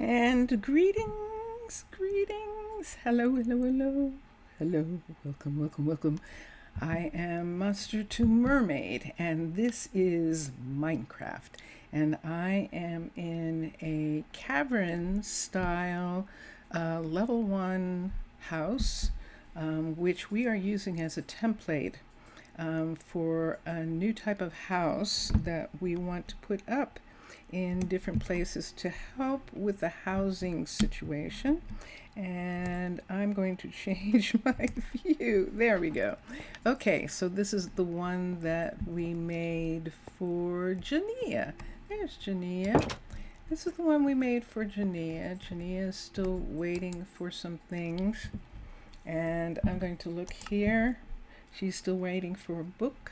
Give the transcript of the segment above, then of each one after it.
And greetings, greetings. Hello, hello, hello. Hello, welcome, welcome, welcome. I am Master to Mermaid, and this is Minecraft. And I am in a cavern style level 1 house, which we are using as a template for a new type of house that we want to put up in different places to help with the housing situation. And I'm going to change my view. There we go. Okay, so this is the one that we made for Jania. There's Jania. This is the one we made for Jania. Jania is still waiting for some things. And I'm going to look here. She's still waiting for a book.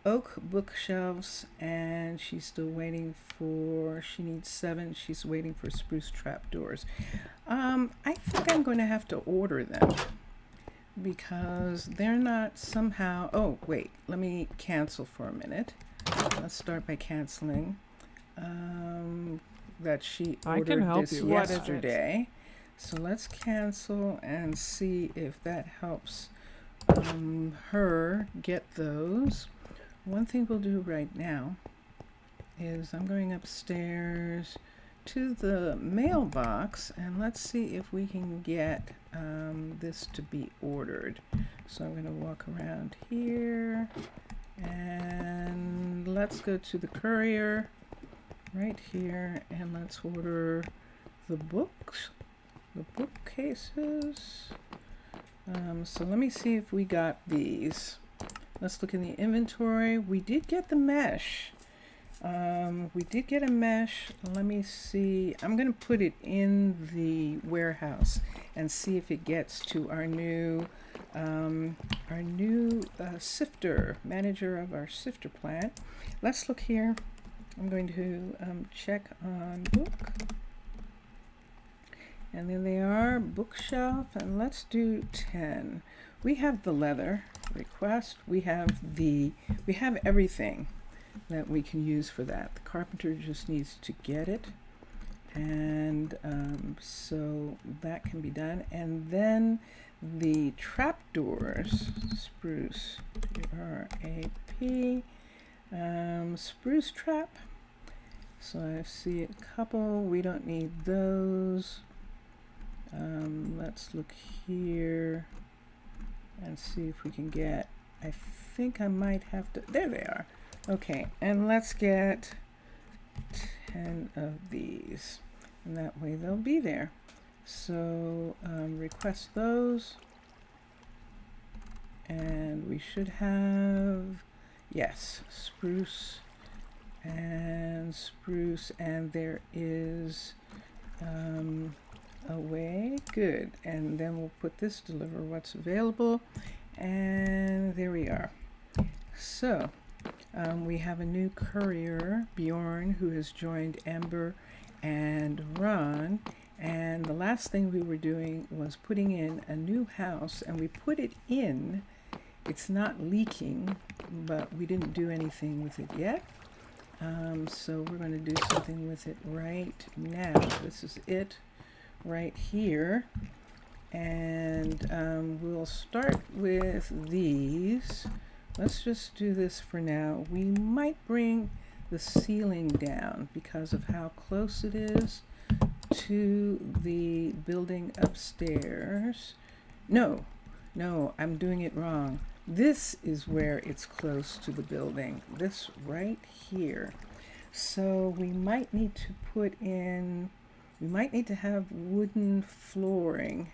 Oak bookshelves, and she's still waiting for, she needs 7, she's waiting for spruce trapdoors. I think I'm going to have to order them because they're not somehow, oh wait, let me cancel for a minute. Let's start by canceling that she ordered this yesterday. So let's cancel and see if that helps her get those. One thing we'll do right now is I'm going upstairs to the mailbox, and let's see if we can get this to be ordered. So I'm going to walk around here, and let's go to the courier right here, and let's order the books, the bookcases. So let me see if we got these. Let's look in the inventory. We did get the mesh. We did get a mesh. Let me see. I'm going to put it in the warehouse and see if it gets to our new sifter, manager of our sifter plant. Let's look here. I'm going to check on book. And there they are, bookshelf, and let's do 10. We have the leather request. We have everything that we can use for that. The carpenter just needs to get it, and so that can be done. And then the trapdoors, spruce, R-A-P, spruce trap. So I see a couple. We don't need those. Let's look here and see if we can get, I think I might have to, there they are. Okay, and let's get 10 of these, and that way they'll be there. So request those, and we should have, yes, spruce, and there is away, good. And then we'll put this, deliver what's available, and there we are. So we have a new courier, Bjorn, who has joined Amber and Ron, and the last thing we were doing was putting in a new house, and we put it in. It's not leaking, but we didn't do anything with it yet. So we're going to do something with it right now. This is it right here, and we'll start with these. Let's just do this for now. We might bring the ceiling down because of how close it is to the building upstairs. No, I'm doing it wrong. This is where it's close to the building, this right here. So we might need to put in, we might need to have wooden flooring.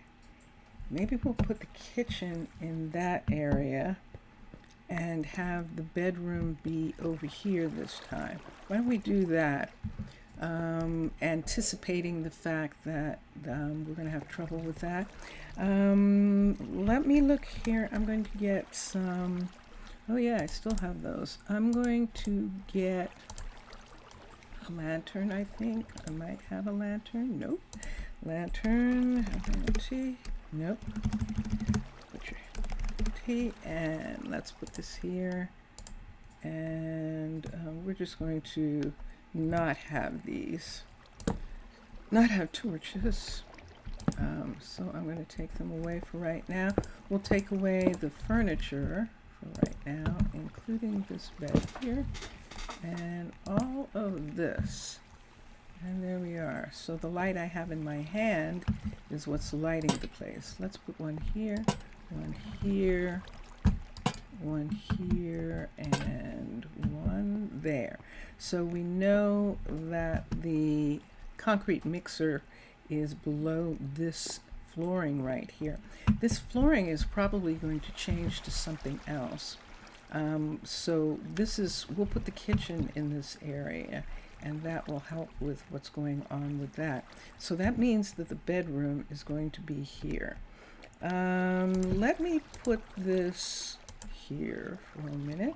Maybe we'll put the kitchen in that area and have the bedroom be over here this time. Why don't we do that? Anticipating the fact that we're going to have trouble with that. Let me look here. I'm going to get some, oh yeah, I still have those. I'm going to get a lantern, I think. I might have a lantern. Nope. Lantern, tea. Nope. Put your tea, and let's put this here. And we're just going to not have these. not have torches. So I'm going to take them away for right now. We'll take away the furniture for right now, including this bed here and all of this. And there we are. So the light I have in my hand is what's lighting the place. Let's put one here, one here, one here, and one there. So we know that the concrete mixer is below this flooring right here. This flooring is probably going to change to something else. So this is, we'll put the kitchen in this area, and that will help with what's going on with that. So that means that the bedroom is going to be here. Let me put this here for a minute.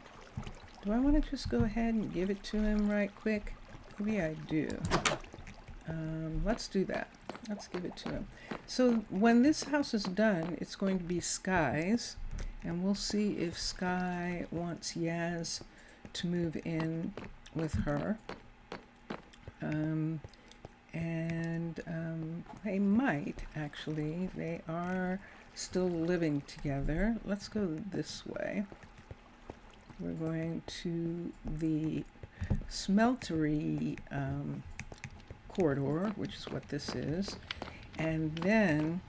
Do I want to just go ahead and give it to him right quick? Maybe I do. Let's do that. Let's give it to him. So when this house is done, it's going to be Sky's, and we'll see if Sky wants Yaz to move in with her. They might actually. They are still living together. Let's go this way. We're going to the smeltery corridor, which is what this is, and then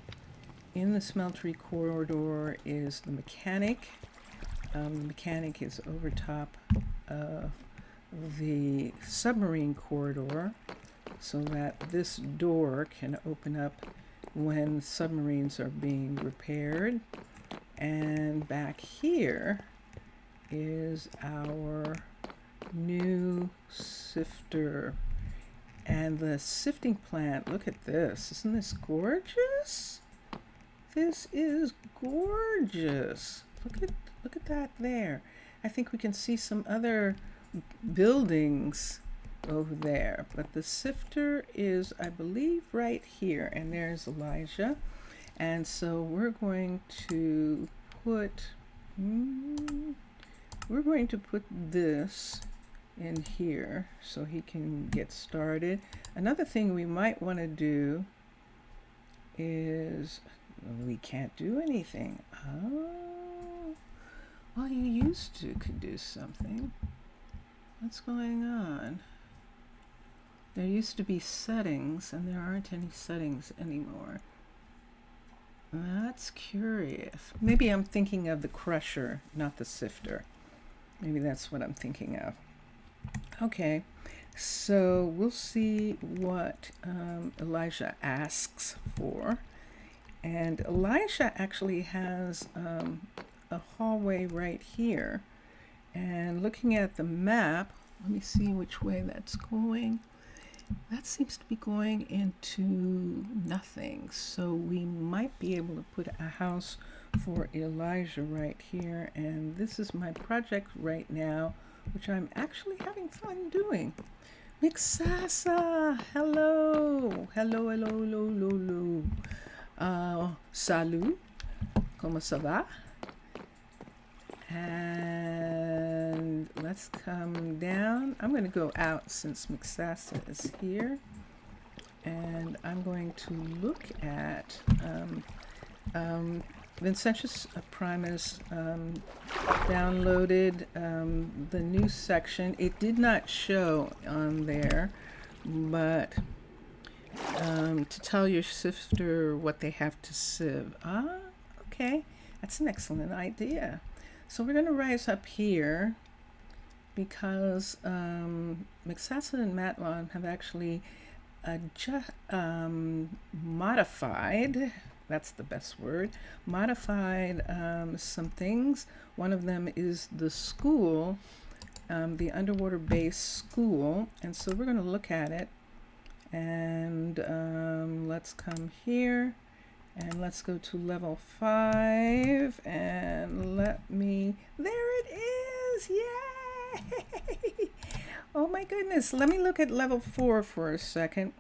in the smeltery corridor is the mechanic. The mechanic is over top of the submarine corridor, so that this door can open up when submarines are being repaired. And back here is our new sifter. And the sifting plant, look at this. Isn't this gorgeous? This is gorgeous. Look at that there. I think we can see some other buildings over there. But the sifter is, I believe, right here. And there's Elijah. And so we're going to put this in here so he can get started. Another thing we might want to do is, we can't do anything. Oh, well, you used to could do something. What's going on? There used to be settings, and there aren't any settings anymore. That's curious. Maybe I'm thinking of the crusher, not the sifter. Maybe that's what I'm thinking of. Okay, so we'll see what Elijah asks for. And Elijah actually has a hallway right here. And looking at the map, let me see which way that's going. That seems to be going into nothing. So we might be able to put a house for Elijah right here. And this is my project right now, which I'm actually having fun doing. Mixasa, hello, hello, hello, hello, hello, hello. Salut, comment ça va? And let's come down. I'm going to go out since Mixasa is here. And I'm going to look at Vincentius Primus downloaded the new section. It did not show on there, but to tell your sifter what they have to sieve. Ah, okay. That's an excellent idea. So we're going to rise up here because Mixasa and Matlon have actually modified, that's the best word, modified some things. One of them is the school, the underwater base school. And so we're going to look at it. And let's come here. And let's go to level 5 and let me, there it is, yay! Oh my goodness, let me look at level 4 for a second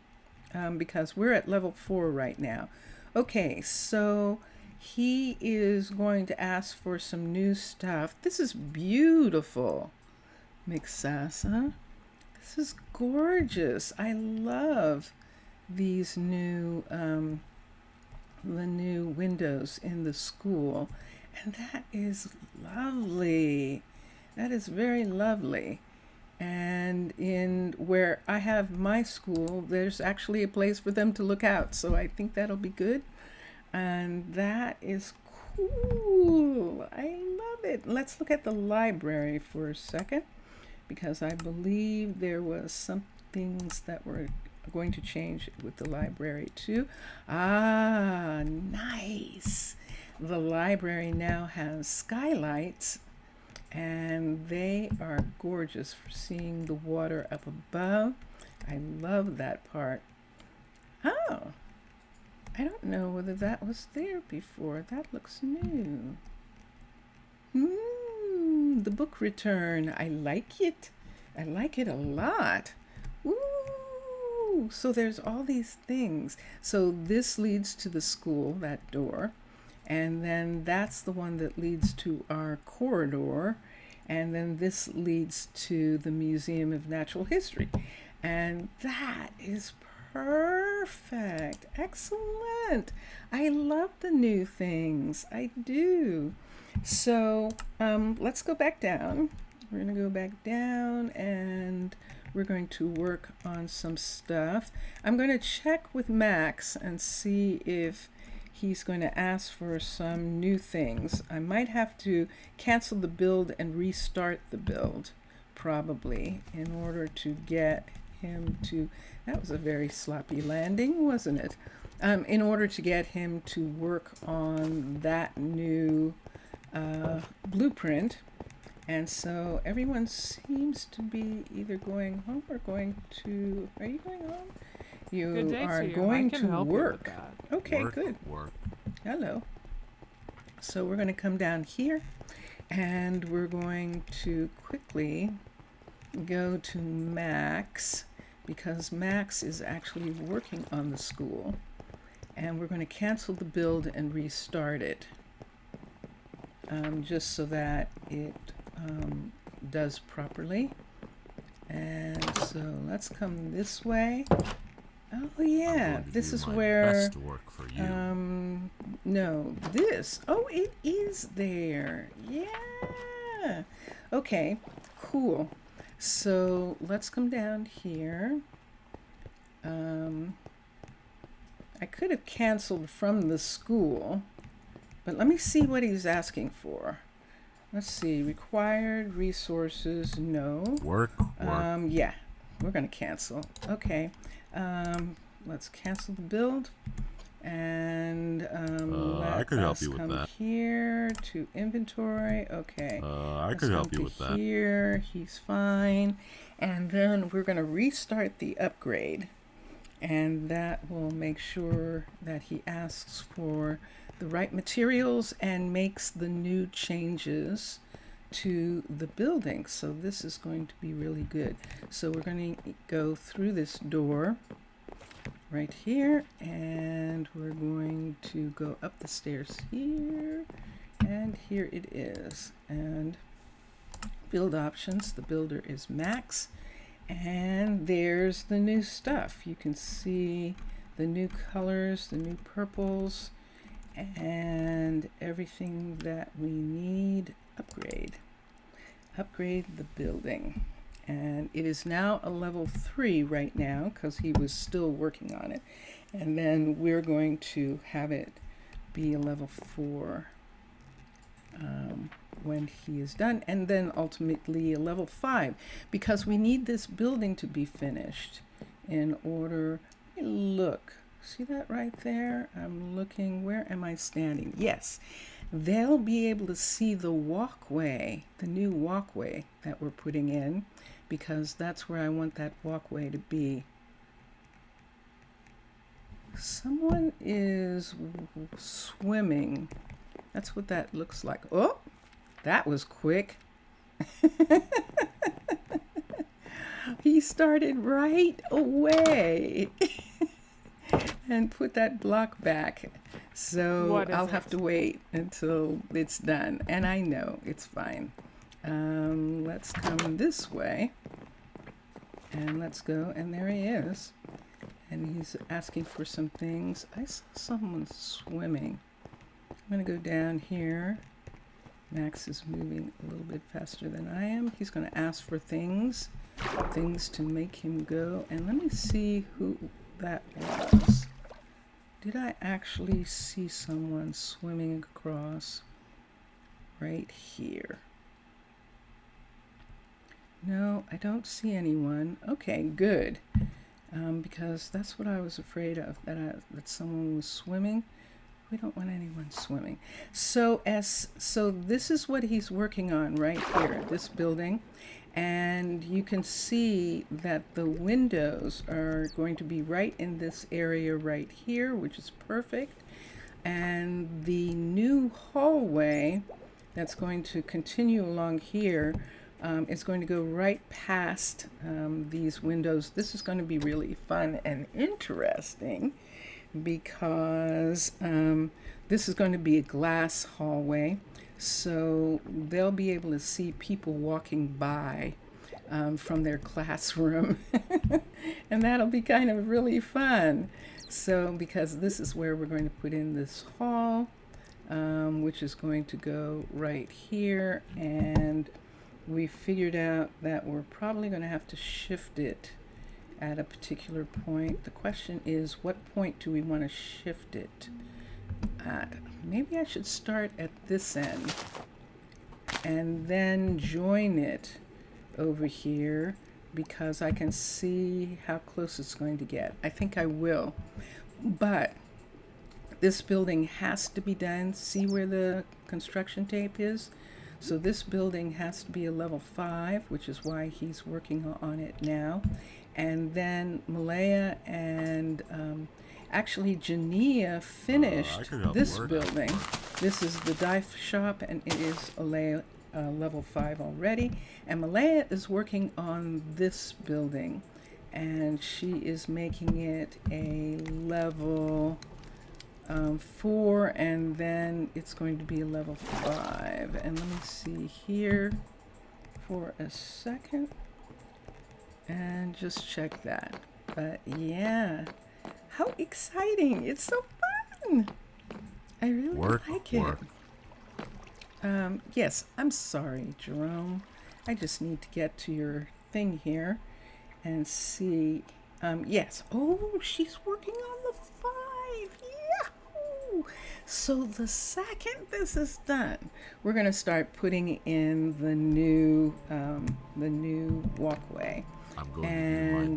because we're at level 4 right now. Okay, so he is going to ask for some new stuff. This is beautiful, Mixasa. This is gorgeous. I love these new the new windows in the school, and that is lovely. That is very lovely. And in where I have my school, there's actually a place for them to look out, so I think that'll be good. And that is cool. I love it. Let's look at the library for a second, because I believe there was some things that were going to change with the library too. Ah, nice. The library now has skylights, and they are gorgeous for seeing the water up above. I love that part. Oh, I don't know whether that was there before. That looks new. The book return. I like it. I like it a lot. Ooh, so there's all these things. So this leads to the school, that door. And then that's the one that leads to our corridor. And then this leads to the Museum of Natural History. And that is perfect. Excellent. I love the new things. I do. So let's go back down. We're going to go back down and we're going to work on some stuff. I'm going to check with Max and see if he's going to ask for some new things. I might have to cancel the build and restart the build, probably, in order to get him to, that was a very sloppy landing, wasn't it? In order to get him to work on that new blueprint. And so everyone seems to be either going home or going to, are you going home? You are going to work. Okay, good. Work. Hello. So we're going to come down here and we're going to quickly go to Max, because Max is actually working on the school, and we're going to cancel the build and restart it, just so that it does properly. And so let's come this way. Oh yeah, this is where best work for you. No, this. Oh, it is there. Yeah. Okay, cool. So let's come down here. I could have canceled from the school, but let me see what he's asking for. Let's see, required resources, no. Work. Yeah, we're gonna cancel. Okay. Let's cancel the build, and I could help you with that. Here to inventory. Okay. I could help you with that. Here, he's fine, and then we're going to restart the upgrade, and that will make sure that he asks for the right materials and makes the new changes to the building. So this is going to be really good. So we're going to go through this door right here, and we're going to go up the stairs here, and here it is. And build options, the builder is Max, and there's the new stuff. You can see the new colors, the new purples, and everything that we need. Upgrade the building. And it is now a level 3 right now, because he was still working on it. And then we're going to have it be a level 4 when he is done, and then ultimately a level 5, because we need this building to be finished in order. Look, see that right there? I'm looking, where am I standing? Yes, they'll be able to see the walkway, the new walkway that we're putting in, because that's where I want that walkway to be. Someone is swimming. That's what that looks like. Oh, that was quick. He started right away and put that block back. So I'll have to wait until it's done. And I know it's fine. Let's come this way. And let's go. And there he is. and he's asking for some things. I saw someone swimming. I'm going to go down here. Max is moving a little bit faster than I am. He's going to ask for things to make him go. And let me see who that was. Did I actually see someone swimming across right here? No, I don't see anyone. Okay, good. Because that's what I was afraid of, that someone was swimming. We don't want anyone swimming. So this is what he's working on right here, this building. And you can see that the windows are going to be right in this area right here, which is perfect. And the new hallway that's going to continue along here is going to go right past these windows. This is going to be really fun and interesting because this is going to be a glass hallway. So they'll be able to see people walking by from their classroom. And that'll be kind of really fun. So because this is where we're going to put in this hall, which is going to go right here. And we figured out that we're probably going to have to shift it at a particular point. The question is, what point do we want to shift it at? Maybe I should start at this end and then join it over here because I can see how close it's going to get. I think I will. But this building has to be done. See where the construction tape is? So this building has to be a level 5, which is why he's working on it now. And then Malaya and actually Jania finished this building. This is the dye shop, and it is a level 5 already. And Malaya is working on this building, and she is making it a level 4, and then it's going to be a level 5. And let me see here for a second and just check that. But yeah, how exciting! It's so fun. I really like it. Yes, I'm sorry, Jerome. I just need to get to your thing here and see. Yes. Oh, she's working on the 5. Yahoo! So the second this is done, we're going to start putting in the new walkway. I'm going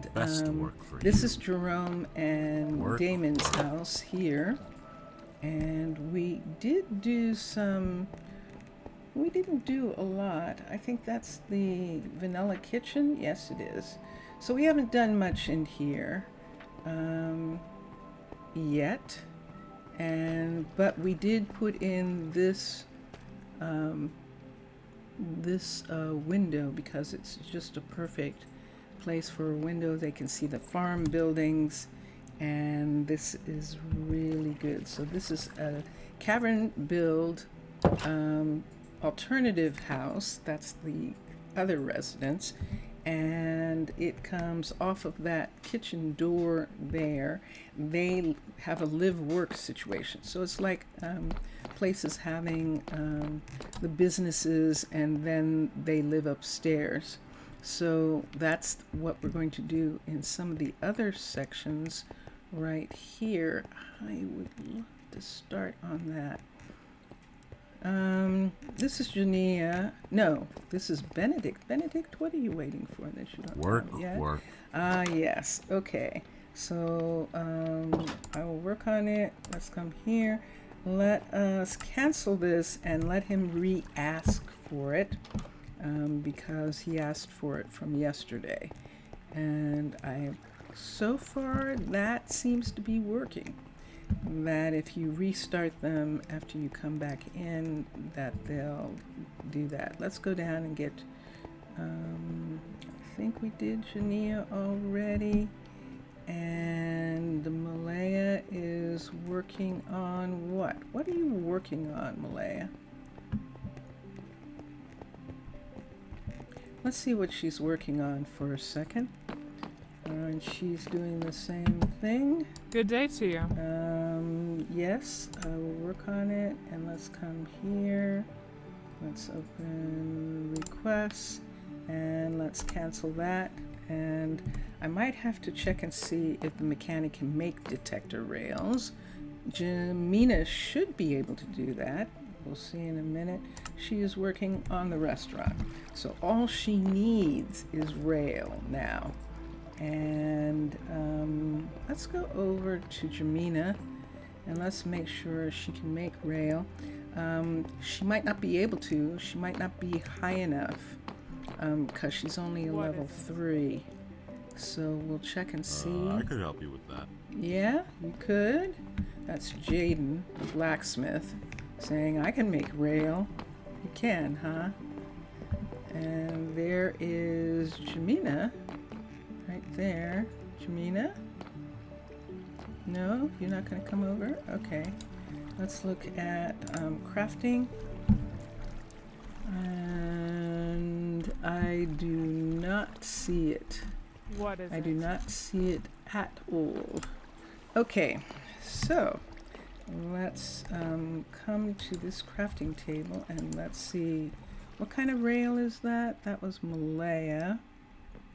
to do my best to work for this you. is Jerome and Damon's house here. And we did do some, we didn't do a lot. I think that's the vanilla kitchen. Yes, it is. So we haven't done much in here yet. But we did put in this window because it's just a perfect place for a window. They can see the farm buildings, and this is really good. So this is a Cavern build alternative house. That's the other residence, and it comes off of that kitchen door there. They have a live-work situation, so it's like places having the businesses, and then they live upstairs. So that's what we're going to do in some of the other sections right here. I would love to start on that. This is Jania. No, this is Benedict. Benedict, what are you waiting for? That you don't Work. Yes. Okay. So I will work on it. Let's come here. Let us cancel this and let him re-ask for it because he asked for it from yesterday. And so far that seems to be working. That if you restart them after you come back in, that they'll do that. Let's go down and get, I think we did Jania already. And Malaya is working on what? What are you working on, Malaya? Let's see what she's working on for a second. And she's doing the same thing. Good day to you. Yes, we'll work on it. And let's come here. Let's open requests. And let's cancel that. And I might have to check and see if the mechanic can make detector rails. Jamina should be able to do that. We'll see in a minute. She is working on the restaurant. So all she needs is rail now. And let's go over to Jamina and let's make sure she can make rail. She might not be able to. She might not be high enough because she's only a level 3. So we'll check and see. I could help you with that. Yeah, you could. That's Jaden, the blacksmith, saying, I can make rail. You can, huh? And there is Jamina, right there. Jamina? No, you're not going to come over? Okay. Let's look at crafting. And I do not see it. What is it? I do not see it at all. Okay, so let's come to this crafting table and let's see what kind of rail is that. That was Malaya.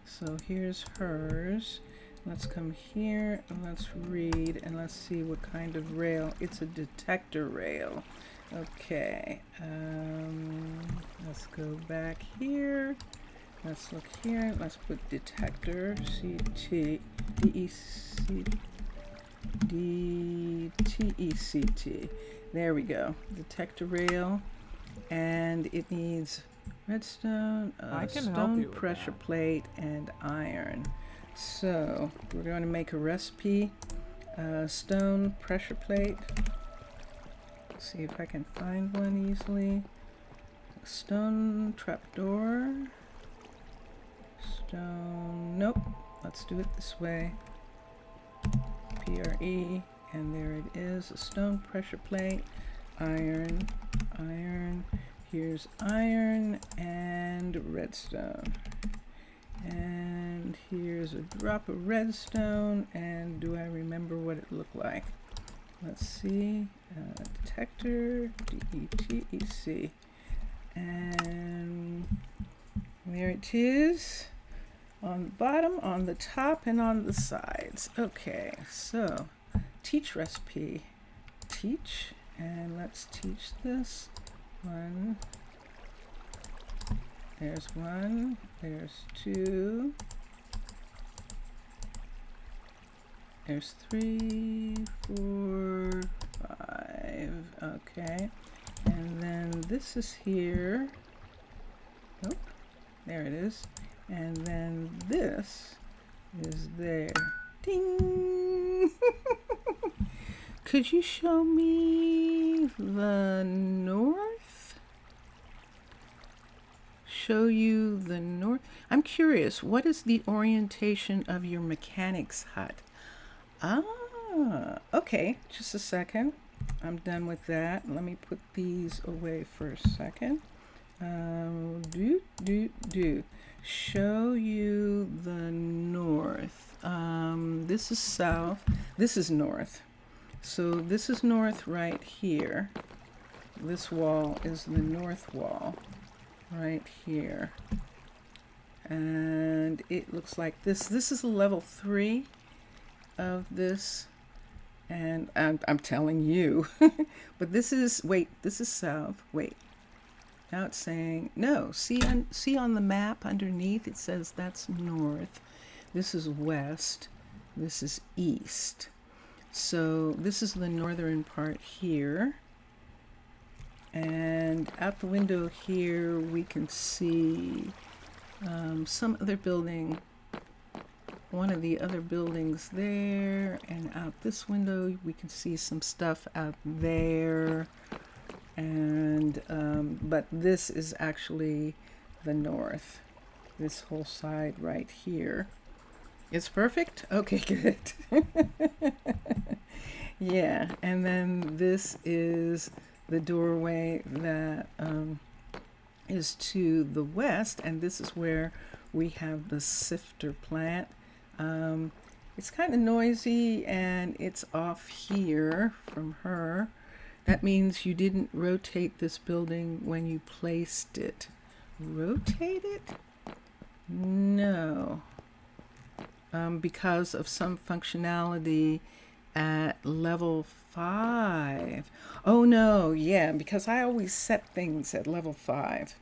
So here's hers. Let's come here and let's read and let's see what kind of rail. It's a detector rail. Okay, let's go back here. Let's look here. Let's put detector CT DTECT. There we go. Detector rail, and it needs redstone, stone pressure plate, and iron. So we're going to make a recipe. Stone pressure plate. See if I can find one easily. Stone trapdoor. Stone. Nope. Let's do it this way. PRE, and there it is. A stone pressure plate. Iron. Iron. Here's iron and redstone. And here's a drop of redstone. And do I remember what it looked like? Let's see. Detector. DETEC. And there it is. On the bottom, on the top, and on the sides. Okay, so teach recipe. Teach. And let's teach this. One. There's one. There's two. There's 3, 4, 5. Okay. And then this is here. Nope. There it is. And then this is there. Ding! Could you show me the north? Show you the north? I'm curious, what is the orientation of your mechanic's hut? Ah, okay, just a second. I'm done with that. Let me put these away for a second. Show you the north. This is south. This is north. So this is north right here. This wall is the north wall right here. And it looks like this. This is a level 3 of this. And I'm telling you. But this is, wait, this is south. Wait. Now it's saying, no, see on the map underneath, it says that's north. This is west. This is east. So this is the northern part here. And out the window here, we can see some other building. One of the other buildings there. And out this window, we can see some stuff out there. And but this is actually the north. This whole side right here. It's perfect? Okay, good. Yeah, and then this is the doorway that is to the west, and this is where we have the sifter plant. It's kind of noisy and it's off here from her. That means you didn't rotate this building when you placed it. Rotate it? No. Because of some functionality at level 5. Oh no, yeah, because I always set things at level 5.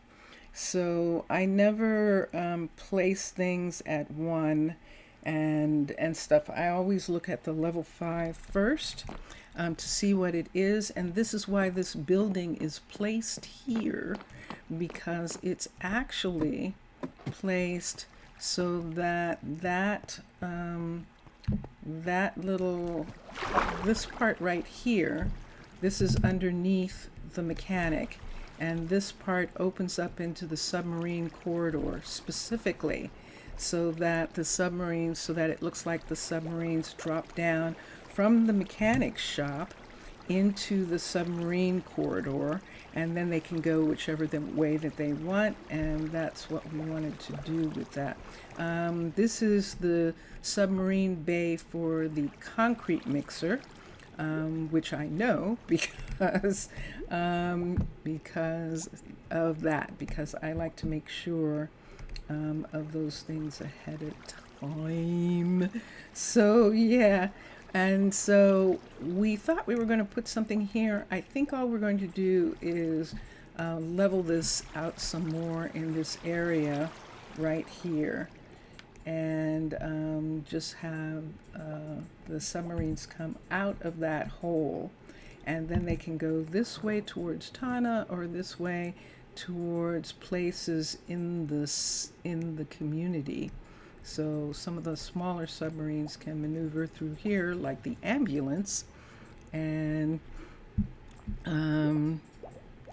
So I never place things at 1 and stuff. I always look at the level 5 first to see what it is. And this is why this building is placed here, because it's actually placed so that this part right here, this is underneath the mechanic, and this part opens up into the submarine corridor specifically so that it looks like the submarines drop down from the mechanic shop into the submarine corridor, and then they can go whichever way that they want, and that's what we wanted to do with that. This is the submarine bay for the concrete mixer, which I know because of that, because I like to make sure of those things ahead of time. So yeah, and so we thought we were going to put something here. I think all we're going to do is level this out some more in this area right here, and just have the submarines come out of that hole, and then they can go this way towards Tana or this way towards places in the community. So some of the smaller submarines can maneuver through here, like the ambulance, and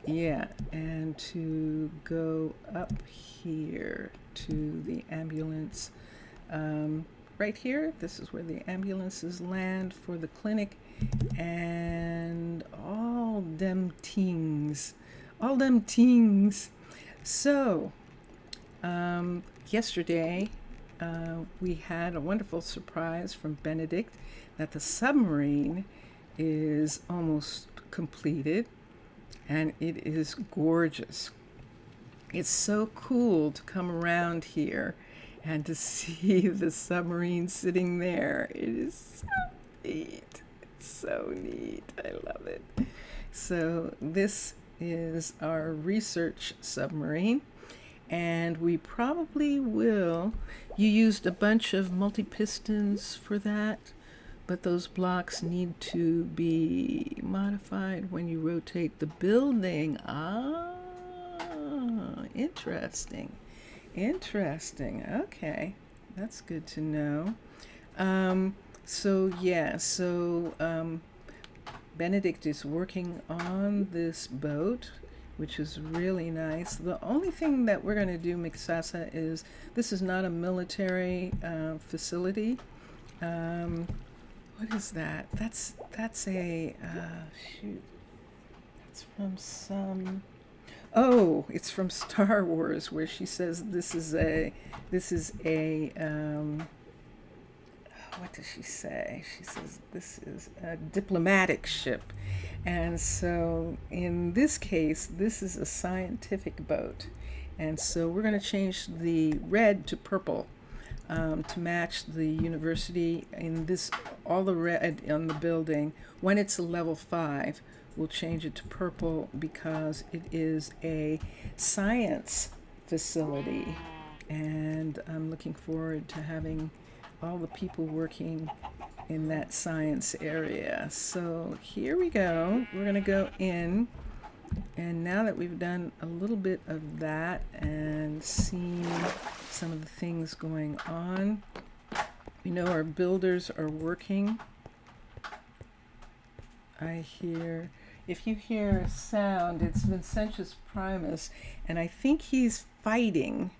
yeah, and to go up here to the ambulance. Right here, this is where the ambulances land for the clinic, and all them things. So, yesterday, we had a wonderful surprise from Benedict that the submarine is almost completed, and it is gorgeous. It's so cool to come around here and to see the submarine sitting there. It is so neat. It's so neat. I love it. So this is our research submarine, and we probably will. You used a bunch of multi-pistons for that, but those blocks need to be modified when you rotate the building. Interesting. Okay, that's good to know. Benedict is working on this boat, which is really nice. The only thing that we're going to do, Miksasa, is this is not a military facility. What is that? That's a shoot. That's from some. Oh, it's from Star Wars, where she says this is a what does she say? She says this is a diplomatic ship. And so in this case, this is a scientific boat. And so we're going to change the red to purple to match the university. In this, all the red on the building, when it's a level 5, we'll change it to purple because it is a science facility. And I'm looking forward to having all the people working in that science area. So here we go. We're going to go in, and now that we've done a little bit of that and seen some of the things going on, we know our builders are working. If you hear a sound, it's Vincentius Primus, and I think he's fighting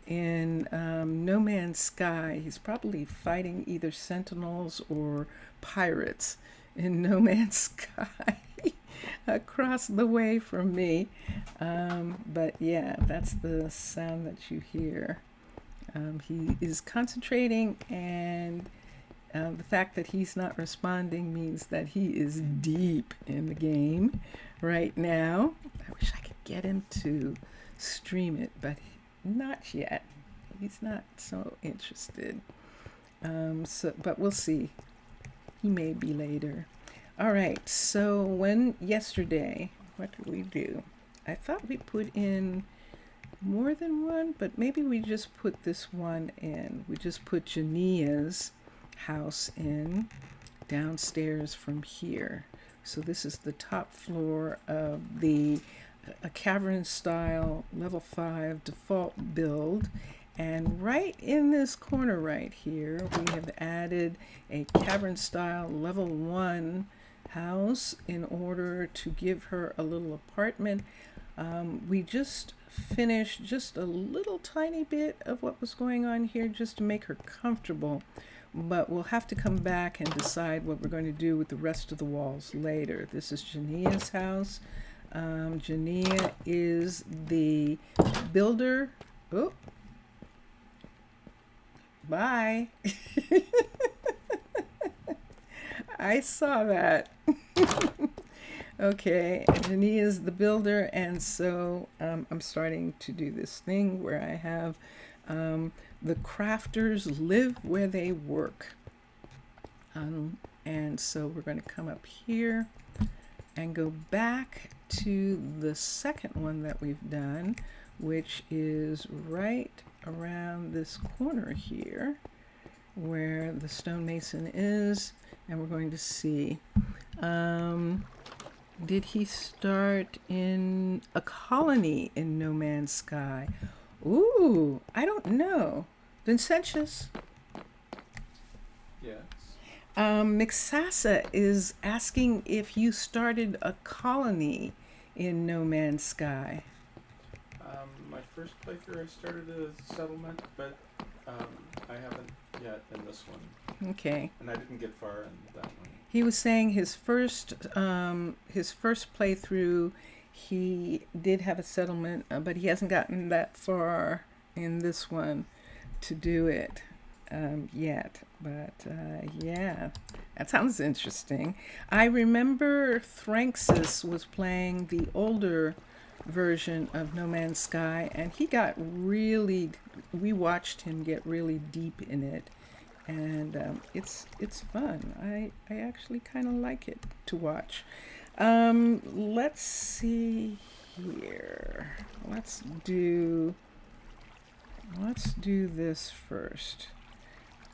in No Man's Sky. He's probably fighting either sentinels or pirates in No Man's Sky across the way from me. But yeah, that's the sound that you hear. He is concentrating, and the fact that he's not responding means that he is deep in the game right now. I wish I could get him to stream it, but not yet. He's not so interested. But we'll see. He may be later. All right, so yesterday, what did we do? I thought we put in more than one, but maybe we just put this one in. We just put Jania's house in downstairs from here. So this is the top floor of a Cavern style level 5 default build. And right in this corner right here, we have added a Cavern style level 1 house in order to give her a little apartment. We just finished just a little tiny bit of what was going on here just to make her comfortable, but we'll have to come back and decide what we're going to do with the rest of the walls later. This is Jania's house. Jania is the builder. Oh, bye. I saw that. Okay, Jania is the builder, and so I'm starting to do this thing where I have the crafters live where they work. And so we're going to come up here and go back to the second one that we've done, which is right around this corner here where the stonemason is, and we're going to see. Did he start in a colony in No Man's Sky? Ooh, I don't know. Vincentius? Yes. Mixasa is asking if you started a colony in No Man's Sky. My first playthrough, I started a settlement, but I haven't yet in this one. Okay. And I didn't get far in that one. He was saying his first playthrough, he did have a settlement, but he hasn't gotten that far in this one to do it yet. But yeah, that sounds interesting. I remember Thranxis was playing the older version of No Man's Sky, and he got really, we watched him get really deep in it. And it's fun. I actually kind of like it to watch. Let's see here. Let's do this first.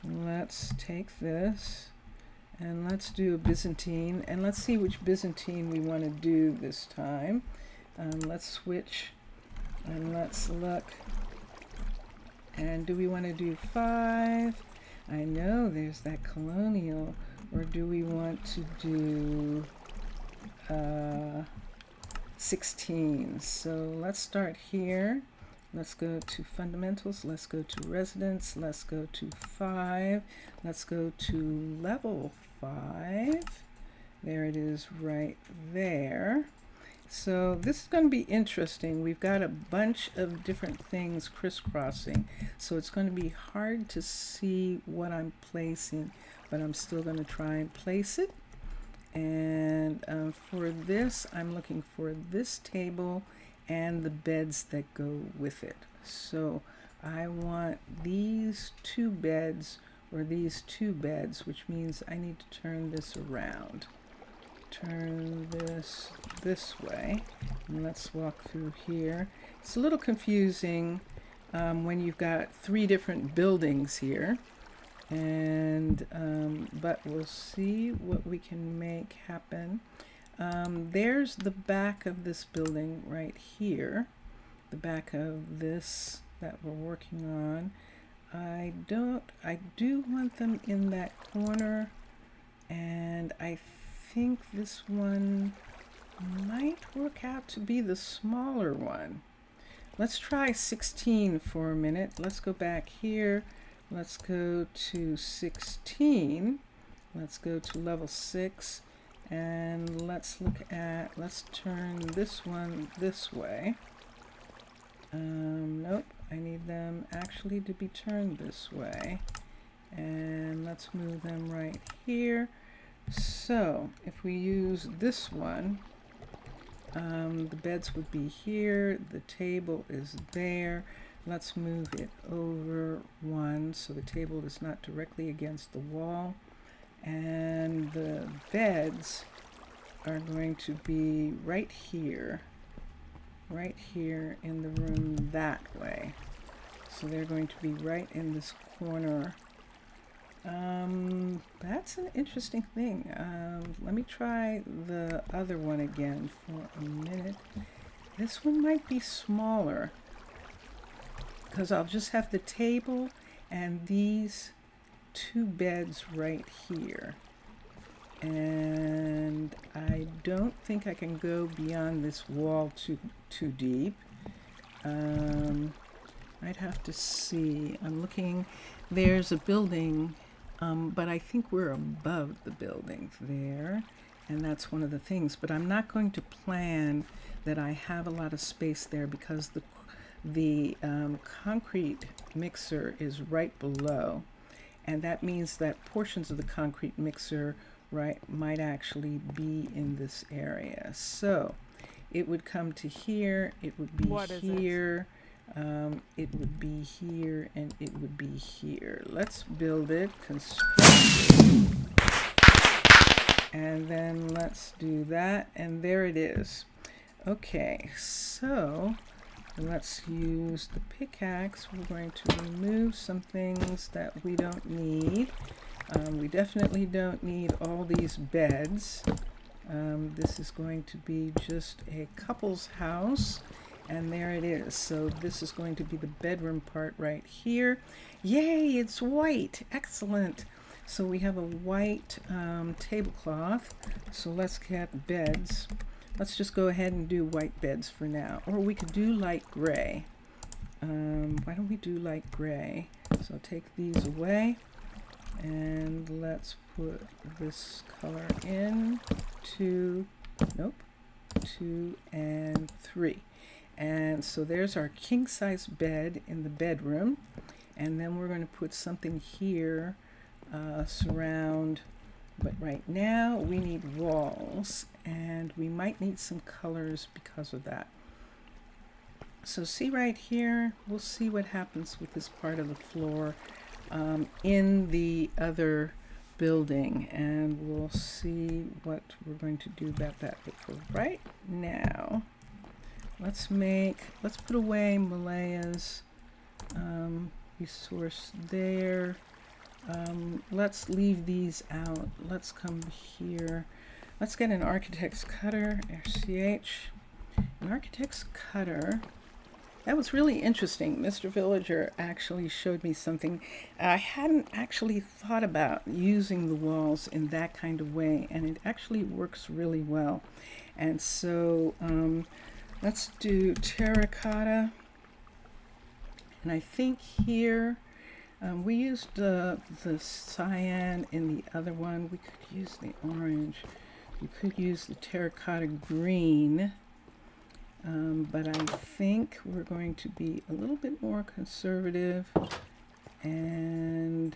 Let's take this and let's do a Byzantine, and let's see which Byzantine we want to do this time. Let's switch and let's look. And do we want to do 5? I know there's that colonial, or do we want to do 16? So let's start here. Let's go to fundamentals. Let's go to residence. Let's go to 5. Let's go to level 5. There it is right there. So this is going to be interesting. We've got a bunch of different things crisscrossing, so it's going to be hard to see what I'm placing, but I'm still going to try and place it. And for this, I'm looking for this table and the beds that go with it. So I want these 2 beds, or these 2 beds, which means I need to turn this around. Turn this way, and let's walk through here. It's a little confusing when you've got 3 different buildings here, and but we'll see what we can make happen. There's the back of this building right here, the back of this that we're working on. I do want them in that corner, and I think this one might work out to be the smaller one. Let's try 16 for a minute. Let's go back here. Let's go to 16. Let's go to level 6, and let's turn this one this way. Nope, I need them actually to be turned this way. And let's move them right here. So if we use this one, the beds would be here, the table is there. Let's move it over one so the table is not directly against the wall. And the beds are going to be right here in the room that way. So they're going to be right in this corner. That's an interesting thing. Let me try the other one again for a minute. This one might be smaller because I'll just have the table and these two beds right here. And I don't think I can go beyond this wall too deep. I'd have to see. I'm looking. There's a building, but I think we're above the building there, and that's one of the things. But I'm not going to plan that I have a lot of space there because the concrete mixer is right below, and that means that portions of the concrete mixer might actually be in this area. So it would come to here, it would be here, it would be here, and it would be here. Let's build it, construct it, and then let's do that, and there it is. Okay, so let's use the pickaxe. We're going to remove some things that we don't need. We definitely don't need all these beds. This is going to be just a couple's house, and there it is. So this is going to be the bedroom part right here. Yay, it's white. Excellent. So we have a white tablecloth. So let's get beds. Let's just go ahead and do white beds for now. Or we could do light gray. Why don't we do light gray? So take these away. And let's put this color in 2, 2 and 3. And so there's our king size bed in the bedroom. And then we're going to put something here, surround. But right now we need walls, and we might need some colors because of that. So see right here, we'll see what happens with this part of the floor in the other building, and we'll see what we're going to do about that. But for right now, let's put away Malaya's resource there. Let's leave these out. Let's come here. Let's get an architect's cutter, RCH. An architect's cutter. That was really interesting. Mr. Villager actually showed me something. I hadn't actually thought about using the walls in that kind of way, and it actually works really well. And so let's do terracotta. And I think here, we used the cyan in the other one. We could use the orange. We could use the terracotta green. But I think we're going to be a little bit more conservative, and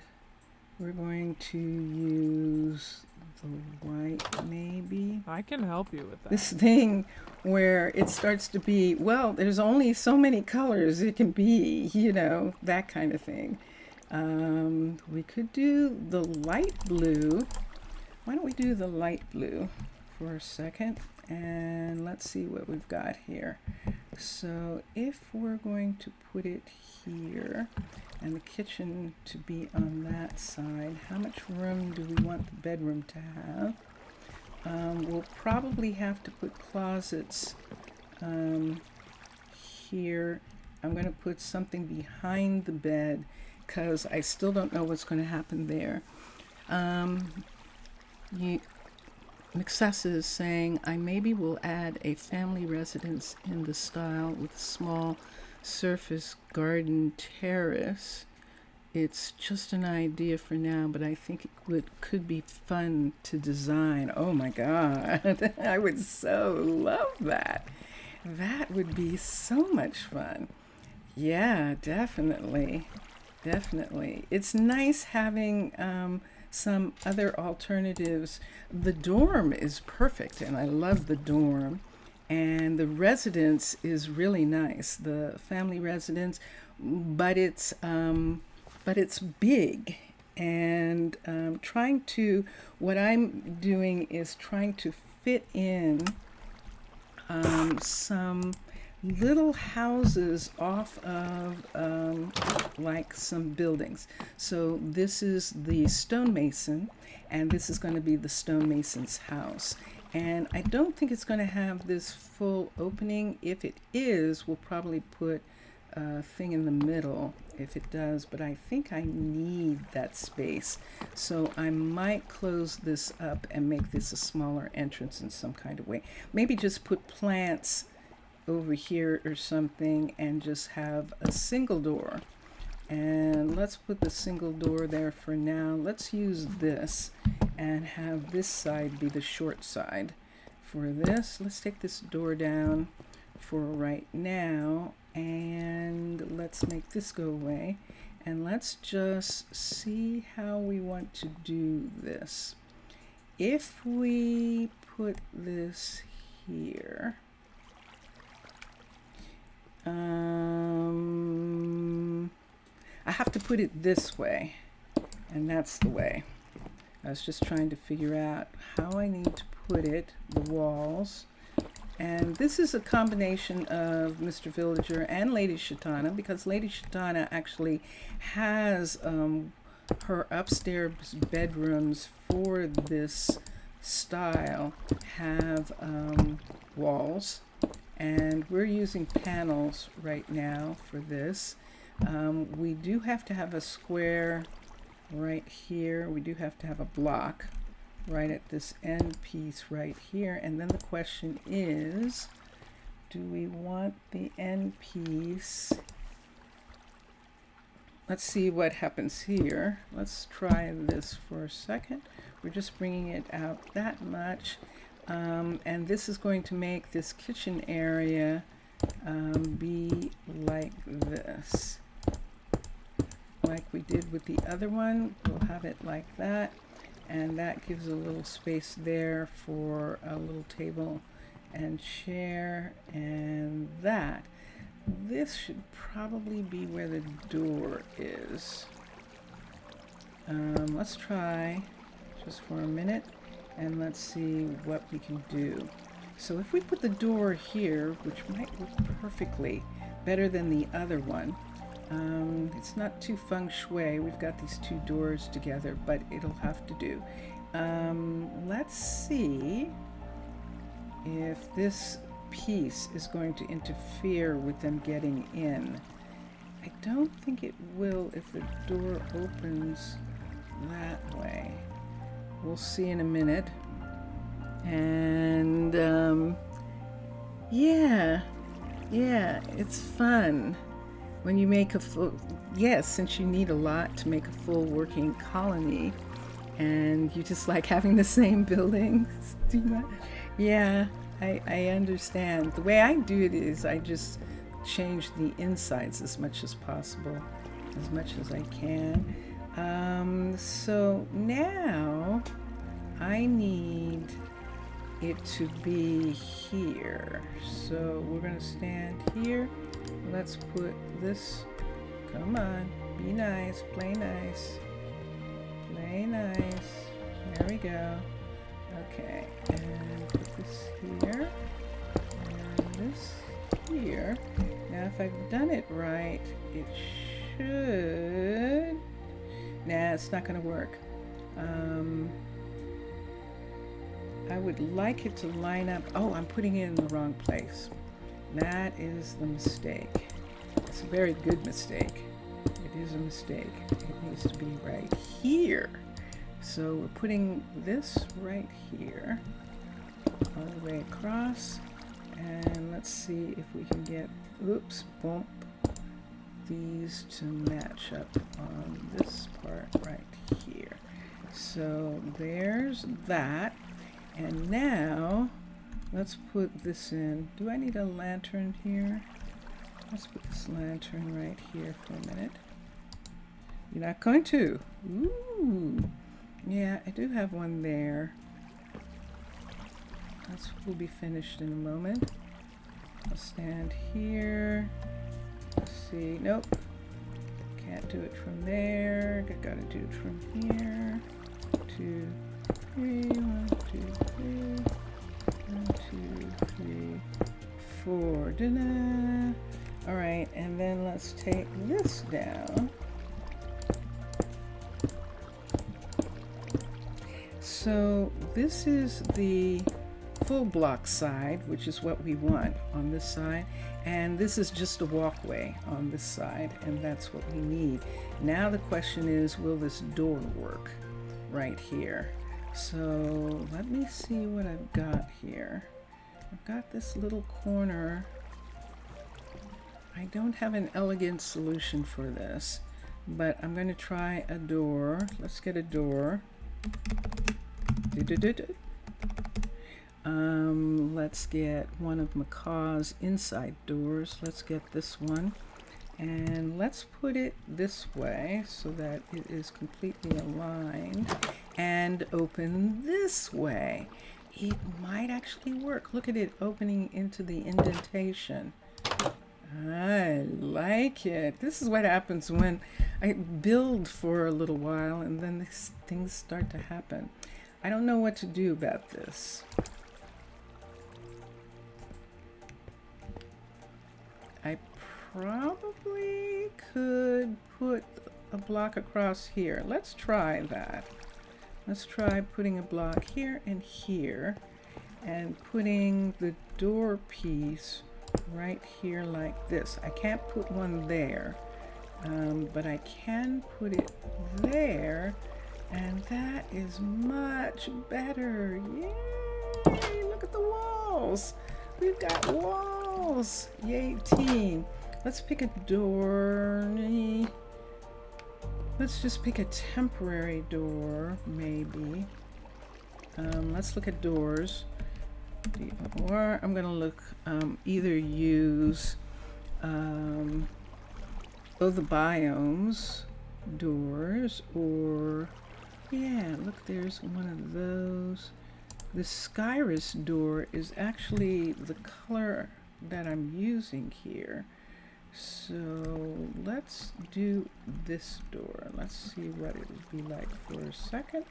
we're going to use the white maybe. I can help you with that. This thing where it starts to be, well, there's only so many colors it can be, you know, that kind of thing. We could do the light blue. Why don't we do the light blue for a second? And let's see what we've got here. So if we're going to put it here and the kitchen to be on that side, how much room do we want the bedroom to have? We'll probably have to put closets here. I'm going to put something behind the bed because I still don't know what's going to happen there. Mixessa is saying, I maybe will add a family residence in the style with a small surface garden terrace. It's just an idea for now, but I think it could be fun to design. Oh my God, I would so love that. That would be so much fun. Yeah, definitely. Definitely. It's nice having some other alternatives. The dorm is perfect, and I love the dorm. And the residence is really nice, the family residence, but it's big. And trying to, what I'm doing is trying to fit in some little houses off of like some buildings. So this is the stonemason, and this is going to be the stonemason's house. And I don't think it's going to have this full opening. If it is, we'll probably put a thing in the middle if it does, but I think I need that space. So I might close this up and make this a smaller entrance in some kind of way. Maybe just put plants over here or something and just have a single door. And let's put the single door there for now. Let's use this and have this side be the short side for this. Let's take this door down for right now, and let's make this go away. And let's just see how we want to do this. If we put this here, I have to put it this way, and that's the way. I was just trying to figure out how I need to put it, the walls. And this is a combination of Mr. Villager and Lady Shatana, because Lady Shatana actually has her upstairs bedrooms for this style have walls. And we're using panels right now for this. We do have to have a square right here. We do have to have a block right at this end piece right here. And then the question is, do we want the end piece? Let's see what happens here. Let's try this for a second. We're just bringing it out that much. And this is going to make this kitchen area be like this. Like we did with the other one, we'll have it like that. And that gives a little space there for a little table and chair and that. This should probably be where the door is. Let's try just for a minute. And let's see what we can do. So if we put the door here, which might work perfectly, better than the other one. It's not too feng shui. We've got these two doors together, but it'll have to do. Let's see if this piece is going to interfere with them getting in. I don't think it will if the door opens that way. We'll see in a minute. And yeah, it's fun when you make a full, yes, since you need a lot to make a full working colony, and you just like having the same buildings. Yeah, I understand. The way I do it is I just change the insides as much as possible, as much as I can. So now I need it to be here. So we're going to stand here. Let's put this, come on, be nice, play nice, play nice. There we go. Okay, and put this here, and this here. Now if I've done it right, it should, nah, it's not going to work. I would like it to line up. Oh, I'm putting it in the wrong place. That is the mistake. It's a very good mistake. It is a mistake. It needs to be right here. So we're putting this right here, all the way across. And let's see if we can get, oops, bump these to match up on this part right here. So there's that. And now let's put this in. Do I need a lantern here? Let's put this lantern right here for a minute. You're not going to? Ooh. Yeah, I do have one there. This will be finished in a moment. I'll stand here. Let's see. Nope. Can't do it from there. I gotta do it from here. 2, 3. 1, 2, 3. 1, 2, 3, 4. Da-da. All right, and then let's take this down. So this is the full block side, which is what we want on this side, and this is just a walkway on this side, and that's what we need. Now the question is, will this door work right here? So let me see what I've got here. I've got this little corner. I don't have an elegant solution for this, but I'm going to try a door. Let's get a door. Let's get one of Macaw's inside doors. Let's get this one, and let's put it this way so that it is completely aligned, and open this way. It might actually work. Look at it opening into the indentation. I like it. This is what happens when I build for a little while and then these things start to happen. I don't know what to do about this. I probably could put a block across here. Let's try that. Let's try putting a block here and here, and putting the door piece right here like this. I can't put one there, but I can put it there, and that is much better. Yay! Look at the walls. We've got walls. Yay, team. Let's pick a door. Let's just pick a temporary door, maybe. Let's look at doors. Or I'm gonna look, either use the biomes doors, or yeah, look, there's one of those. The Skyrus door is actually the color that I'm using here. So let's do this door. Let's see what it would be like for a second.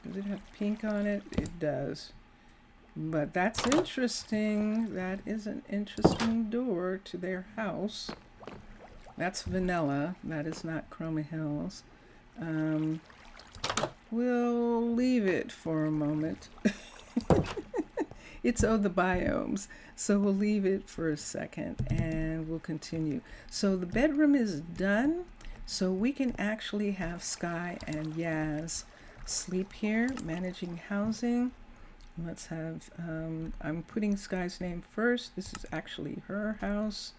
Does it have pink on it? It does. But that's interesting. That is an interesting door to their house. That's vanilla. That is not Chroma Hills. We'll leave it for a moment. It's the biomes. So we'll leave it for a second and we'll continue. So the bedroom is done. So we can actually have Sky and Yaz sleep here, managing housing. Let's have, I'm putting Sky's name first. This is actually her house,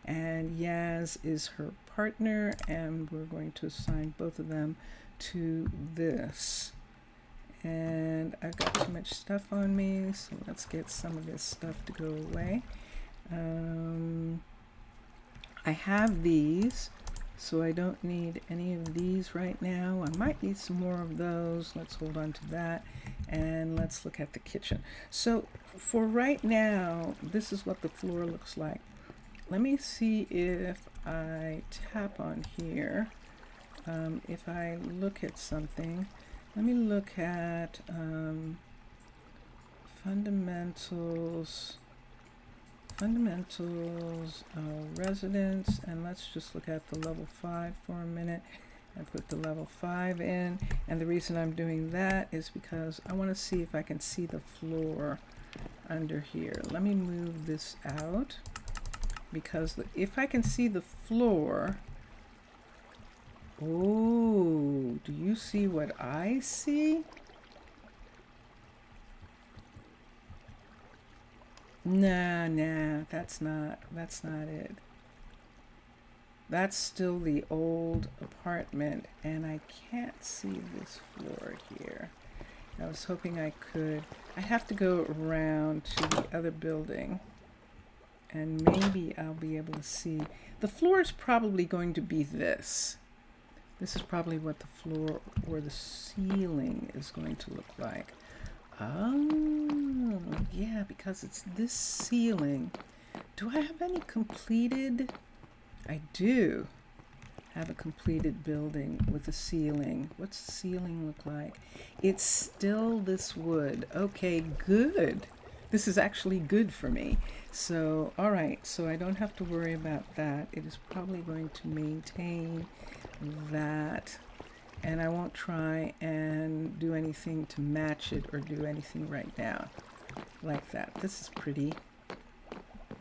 and Yaz is her partner, and we're going to assign both of them to this. And I've got too much stuff on me, so let's get some of this stuff to go away. I have these, so I don't need any of these right now. I might need some more of those. Let's hold on to that, and let's look at the kitchen. So for right now, this is what the floor looks like. Let me see if I tap on here. If I look at something, let me look at fundamentals, residence, and let's just look at the level 5 for a minute and put the level 5 in. And the reason I'm doing that is because I want to see if I can see the floor under here. Let me move this out, because if I can see the floor, oh, do you see what I see? Nah, that's not it. That's still the old apartment, and I can't see this floor here. I was hoping I could. I have to go around to the other building and maybe I'll be able to see. The floor is probably going to be this. This is probably what the floor or the ceiling is going to look like. Oh, yeah, because it's this ceiling. Do I have any completed? I do have a completed building with a ceiling. What's the ceiling look like? It's still this wood. Okay, good. This is actually good for me. So, all right, so I don't have to worry about that. It is probably going to maintain that, and I won't try and do anything to match it or do anything right now like that. This is pretty.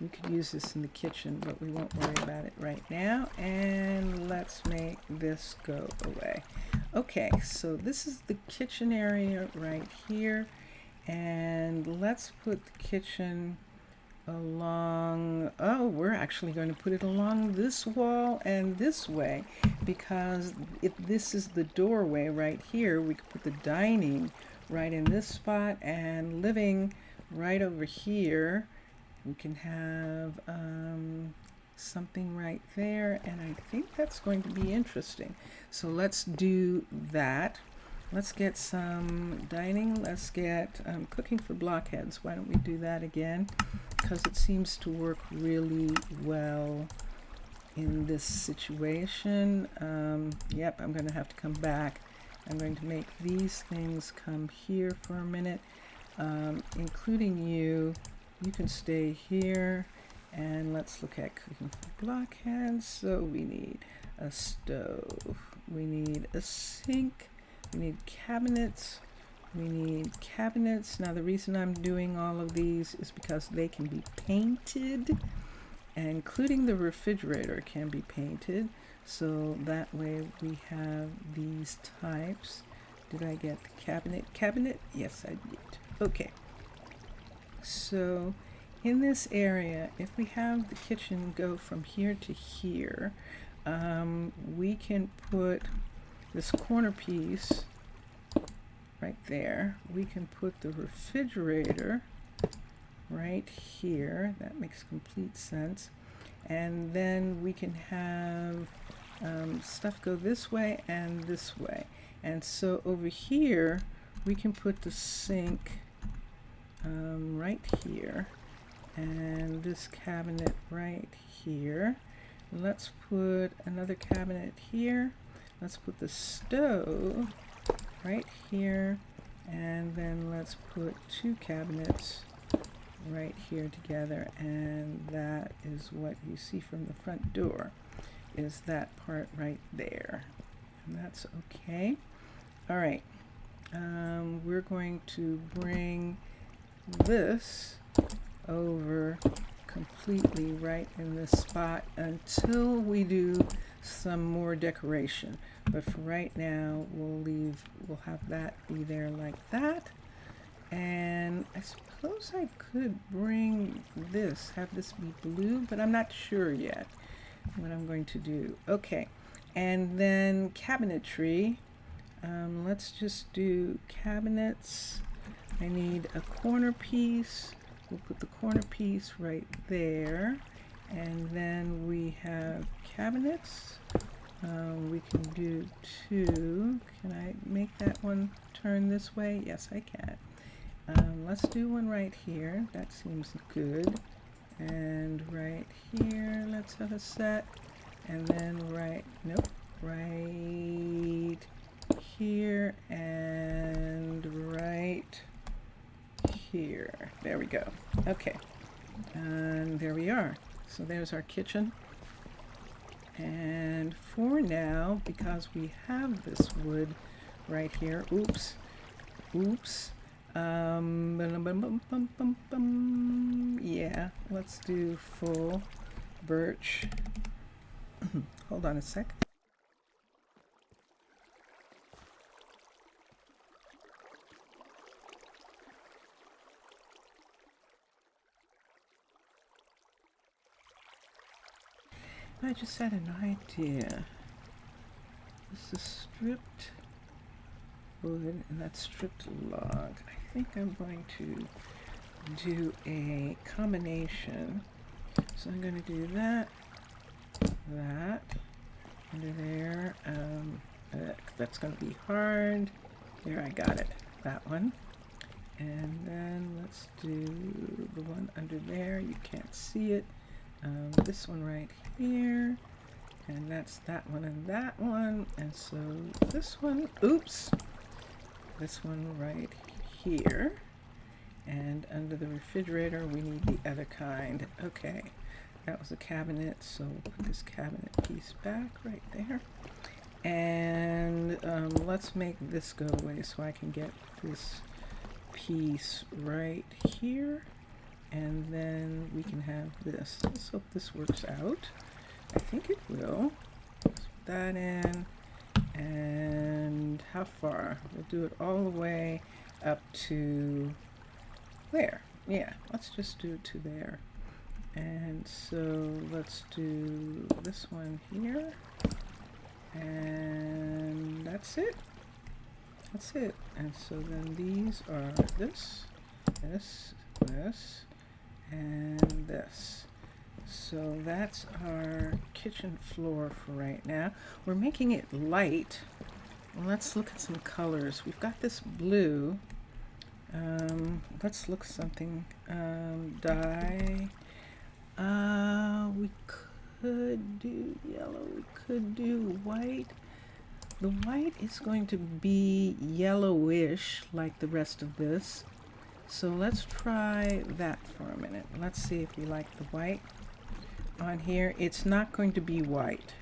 We could use this in the kitchen, but we won't worry about it right now. And let's make this go away. Okay, so this is the kitchen area right here. And let's put the kitchen along, oh, we're actually going to put it along this wall and this way, because if this is the doorway right here, we could put the dining right in this spot and living right over here. We can have something right there, and I think that's going to be interesting. So let's do that. Let's get some dining. Let's get cooking for blockheads. Why don't we do that again? Because it seems to work really well in this situation. Yep, I'm going to have to come back. I'm going to make these things come here for a minute, including you. You can stay here, and let's look at cooking for blockheads. So we need a stove, we need a sink, we need cabinets, we need cabinets. Now the reason I'm doing all of these is because they can be painted, including the refrigerator can be painted. So that way we have these types. Did I get the cabinet? Yes, I did. Okay. So in this area, if we have the kitchen go from here to here, we can put this corner piece right there. We can put the refrigerator right here. That makes complete sense. And then we can have stuff go this way and this way. And so over here, we can put the sink right here, and this cabinet right here. Let's put another cabinet here. Let's put the stove right here, and then let's put two cabinets right here together, and that is what you see from the front door, is that part right there. And that's okay. All right, we're going to bring this over completely right in this spot until we do some more decoration. But for right now, we'll have that be there like that. And I suppose I could bring this, have this be blue, but I'm not sure yet what I'm going to do. Okay, and then cabinetry. Let's just do cabinets. I need a corner piece. We'll put the corner piece right there. And then we have cabinets. We can do two. Can I make that one turn this way? Yes, I can. Let's do one right here. That seems good. And right here, let's have a set. And then right here and right here. There we go. Okay. And there we are. So there's our kitchen. And for now, because we have this wood right here, yeah, let's do full birch. Hold on a sec. I just had an idea. This is stripped wood and that's stripped log. I think I'm going to do a combination So I'm going to do that, under there. That's going to be hard. There, I got it. That one. And then let's do the one under there. You can't see it. This one right here. And that's that one and that one. And so this one, oops, this one right here. And under the refrigerator, we need the other kind. Okay, that was a cabinet, so we'll put this cabinet piece back right there. And let's make this go away so I can get this piece right here. And then we can have this. Let's hope this works out. I think it will. Let's put that in. And how far? We'll do it all the way up to there. Yeah, let's just do it to there. And so let's do this one here. And that's it. That's it. And so then these are this, this, this, and this. So that's our kitchen floor for right now. We're making it light. Let's look at some colors. We've got this blue. Let's look something. Dye. We could do yellow. We could do white. The white is going to be yellowish like the rest of this. So let's try that for a minute. Let's see if we like the white on here. It's not going to be white.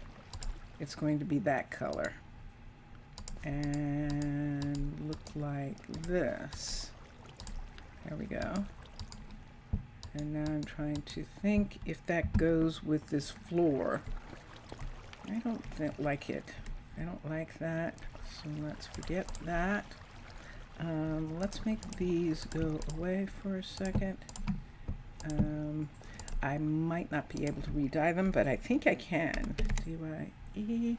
It's going to be that color. And look like this. There we go. And now I'm trying to think if that goes with this floor. I don't like it. I don't like that. So let's forget that. Let's make these go away for a second. I might not be able to re-dye them, but I think I can. D-Y-E,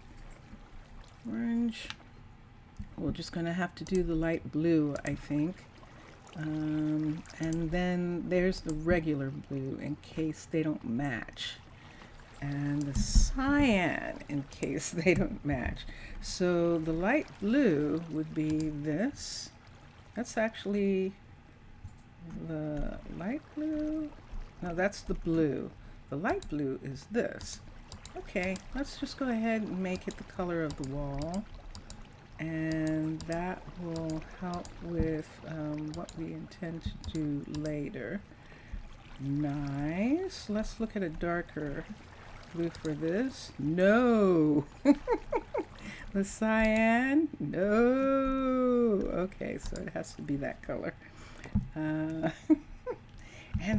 orange. We're just going to have to do the light blue, I think. And then there's the regular blue in case they don't match. And the cyan in case they don't match. So the light blue would be this. That's actually the light blue. No, that's the blue. The light blue is this. Okay, let's just go ahead and make it the color of the wall. And that will help with what we intend to do later. Nice. Let's look at a darker blue for this. No. The cyan. No. Okay, so it has to be that color. And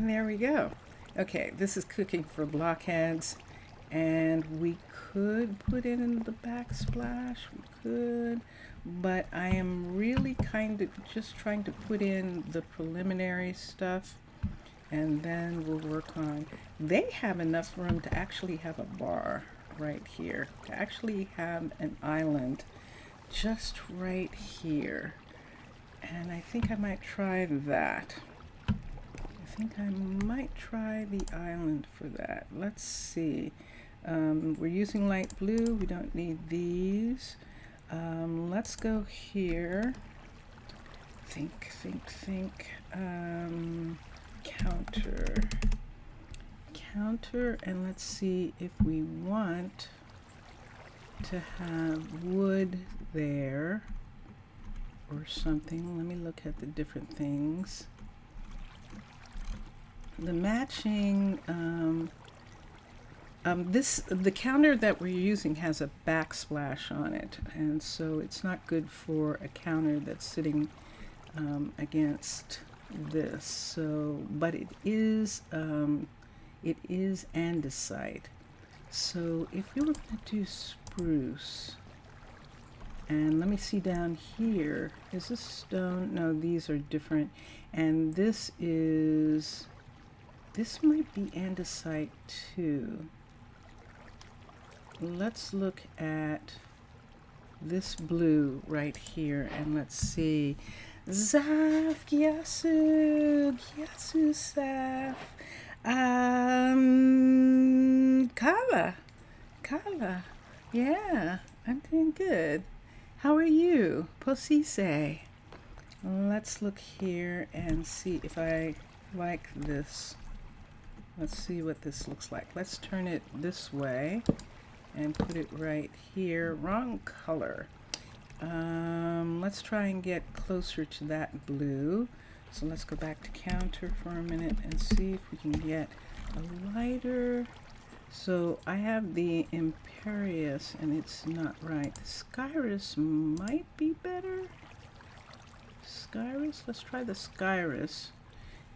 there we go. Okay, this is cooking for blockheads. And we could put it in the backsplash. We could. But I am really kind of just trying to put in the preliminary stuff. And then we'll work on. They have enough room to actually have a bar right here. To actually have an island just right here. And I think I might try that. I think I might try the island for that. Let's see. We're using light blue. We don't need these. Let's go here. Think. Counter, and let's see if we want to have wood there or something. Let me look at the different things. The matching, the counter that we're using has a backsplash on it, and so it's not good for a counter that's sitting against this. So, but it is andesite. So if we were going to do spruce, and let me see down here, is this stone? No, these are different, and this might be andesite too. Let's look at this blue right here and let's see. Zaf, Gyasu, Saf. Carla. Carla. Yeah, I'm doing good. How are you? Posise. Let's look here and see if I like this. Let's see what this looks like. Let's turn it this way and put it right here. Wrong color. Let's try and get closer to that blue. So let's go back to counter for a minute and see if we can get a lighter. So I have the Imperious and it's not right. The Skyrus might be better. Skyrus, let's try the Skyrus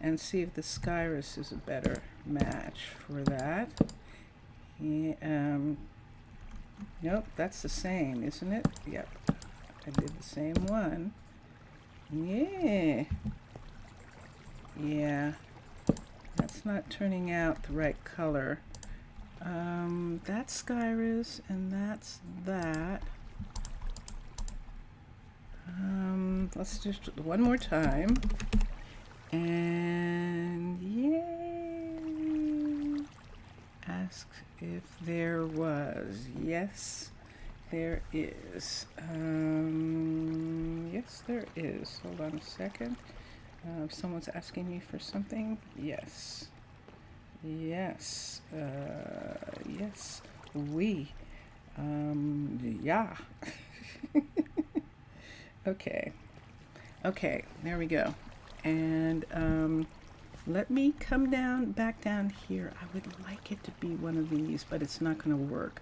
and see if the Skyrus is a better match for that. Yeah, nope, that's the same, isn't it? Yep, I did the same one. Yeah. Yeah, that's not turning out the right color. That's Skyrus and that's that. Let's just do one more time. And yay! Ask if there was. Yes, there is. Yes, there is. Hold on a second. Someone's asking me for something. Yes. Yes. Yes. We. Yeah. Okay. Okay, there we go. And let me come back down here. I would like it to be one of these, but it's not going to work.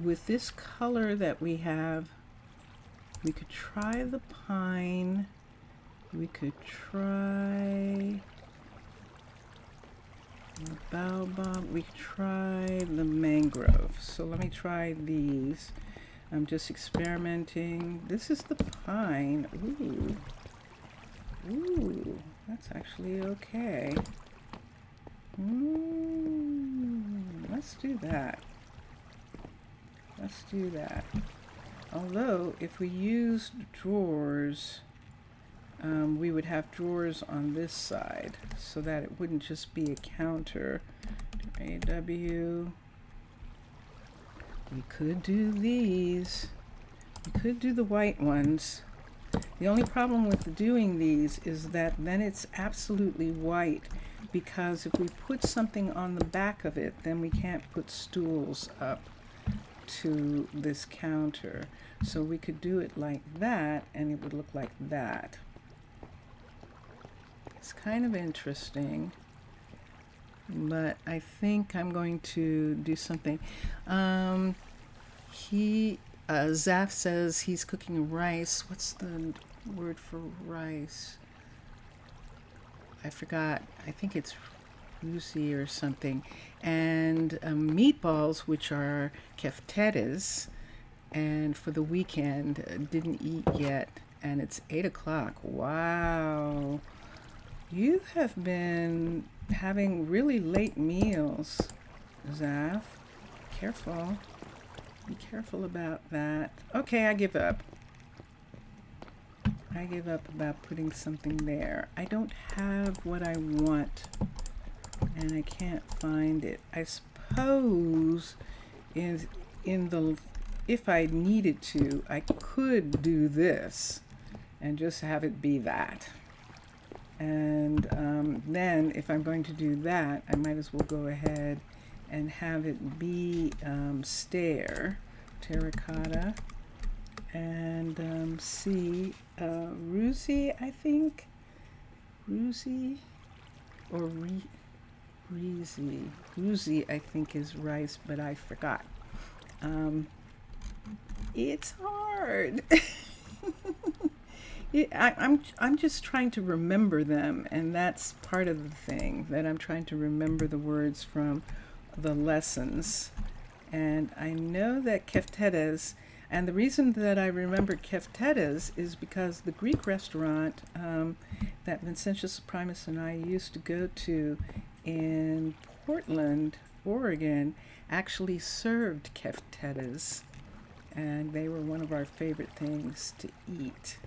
With this color that we have, we could try the pine. We could try the baobab. We could try the mangrove. So let me try these. I'm just experimenting. This is the pine. Ooh. Ooh, that's actually okay. Let's do that. Let's do that. Although, if we used drawers, we would have drawers on this side so that it wouldn't just be a counter. AW. We could do these. We could do the white ones. The only problem with doing these is that then it's absolutely white, because if we put something on the back of it, then we can't put stools up to this counter. So we could do it like that and it would look like that. It's kind of interesting, but I think I'm going to do something. Zaf says he's cooking rice. What's the word for rice? I forgot. I think it's rusi or something. And meatballs, which are keftedes, and for the weekend, didn't eat yet, and it's 8 o'clock. Wow. You have been having really late meals, Zaf. Careful. Be careful about that. Okay, I give up. I give up about putting something there. I don't have what I want, and I can't find it. I suppose if I needed to, I could do this and just have it be that. And then if I'm going to do that, I might as well go ahead and have it be stair, terracotta, and see, rusi, I think, rusi, or rusi, I think is rice, but I forgot. It's hard. I'm just trying to remember them, and that's part of the thing, that I'm trying to remember the words from the lessons. And I know that keftedes, and the reason that I remembered keftedes is because the Greek restaurant that Vincentius Primus and I used to go to in Portland, Oregon, actually served keftedes, and they were one of our favorite things to eat.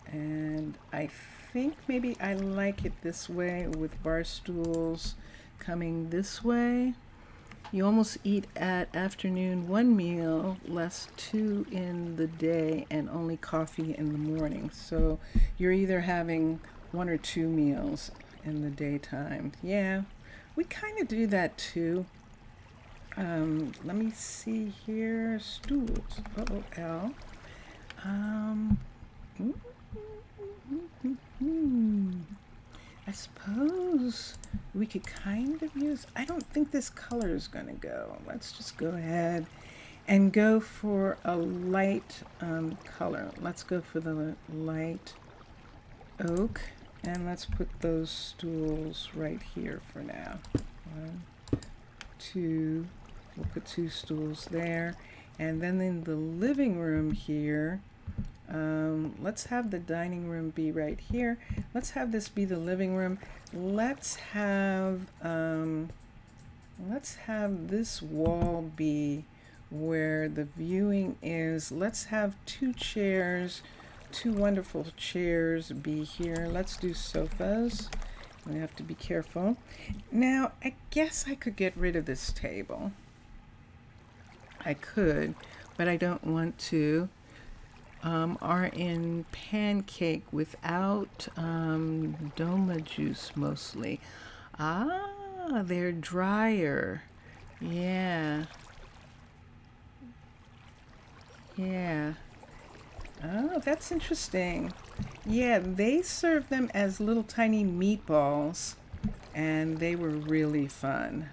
And I think maybe I like it this way with bar stools coming this way. You almost eat at afternoon 1 meal, less 2 in the day, and only coffee in the morning. So you're either having 1 or 2 meals in the daytime. Yeah, we kind of do that too. Let me see here. Stools. L. I suppose we could kind of use, I don't think this color is going to go. Let's just go ahead and go for a light color. Let's go for the light oak, and let's put those stools right here for now. 1, 2, we'll put 2 stools there. And then in the living room here, let's have the dining room be right here. Let's have this be the living room. Let's have this wall be where the viewing is. Let's have 2 chairs, 2 wonderful chairs be here. Let's do sofas. We have to be careful. Now, I guess I could get rid of this table. I could, but I don't want to. Are in pancake without doma juice mostly. Ah, they're drier. Yeah. Yeah. Oh, that's interesting. Yeah, they serve them as little tiny meatballs, and they were really fun.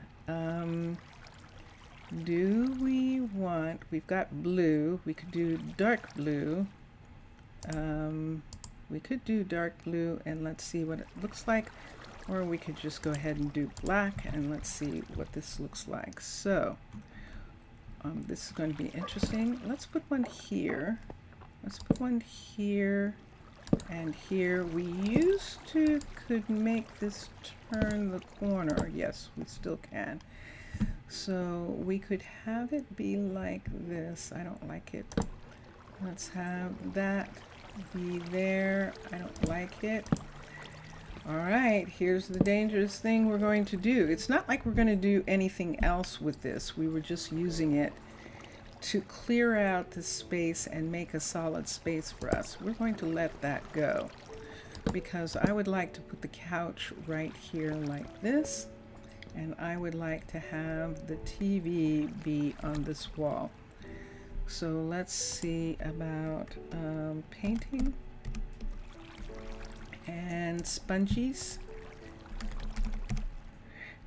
Do we want, we've got blue, we could do dark blue. We could do dark blue and let's see what it looks like, or we could just go ahead and do black and let's see what this looks like. So, this is going to be interesting. Let's put one here. Let's put one here and here. We used to could make this turn the corner. Yes, we still can. So we could have it be like this. I don't like it. Let's have that be there. I don't like it. All right, here's the dangerous thing we're going to do. It's not like we're going to do anything else with this. We were just using it to clear out the space and make a solid space for us. We're going to let that go because I would like to put the couch right here like this. And I would like to have the TV be on this wall. So let's see about painting and sponges.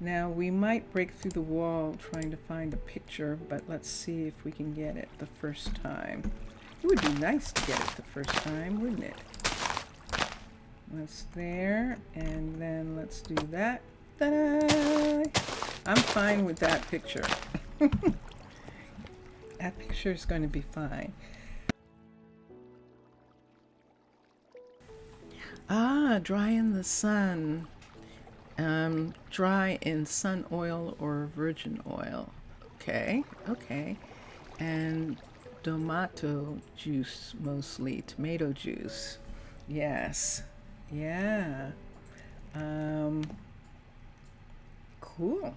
Now we might break through the wall trying to find a picture, but let's see if we can get it the first time. It would be nice to get it the first time, wouldn't it? That's there, and then let's do that. Ta-da! I'm fine with that picture. That picture is going to be fine. Ah, dry in the sun. Dry in sun oil or virgin oil. Okay, okay. And tomato juice mostly, tomato juice. Yes, yeah. Cool.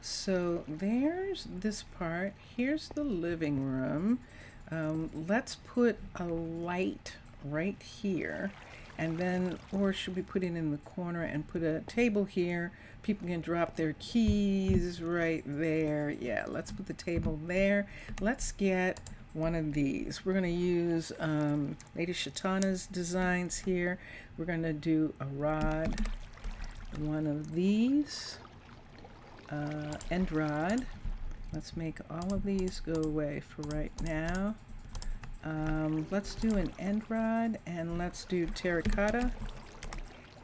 So there's this part. Here's the living room. Let's put a light right here. And then, or should we put it in the corner and put a table here? People can drop their keys right there. Yeah, let's put the table there. Let's get one of these. We're going to use Lady Shatana's designs here. We're going to do a rod, one of these. End rod. Let's make all of these go away for right now. Let's do an end rod and let's do terracotta.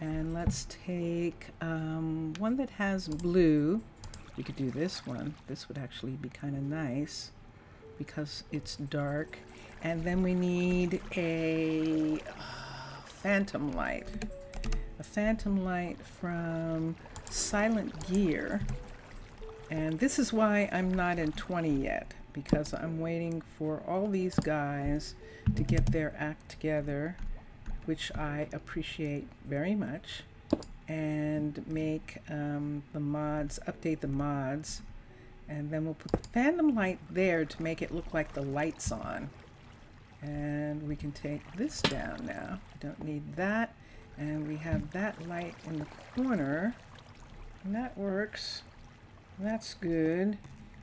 And let's take one that has blue. We could do this one. This would actually be kind of nice because it's dark. And then we need a phantom light. A phantom light from Silent Gear. And this is why I'm not in 20 yet, because I'm waiting for all these guys to get their act together. which I appreciate very much, and make the mods, update the mods, and then we'll put the phantom light there to make it look like the light's on. And we can take this down now. We don't need that. And we have that light in the corner. And that works. That's good.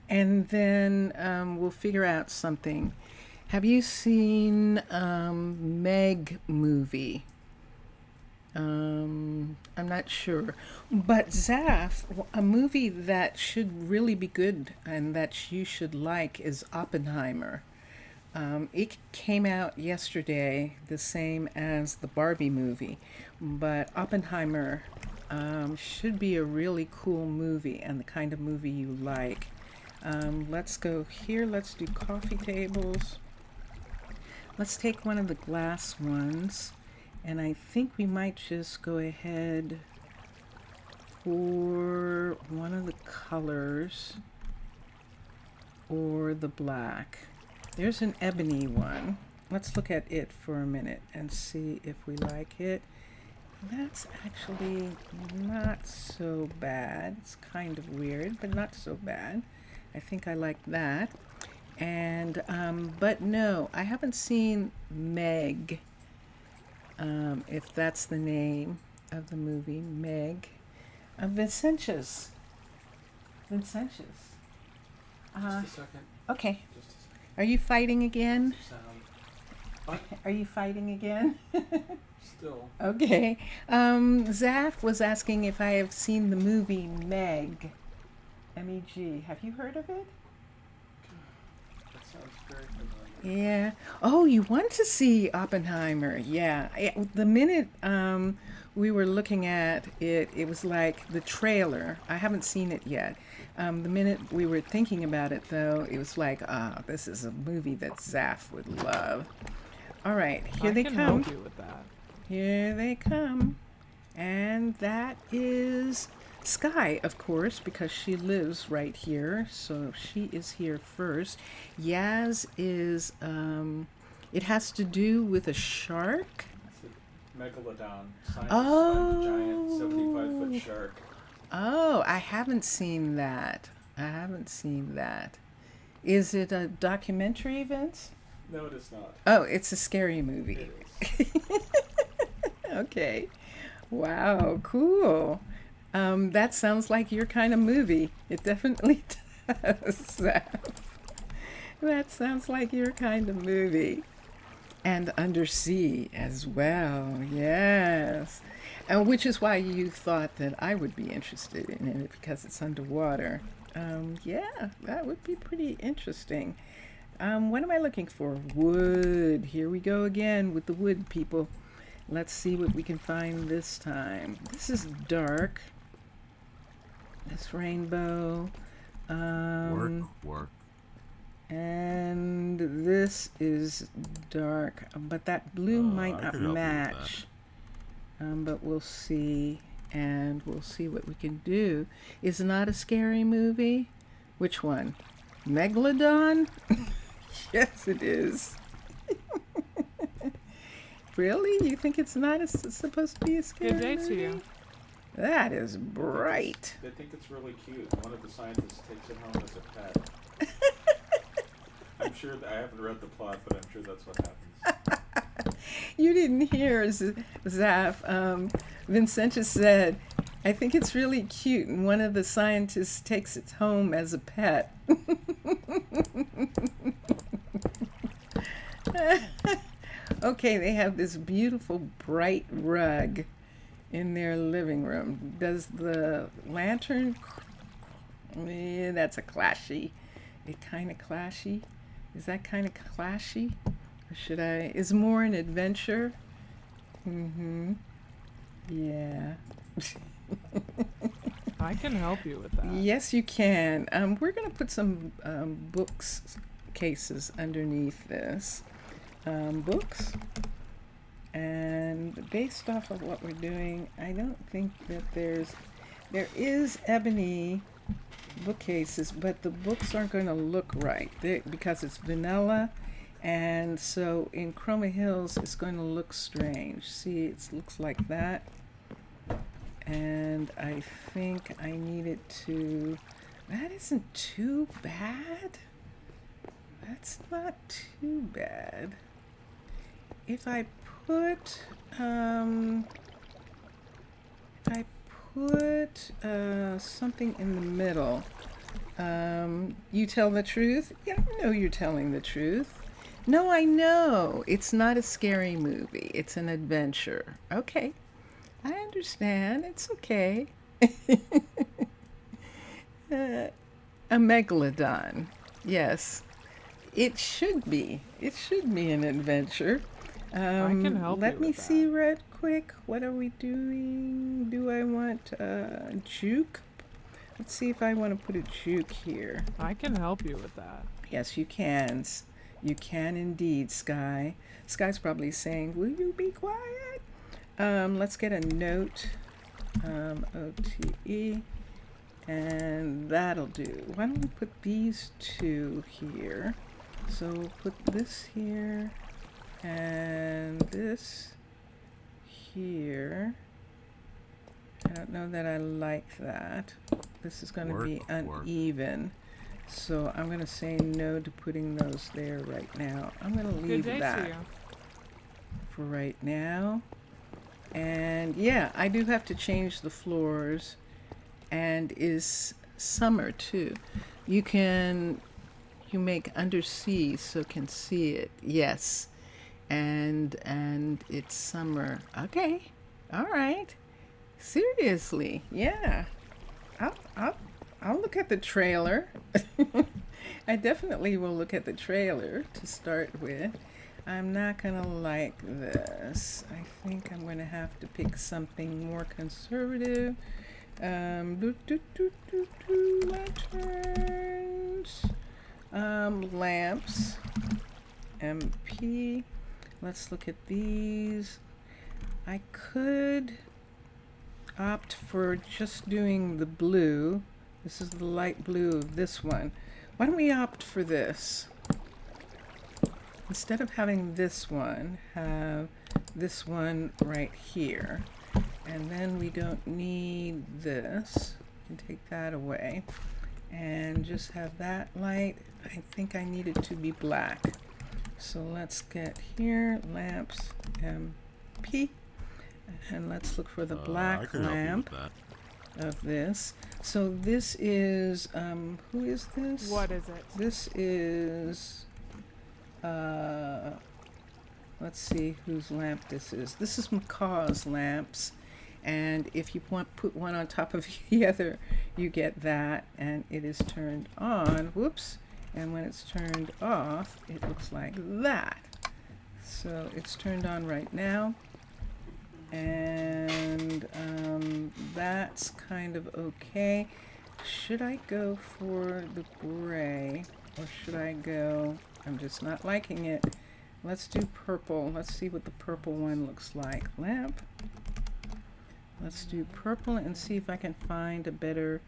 And then we'll figure out something. Have you seen Meg movie? I'm not sure. But Zaf, a movie that should really be good and that you should like is Oppenheimer. It came out yesterday, the same as the Barbie movie, but Oppenheimer should be a really cool movie and the kind of movie you like. Let's go here. Let's do coffee tables. Let's take one of the glass ones, and I think we might just go ahead for one of the colors or the black. There's an ebony one. Let's look at it for a minute and see if we like it. That's actually not so bad. It's kind of weird, but not so bad. I think I like that. And, but no, I haven't seen Meg, if that's the name of the movie, Meg. Vincentius. Just a second. Okay. Just a second. Are you fighting again? Sound. What? Are you fighting again? Still. Okay. Zaf was asking if I have seen the movie Meg. M-E-G. Have you heard of it? That sounds very familiar. Yeah. Oh, you want to see Oppenheimer? Yeah. The minute we were looking at it, it was like the trailer. I haven't seen it yet. The minute we were thinking about it, though, it was like, this is a movie that Zaf would love. All right, here they come. I can help you with that. Here they come. And that is Sky, of course, because she lives right here. So she is here first. Yaz is, it has to do with a shark. It's a megalodon. Scientists find a giant 75-foot shark. Oh, I haven't seen that. Is it a documentary, Vince? No, it is not. Oh, it's a scary movie. It is. Okay. Wow, cool. That sounds like your kind of movie. It definitely does. That sounds like your kind of movie. And undersea as well, yes. Which is why you thought that I would be interested in it, because it's underwater. Yeah, that would be pretty interesting. What am I looking for? Wood. Here we go again with the wood, people. Let's see what we can find this time. This is dark. This rainbow. Work. And this is dark, but that blue might not match. But we'll see, and we'll see what we can do. Is it not a scary movie? Which one? Megalodon? Yes, it is. Really? You think it's not supposed to be a scary Good day movie? to you. That is bright. They think it's really cute. One of the scientists takes it home as a pet. I'm sure I haven't read the plot, but I'm sure that's what happens. You didn't hear Zaf. Vincentius said, I think it's really cute, and one of the scientists takes it home as a pet. Okay, they have this beautiful bright rug in their living room. Does the lantern... Yeah, that's a clashy. It kind of clashy. Is that kind of clashy? Or should I... Is more an adventure? Mm-hmm. Yeah. I can help you with that. Yes, you can. We're going to put some books cases underneath this. Books. And based off of what we're doing, I don't think that there is ebony bookcases, but the books aren't going to look right because it's vanilla And so in Chroma Hills, it's going to look strange. See, it looks like that. And I think I need it to, that isn't too bad. That's not too bad. If I put, something in the middle, you tell the truth? Yeah, I know you're telling the truth. No, I know. It's not a scary movie. It's an adventure. Okay. I understand. It's okay. A megalodon. Yes. It should be. It should be an adventure. I can help Let you me with see that. real quick. What are we doing? Do I want juke? Let's see if I want to put a juke here. I can help you with that. Yes, you can. You can indeed, Sky. Sky's probably saying, will you be quiet? Let's get a note. OTE. And that'll do. Why don't we put these two here? So we'll put this here and this here. I don't know that I like that. This is going to be uneven. So I'm going to say no to putting those there right now. I'm going to leave Good day that to you. for right now. And yeah, I do have to change the floors. And is summer too. You make undersea so can see it. Yes. And it's summer. Okay. All right. Seriously. Yeah. I'll look at the trailer. I definitely will look at the trailer to start with. I'm not gonna like this. I think I'm gonna have to pick something more conservative. Lanterns. Lamps. MP. Let's look at these. I could opt for just doing the blue. This is the light blue of this one. Why don't we opt for this? Instead of having this one, have this one right here. And then we don't need this. We can take that away. And just have that light. I think I need it to be black. So let's get here, lamps, MP. And let's look for the black lamp of this. So this is, who is this? What is it? This is, let's see whose lamp this is. This is Macaw's lamps. And if you want to put one on top of the other, you get that. And it is turned on. Whoops. And when it's turned off, it looks like that. So it's turned on right now. And that's kind of okay. Should I go for the gray? Or should I go, I'm just not liking it. Let's do purple. Let's see what the purple one looks like. Lamp. Let's do purple and see if I can find a better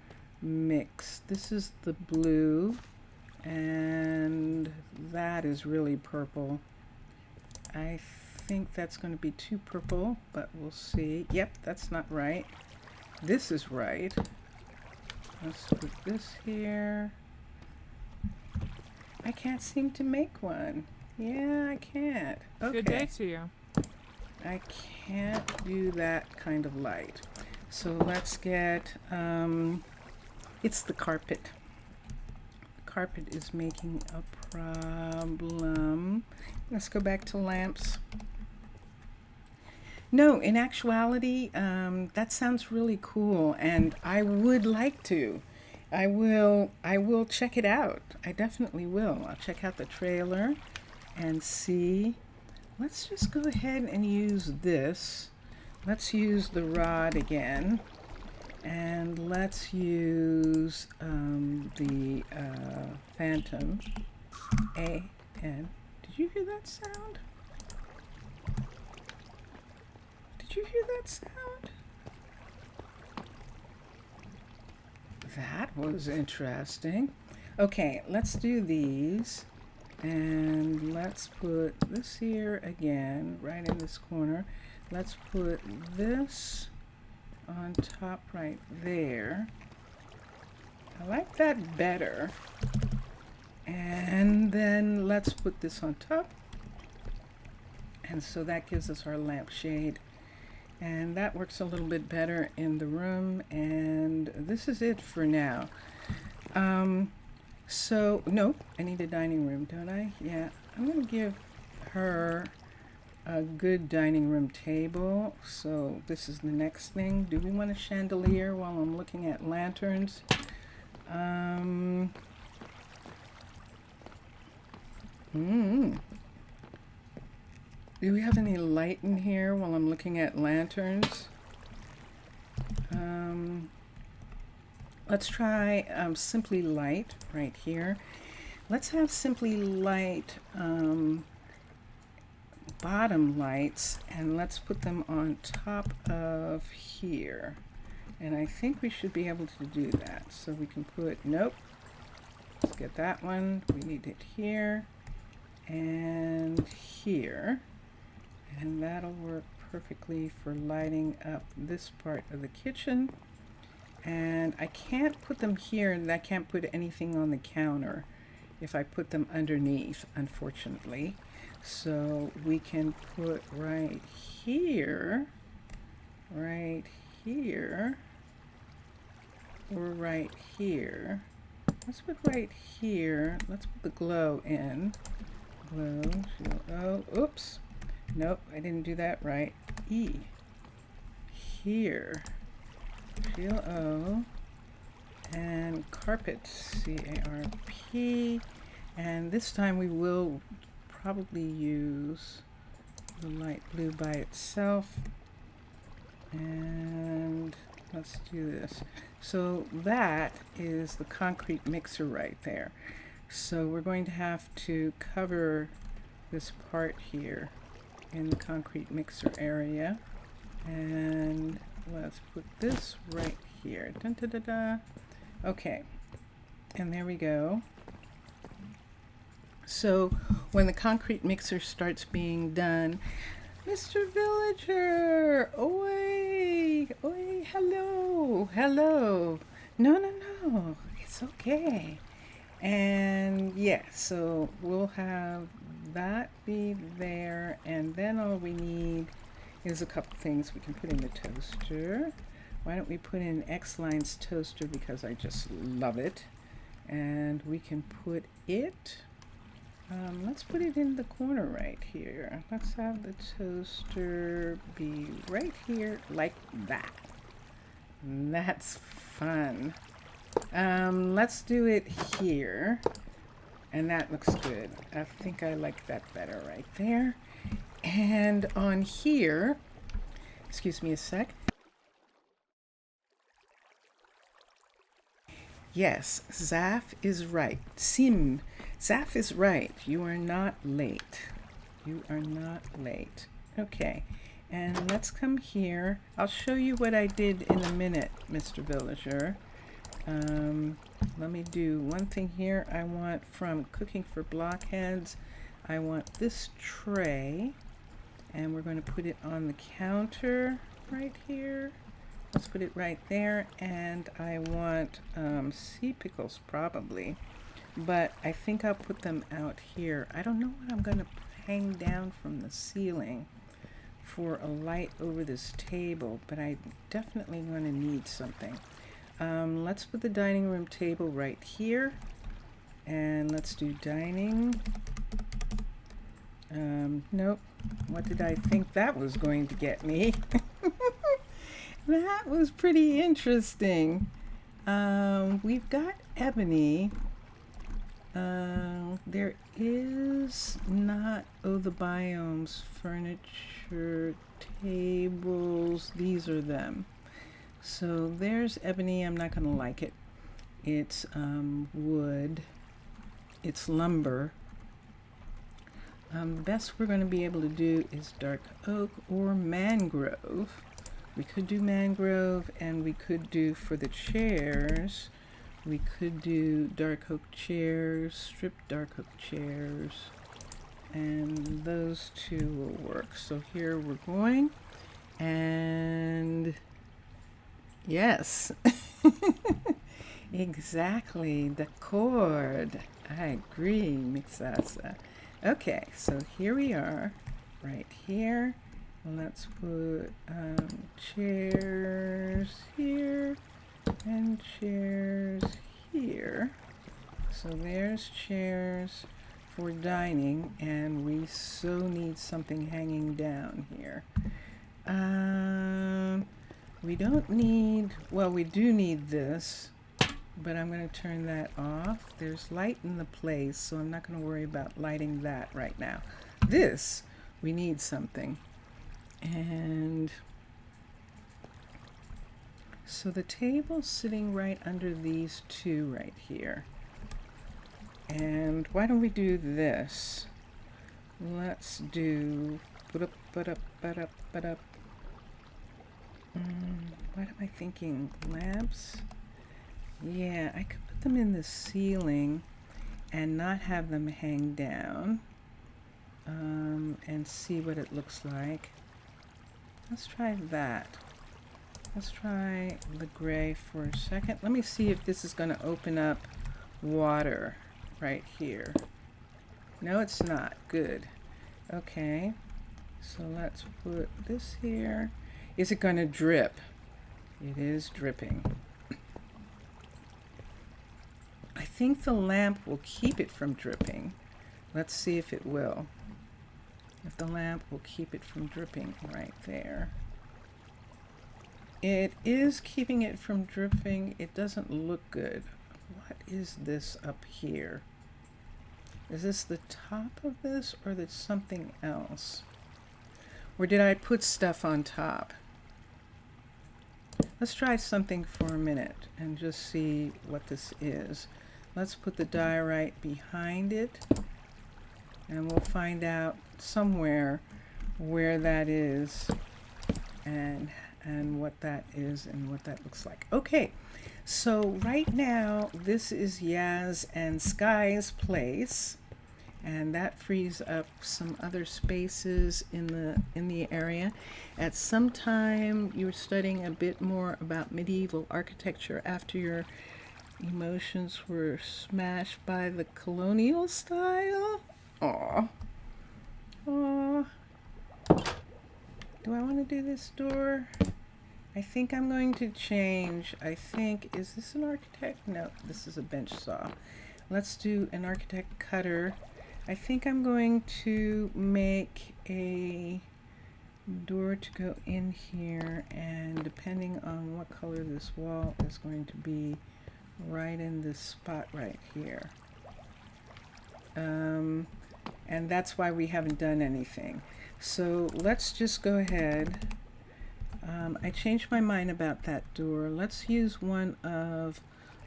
mix. This is the blue, and that is really purple. I think that's going to be too purple, but we'll see. Yep, that's not right. This is right. Let's put this here. I can't seem to make one. Yeah, I can't. Okay. Good day to you. I can't do that kind of light. So let's get, it's the carpet. The carpet is making a problem. Let's go back to lamps. No, in actuality, that sounds really cool, and I would like to. I will check it out. I definitely will. I'll check out the trailer and see. Let's just go ahead and use this. Let's use the rod again. And let's use the Phantom AN. Did you hear that sound? Did you hear that sound? That was interesting. Okay, let's do these. And let's put this here again, right in this corner. Let's put this on top right there. I like that better. And then let's put this on top. And so that gives us our lampshade. And that works a little bit better in the room. And this is it for now. So, no, I need a dining room, don't I? Yeah, I'm going to give her a good dining room table. So this is the next thing. Do we want a chandelier while I'm looking at lanterns? Do we have any light in here while I'm looking at lanterns? Let's try Simply Light right here. Let's have Simply Light bottom lights, and let's put them on top of here. And I think we should be able to do that. So we can put, nope, let's get that one. We need it here and here. And that'll work perfectly for lighting up this part of the kitchen. And I can't put them here, and I can't put anything on the counter if I put them underneath, unfortunately. So we can put right here, or right here. Let's put right here. Let's put the glow in. Glow, oh, oops. Nope, I didn't do that right. E. Here. CLO. And carpet. CARP. And this time we will probably use the light blue by itself. And let's do this. So that is the concrete mixer right there. So we're going to have to cover this part here in the concrete mixer area. And let's put this right here. Dun, da, da, da. Okay, and there we go. So when the concrete mixer starts being done, Mr. Villager, oi, oi, hello, hello. No, it's okay. And yeah, so we'll have that be there, and then all we need is a couple things we can put in the toaster. Why don't we put in X-Line's toaster, because I just love it. And we can put it, let's put it in the corner right here. Let's have the toaster be right here like that. That's fun. Let's do it here. And that looks good. I think I like that better right there. And on here, excuse me a sec. Yes, Zaf is right. Zaf is right. You are not late. You are not late. Okay, and let's come here. I'll show you what I did in a minute, Mr. Villager. Let me do one thing here. I want, from Cooking for Blockheads, I want this tray, and we're going to put it on the counter right here. Let's put it right there. And I want sea pickles probably, but I think I'll put them out here. I don't know what I'm going to hang down from the ceiling for a light over this table, but I definitely going to need something. Let's put the dining room table right here, and let's do dining. Nope. What did I think that was going to get me? That was pretty interesting. We've got ebony. There is not, oh, the biomes, furniture, tables, these are them. So there's ebony. I'm not going to like it. It's wood. It's lumber. Best we're going to be able to do is dark oak or mangrove. We could do mangrove, and we could do, for the chairs, We could do dark oak chairs, stripped dark oak chairs, and those two will work. So here we're going, and yes, exactly, the chord. I agree, Mixasa. Okay, so here we are, right here. Let's put chairs here and chairs here. So there's chairs for dining, and we so need something hanging down here. We don't need, well, we do need this, but I'm going to turn that off. There's light in the place, so I'm not going to worry about lighting that right now. This, we need something. And so the table's sitting right under these two right here. And why don't we do this? Let's do what am I thinking? Lamps? Yeah, I could put them in the ceiling and not have them hang down, and see what it looks like. Let's try that. Let's try the gray for a second. Let me see if this is going to open up water right here. No, it's not. Good. Okay. So let's put this here. Is it going to drip? It is dripping. I think the lamp will keep it from dripping. Let's see if it will. If the lamp will keep it from dripping right there. It is keeping it from dripping. It doesn't look good. What is this up here? Is this the top of this, or there's something else? Or did I put stuff on top? Let's try something for a minute and just see what this is. Let's put the diorite behind it, and we'll find out somewhere where that is and what that is and what that looks like. Okay, so right now this is Yaz and Sky's place, and that frees up some other spaces in the area. At some time you were studying a bit more about medieval architecture after your emotions were smashed by the colonial style. Aw. Aw. Do I want to do this door? I think I'm going to change. I think, is this an architect? No, this is a bench saw. Let's do an architect cutter. I think I'm going to make a door to go in here, and depending on what color this wall is going to be, right in this spot right here. And that's why we haven't done anything. So let's just go ahead. I changed my mind about that door. Let's use one of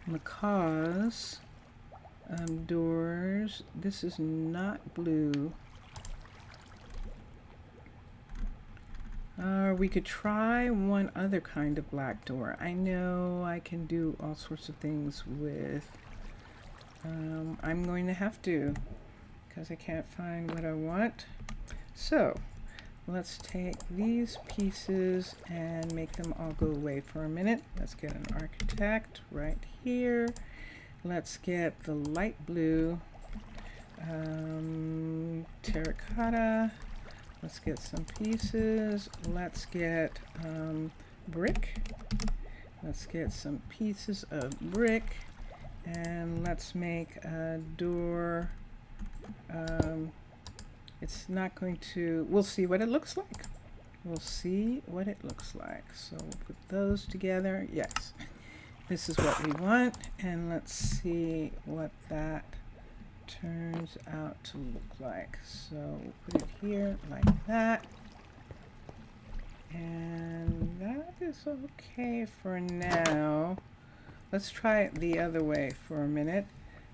Macaw's doors. This is not blue. We could try one other kind of black door. I know I can do all sorts of things with, I'm going to have to, because I can't find what I want. So let's take these pieces and make them all go away for a minute. Let's get an architect right here. Let's get the light blue terracotta. Let's get some pieces. Let's get brick. Let's get some pieces of brick, and let's make a door. It's not going to, we'll see what it looks like. We'll see what it looks like. So we'll put those together. Yes, this is what we want, and let's see what that turns out to look like. So we'll put it here like that, and that is okay for now. Let's try it the other way for a minute.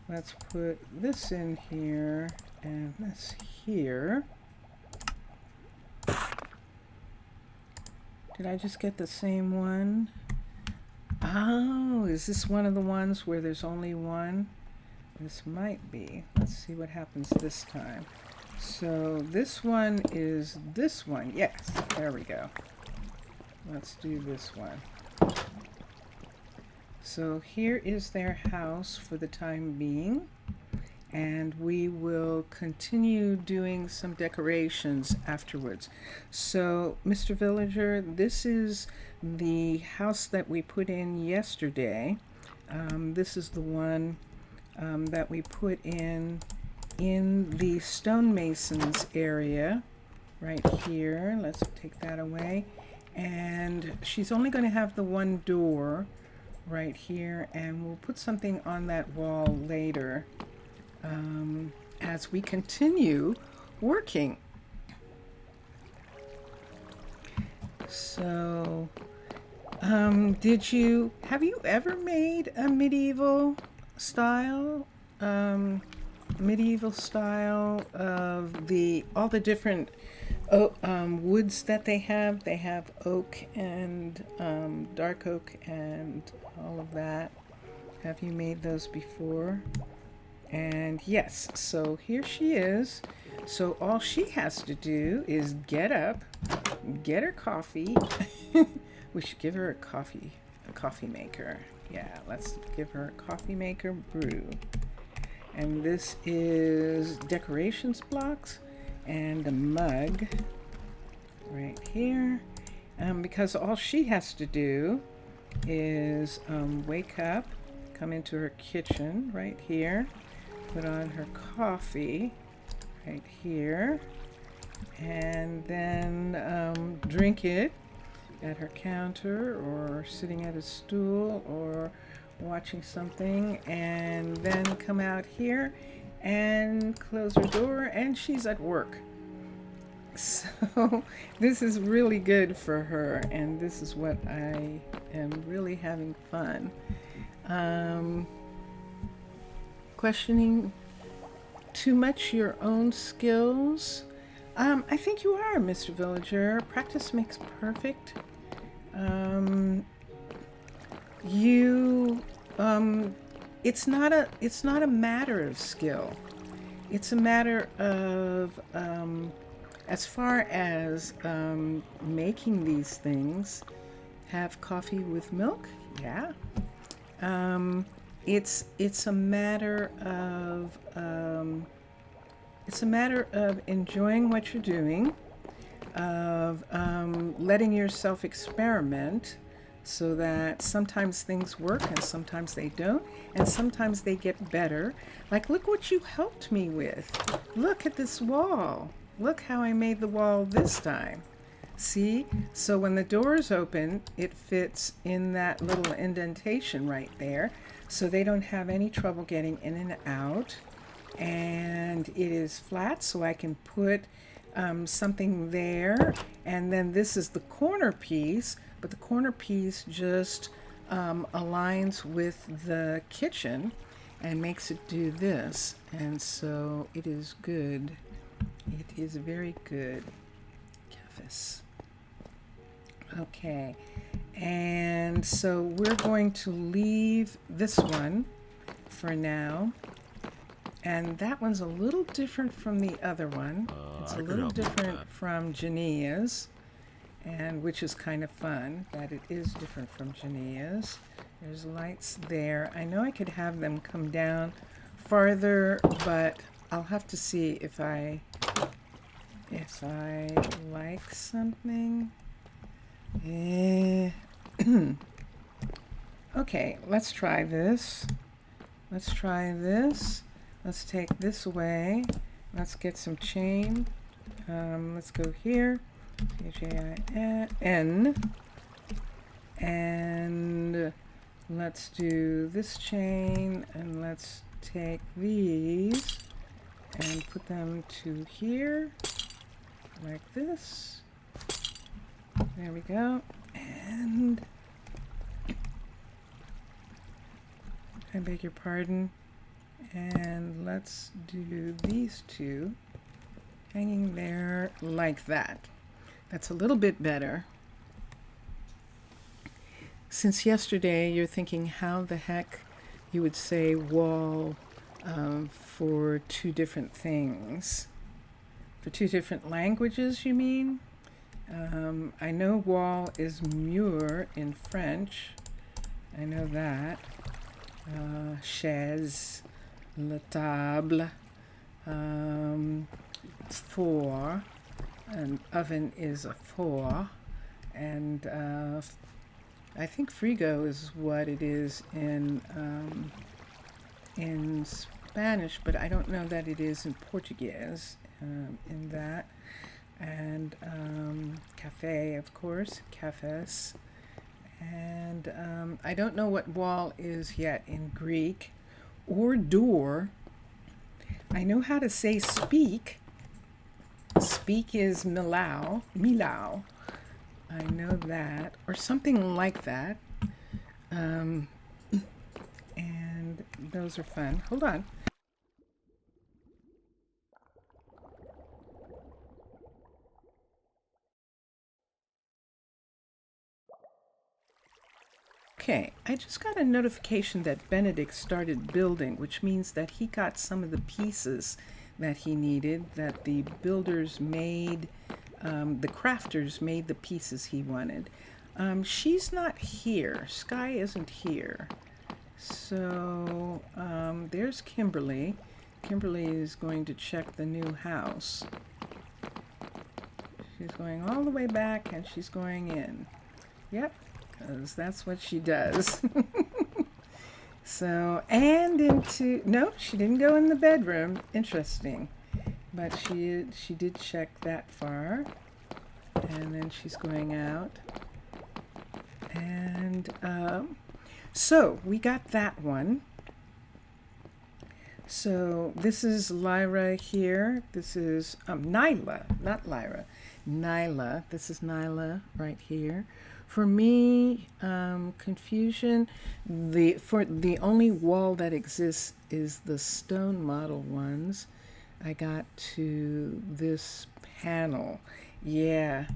Let's put this in here and this here. Did I just get the same one? Oh, is this one of the ones where there's only one? This might be. Let's see what happens this time. So this one is this one. Yes, there we go. Let's do this one. So here is their house for the time being. And we will continue doing some decorations afterwards. So, Mr. Villager, this is the house that we put in yesterday. This is the one that we put in the stonemasons area right here. Let's take that away. And she's only going to have the one door right here, and we'll put something on that wall later. As we continue working. So, have you ever made a medieval style of all the different woods that they have? They have oak and dark oak and all of that. Have you made those before? And yes, so here she is. So all she has to do is get up, get her coffee. We should give her a coffee maker. Yeah, let's give her a coffee maker brew. And this is decorations blocks and a mug right here. Because all she has to do is wake up, come into her kitchen right here, put on her coffee right here, and then drink it at her counter or sitting at a stool or watching something, and then come out here and close her door, and she's at work. So this is really good for her, and this is what I am really having fun. Questioning too much your own skills? I think you are, Mr. Villager. Practice makes perfect. It's not a matter of skill. It's a matter of as far as making these things. Have coffee with milk? Yeah. It's a matter of enjoying what you're doing, of letting yourself experiment, so that sometimes things work and sometimes they don't, and sometimes they get better. Like, look what you helped me with. Look at this wall. Look how I made the wall this time. See? So when the doors open, it fits in that little indentation right there, so they don't have any trouble getting in and out. And it is flat, so I can put something there. And then this is the corner piece, but the corner piece just aligns with the kitchen and makes it do this. And so it is good. It is very good. Cafes. Okay, and so we're going to leave this one for now, and that one's a little different from the other one. It's a little different from Jania's, and which is kind of fun that it is different from Jania's. There's lights there. I know I could have them come down farther, but I'll have to see if I like something. Okay, let's try this. Let's take this away. Let's get some chain. Let's go here. H-A-I-N. And let's do this chain, and let's take these and put them to here, like this. There we go. And I beg your pardon. And let's do these two hanging there like that. That's a little bit better. since yesterday you're thinking how the heck you would say wall for two different things. For two different languages, you mean? I know wall is mur in French. I know that. Chaise, la table. Four. An oven is a four. And I think frigo is what it is in Spanish, but I don't know that it is in Portuguese in that. And cafe, of course, cafes. And I don't know what wall is yet in Greek or door. I know how to say speak. Speak is milau, milau. I know that, or something like that. And those are fun. Hold on. Okay, I just got a notification that Benedict started building, which means that he got some of the pieces that he needed, that the builders made, the crafters made the pieces he wanted. She's not here. Sky isn't here. So there's Kimberly. Kimberly is going to check the new house. She's going all the way back and she's going in. Yep, because that's what she does. So, and into, no, she didn't go in the bedroom. Interesting. But she did check that far. And then she's going out. And so we got that one. So this is Lyra here. This is Nyla, not Lyra. Nyla. This is Nyla right here. For me, confusion. The only wall that exists is the stone model ones. I got to this panel. Yeah,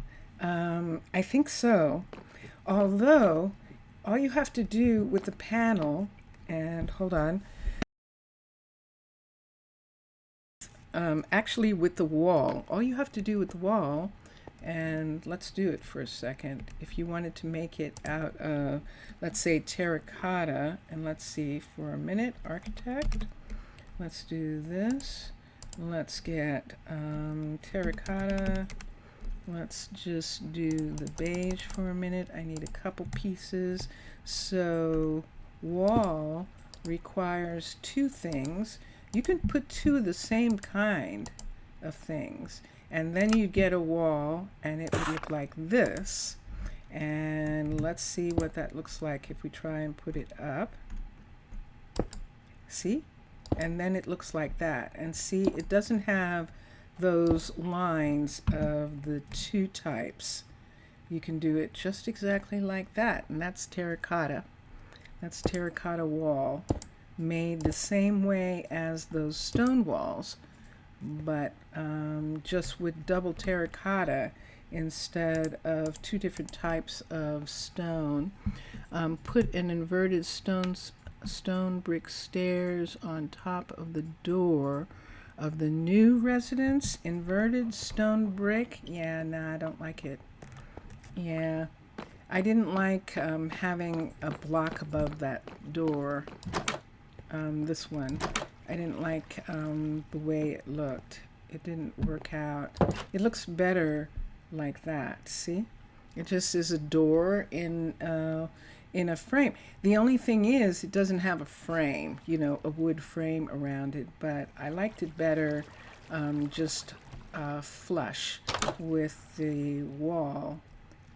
I think so. Although, all you have to do with the panel, and hold on, actually with the wall, all you have to do with the wall, and let's do it for a second. If you wanted to make it out of, let's say, terracotta, and let's see for a minute, architect, let's do this. Let's get terracotta. Let's just do the beige for a minute. I need a couple pieces. So wall requires two things. You can put two of the same kind of things, and then you get a wall, and it would look like this. And let's see what that looks like if we try and put it up. See? And then it looks like that. And see, it doesn't have those lines of the two types. You can do it just exactly like that, and that's terracotta. That's terracotta wall, made the same way as those stone walls, but just with double terracotta instead of two different types of stone. Put an inverted stone brick stairs on top of the door of the new residence. Inverted stone brick. Yeah, nah, I don't like it. Yeah, I didn't like having a block above that door. This one, I didn't like the way it looked. It didn't work out. It looks better like that. See, it just is a door in a frame. The only thing is, it doesn't have a frame, you know, a wood frame around it, but I liked it better just flush with the wall.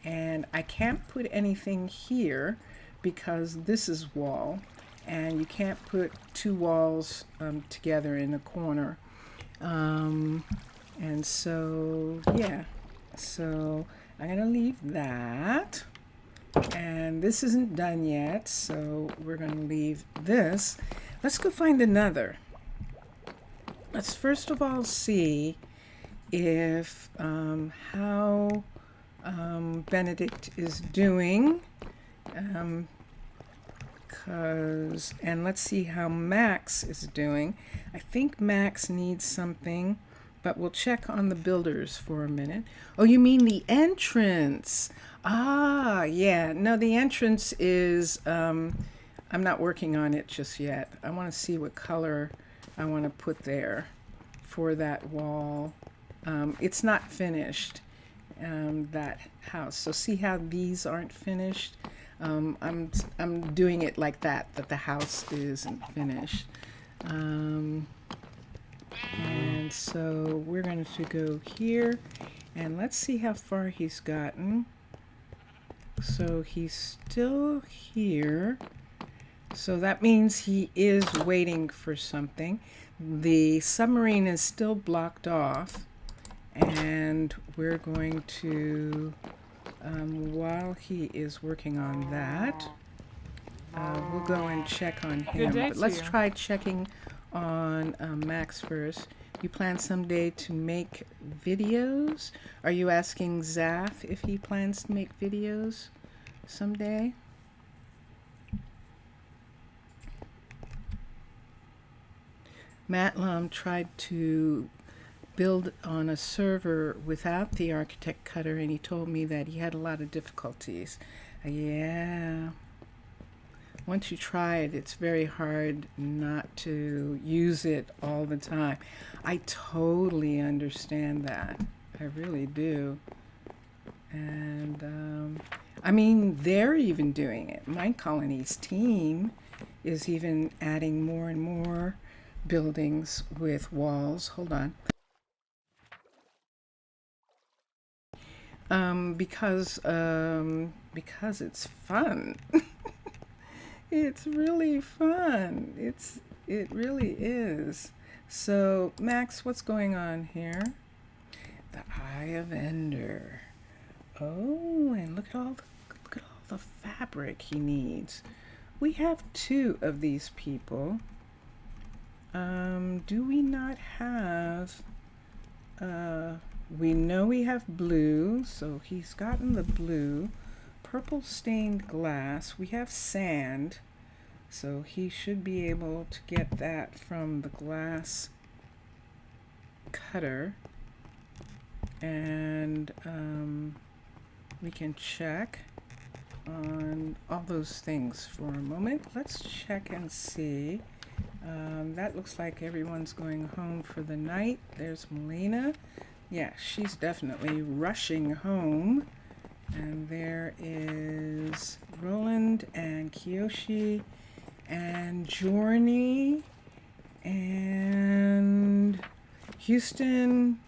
And I can't put anything here because this is wall, and you can't put two walls together in a corner. And so, yeah, so I'm gonna leave that. And this isn't done yet, so we're going to leave this. Let's go find another. Let's first of all see if how Benedict is doing. And let's see how Max is doing. I think Max needs something, but we'll check on the builders for a minute. Oh, you mean the entrance? Ah, yeah. No, the entrance is, I'm not working on it just yet. I want to see what color I want to put there for that wall. It's not finished, that house. So see how these aren't finished? I'm doing it like that the house isn't finished. And so we're going to go here and let's see how far he's gotten. So he's still here. So that means he is waiting for something. The submarine is still blocked off, and we're going to, while he is working on that, we'll go and check on him. Good day But to let's you. try checking on Max first. You plan someday to make videos? Are you asking Zaf if he plans to make videos someday? Matlam tried to build on a server without the architect cutter, and he told me that he had a lot of difficulties. Yeah. Once you try it, it's very hard not to use it all the time. I totally understand that. I really do. And I mean, they're even doing it. Minecolonies team is even adding more and more buildings with walls. Hold on. Because it's fun. It's really fun. It really is. So Max, what's going on here? The Eye of Ender. Oh, and look at all the fabric he needs. We have 2 of these people. Do we not have, we know we have blue, so he's gotten the blue. Purple stained glass. We have sand, so he should be able to get that from the glass cutter. And we can check on all those things for a moment. Let's check and see. That looks like everyone's going home for the night. There's Melina. Yeah, she's definitely rushing home. And there is Roland and Kiyoshi and Jorny and Houston.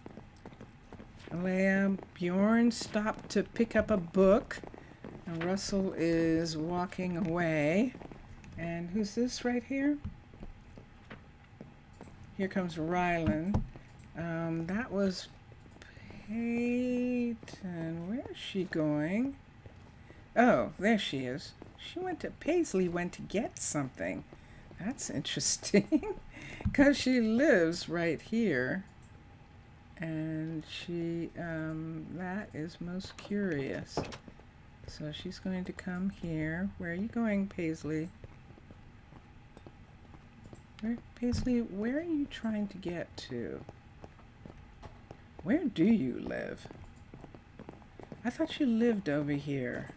Alea. Bjorn stopped to pick up a book. And Russell is walking away. And who's this right here? Here comes Rylan. That was Peyton. Where is she going? Oh, there she is. Paisley went to get something. That's interesting. Because she lives right here. And she, that is most curious. So she's going to come here. Where are you going, Paisley? Paisley, where are you trying to get to? Where do you live? I thought you lived over here.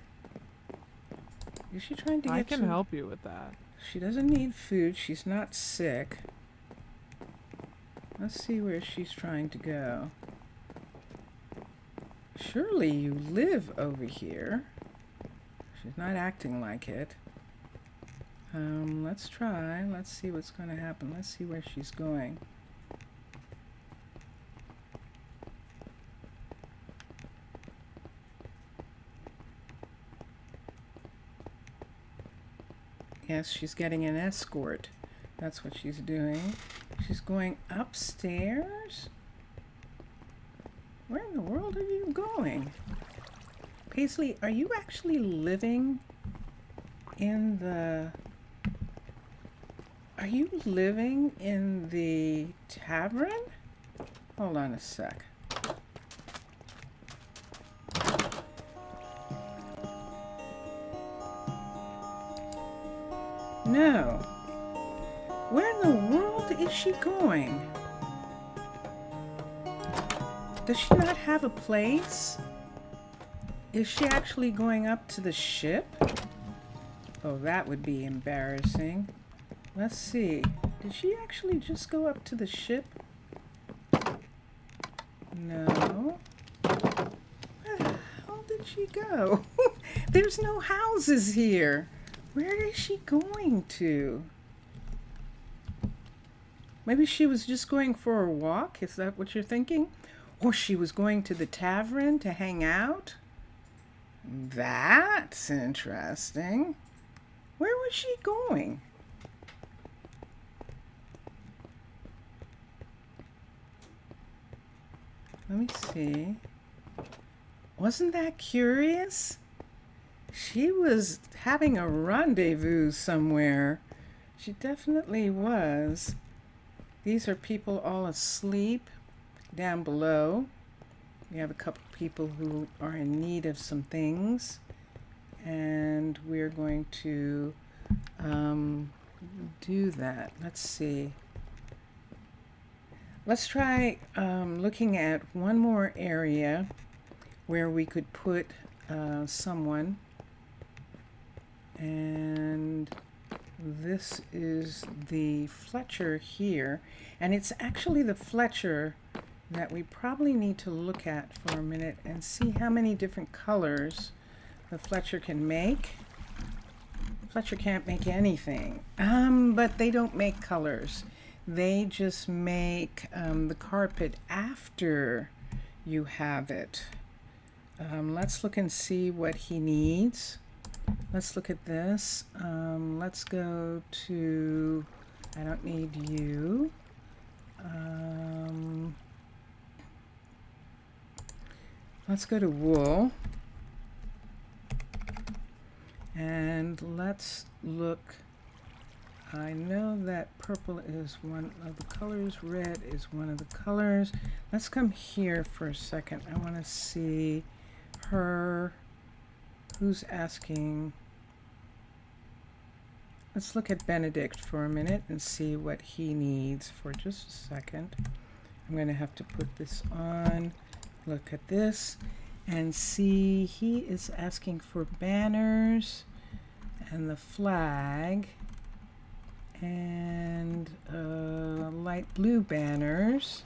Is she trying to get I can to... help you with that. She doesn't need food. She's not sick. Let's see where she's trying to go. Surely you live over here. She's not acting like it. Let's try. Let's see what's going to happen. Let's see where she's going. Yes, she's getting an escort. That's what she's doing. She's going upstairs? Where in the world are you going? Paisley, are you actually living in the... Are you living in the tavern? Hold on a sec. No. Where in the world is she going? Does she not have a place? Is she actually going up to the ship? Oh, that would be embarrassing. Let's see. Did she actually just go up to the ship? No. Where the hell did she go? There's no houses here. Where is she going to? Maybe she was just going for a walk? Is that what you're thinking? Or she was going to the tavern to hang out? That's interesting. Where was she going? Let me see. Wasn't that curious? She was having a rendezvous somewhere. She definitely was. These are people all asleep down below. We have a couple people who are in need of some things. And we're going to do that. Let's see. Let's try looking at one more area where we could put someone. And this is the Fletcher here. And it's actually the Fletcher that we probably need to look at for a minute and see how many different colors the Fletcher can make. Fletcher can't make anything, but they don't make colors. They just make the carpet after you have it. Let's look and see what he needs. Let's look at this. Let's go to, I don't need you. Let's go to wool. And let's look. I know that purple is one of the colors, red is one of the colors. Let's come here for a second. I want to see her. Who's asking? Let's look at Benedict for a minute and see what he needs for just a second. I'm going to have to put this on. Look at this and see. He is asking for banners and the flag and light blue banners.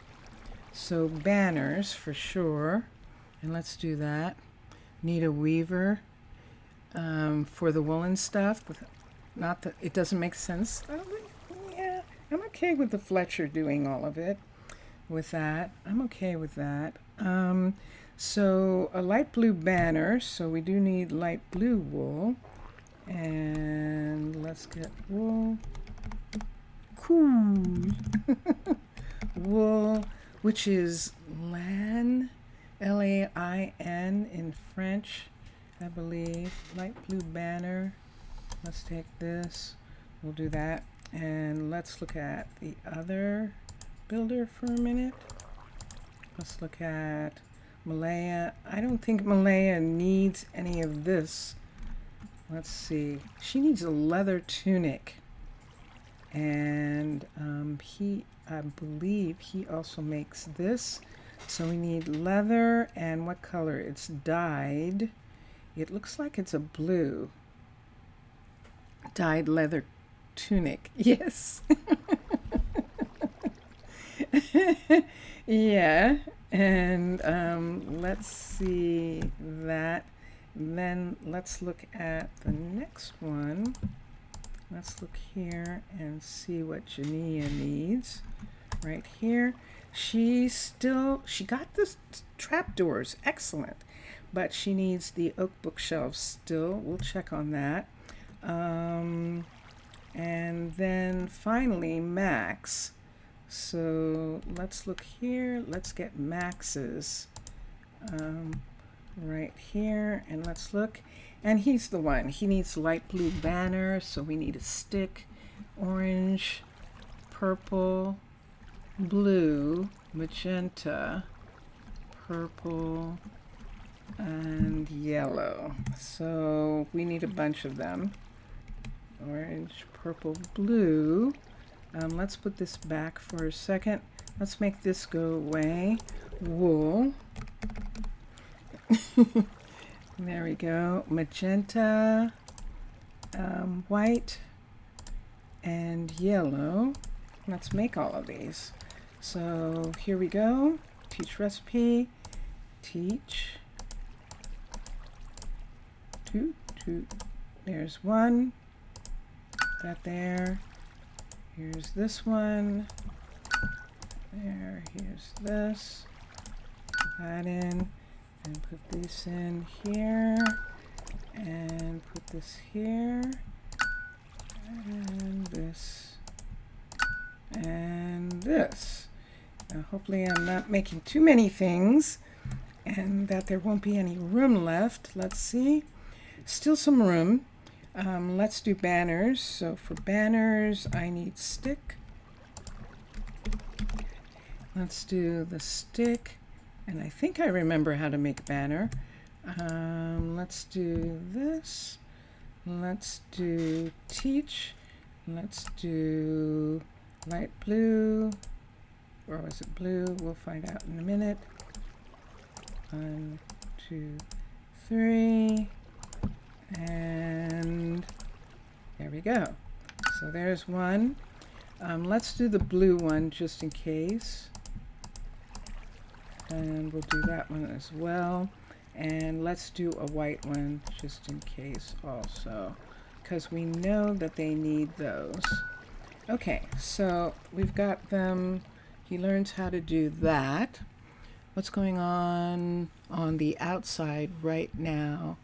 So banners for sure. And let's do that. Need a weaver for the woolen stuff. Not that it doesn't make sense. Yeah, I'm okay with the Fletcher doing all of it. With that, I'm okay with that. So a light blue banner. So we do need light blue wool. And let's get wool. Cool. Wool, which is lain, L-A-I-N in French, I believe. Light blue banner. Let's take this. We'll do that. And let's look at the other builder for a minute. Let's look at Malaya. I don't think Malaya needs any of this. Let's see. She needs a leather tunic. And I believe he also makes this. So we need leather, and what color? It's dyed. It looks like it's a blue. Dyed leather tunic. Yes. Yeah. And let's see that. Then let's look at the next one. Let's look here and see what Jania needs. Right here. She got the trapdoors. Excellent. But she needs the oak bookshelves still. We'll check on that. And then finally, Max. So let's look here. Let's get Max's right here. And let's look. And he's the one. He needs light blue banner. So we need a stick. Orange, purple, blue, magenta, purple, and yellow. So we need a bunch of them. orange, purple, blue. Let's put this back for a second. Let's make this go away. Wool. There we go. Magenta, white, and yellow. Let's make all of these. So here we go. Teach recipe. Teach. Two. There's one. That there. Here's this one. There. Here's this. Put that in. And put this in here. And put this here. And this. And this. Now hopefully I'm not making too many things and that there won't be any room left. Let's see. Still some room. Let's do banners. So for banners, I need stick. Let's do the stick. And I think I remember how to make banner. Let's do this. Let's do teach. Let's do light blue. Or was it blue? We'll find out in a minute. 1, 2, 3. And there we go. So there's one. Let's do the blue one just in case. And we'll do that one as well. And let's do a white one just in case also, because we know that they need those. Okay, so we've got them. He learns how to do that. What's going on the outside right now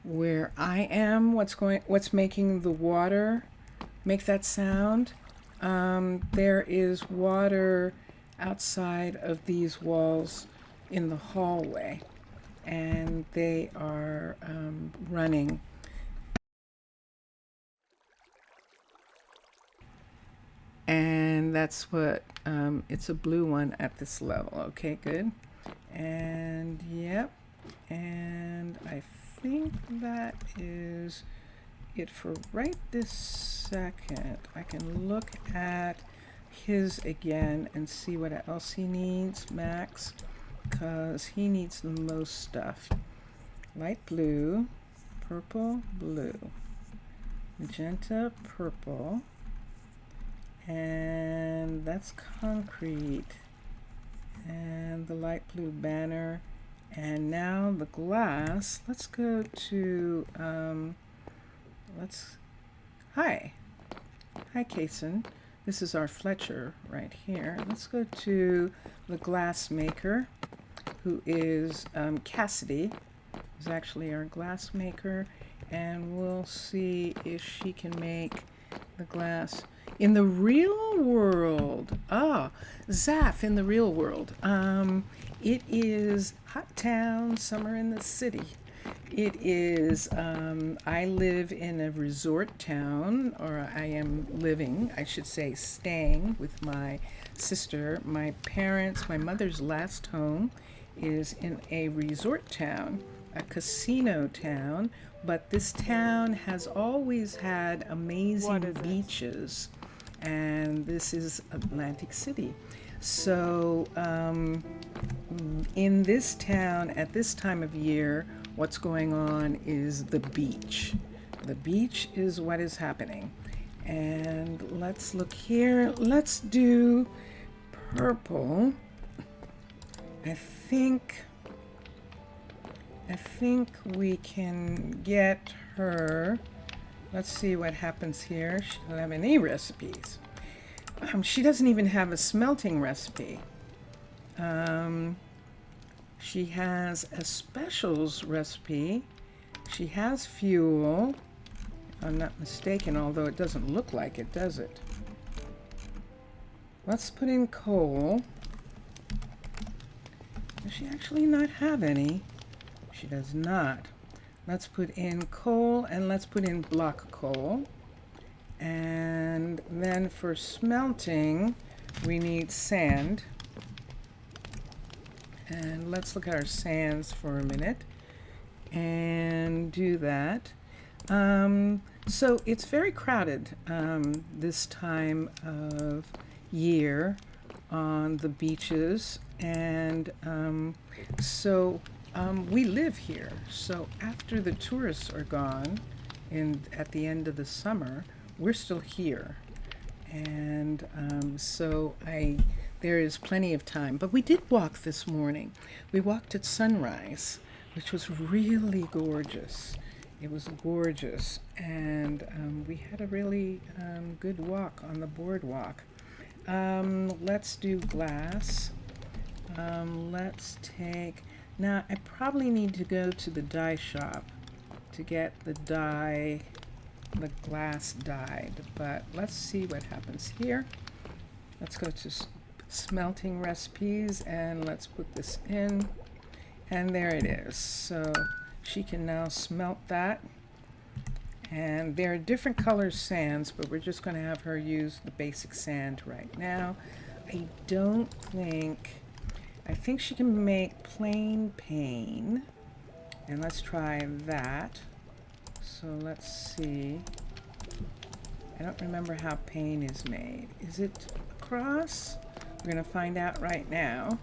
where I am? What's making the water make that sound? There is water outside of these walls in the hallway, and they are running. And that's what, it's a blue one at this level. Okay, good. And yep, and I think that is it for right this second. I can look at his again and see what else he needs, Max, because he needs the most stuff. Light blue, purple, blue, magenta, purple, and that's concrete, and the light blue banner. And now the glass. Let's go to hi Kason. This is our Fletcher right here. Let's go to the glass maker, who is Cassidy, is actually our glass maker, and we'll see if she can make the glass in the real world. Zaf in the real world. It is hot town, summer in the city. It is, I live in a resort town, or I am living, I should say, staying with my sister. My parents, my mother's last home is in a resort town, a casino town, but this town has always had amazing beaches, and this is Atlantic City. So in this town at this time of year, what's going on is the beach. The beach is what is happening. And let's look here. Let's do purple. I think we can get her. Let's see what happens here. She doesn't have any recipes. She doesn't even have a smelting recipe. She has a specials recipe. She has fuel, if I'm not mistaken, although it doesn't look like it, does it? Let's put in coal. Does she actually not have any? She does not. Let's put in coal, and let's put in block coal. And then for smelting, we need sand. And let's look at our sands for a minute and do that. So it's very crowded this time of year on the beaches, and we live here. So after the tourists are gone, at the end of the summer, we're still here, and there is plenty of time. But we did walk this morning. We walked at sunrise, which was really gorgeous. It was gorgeous, and we had a really good walk on the boardwalk. Let's do glass. Let's take, now I probably need to go to the dye shop to get the glass dyed, but let's see what happens here. Let's go to smelting recipes and let's put this in, and there it is. So she can now smelt that, and there are different color sands, but we're just going to have her use the basic sand right now. I think she can make plain pane, and let's try that. So let's see. I don't remember how pane is made. Is it across? We're going to find out right now.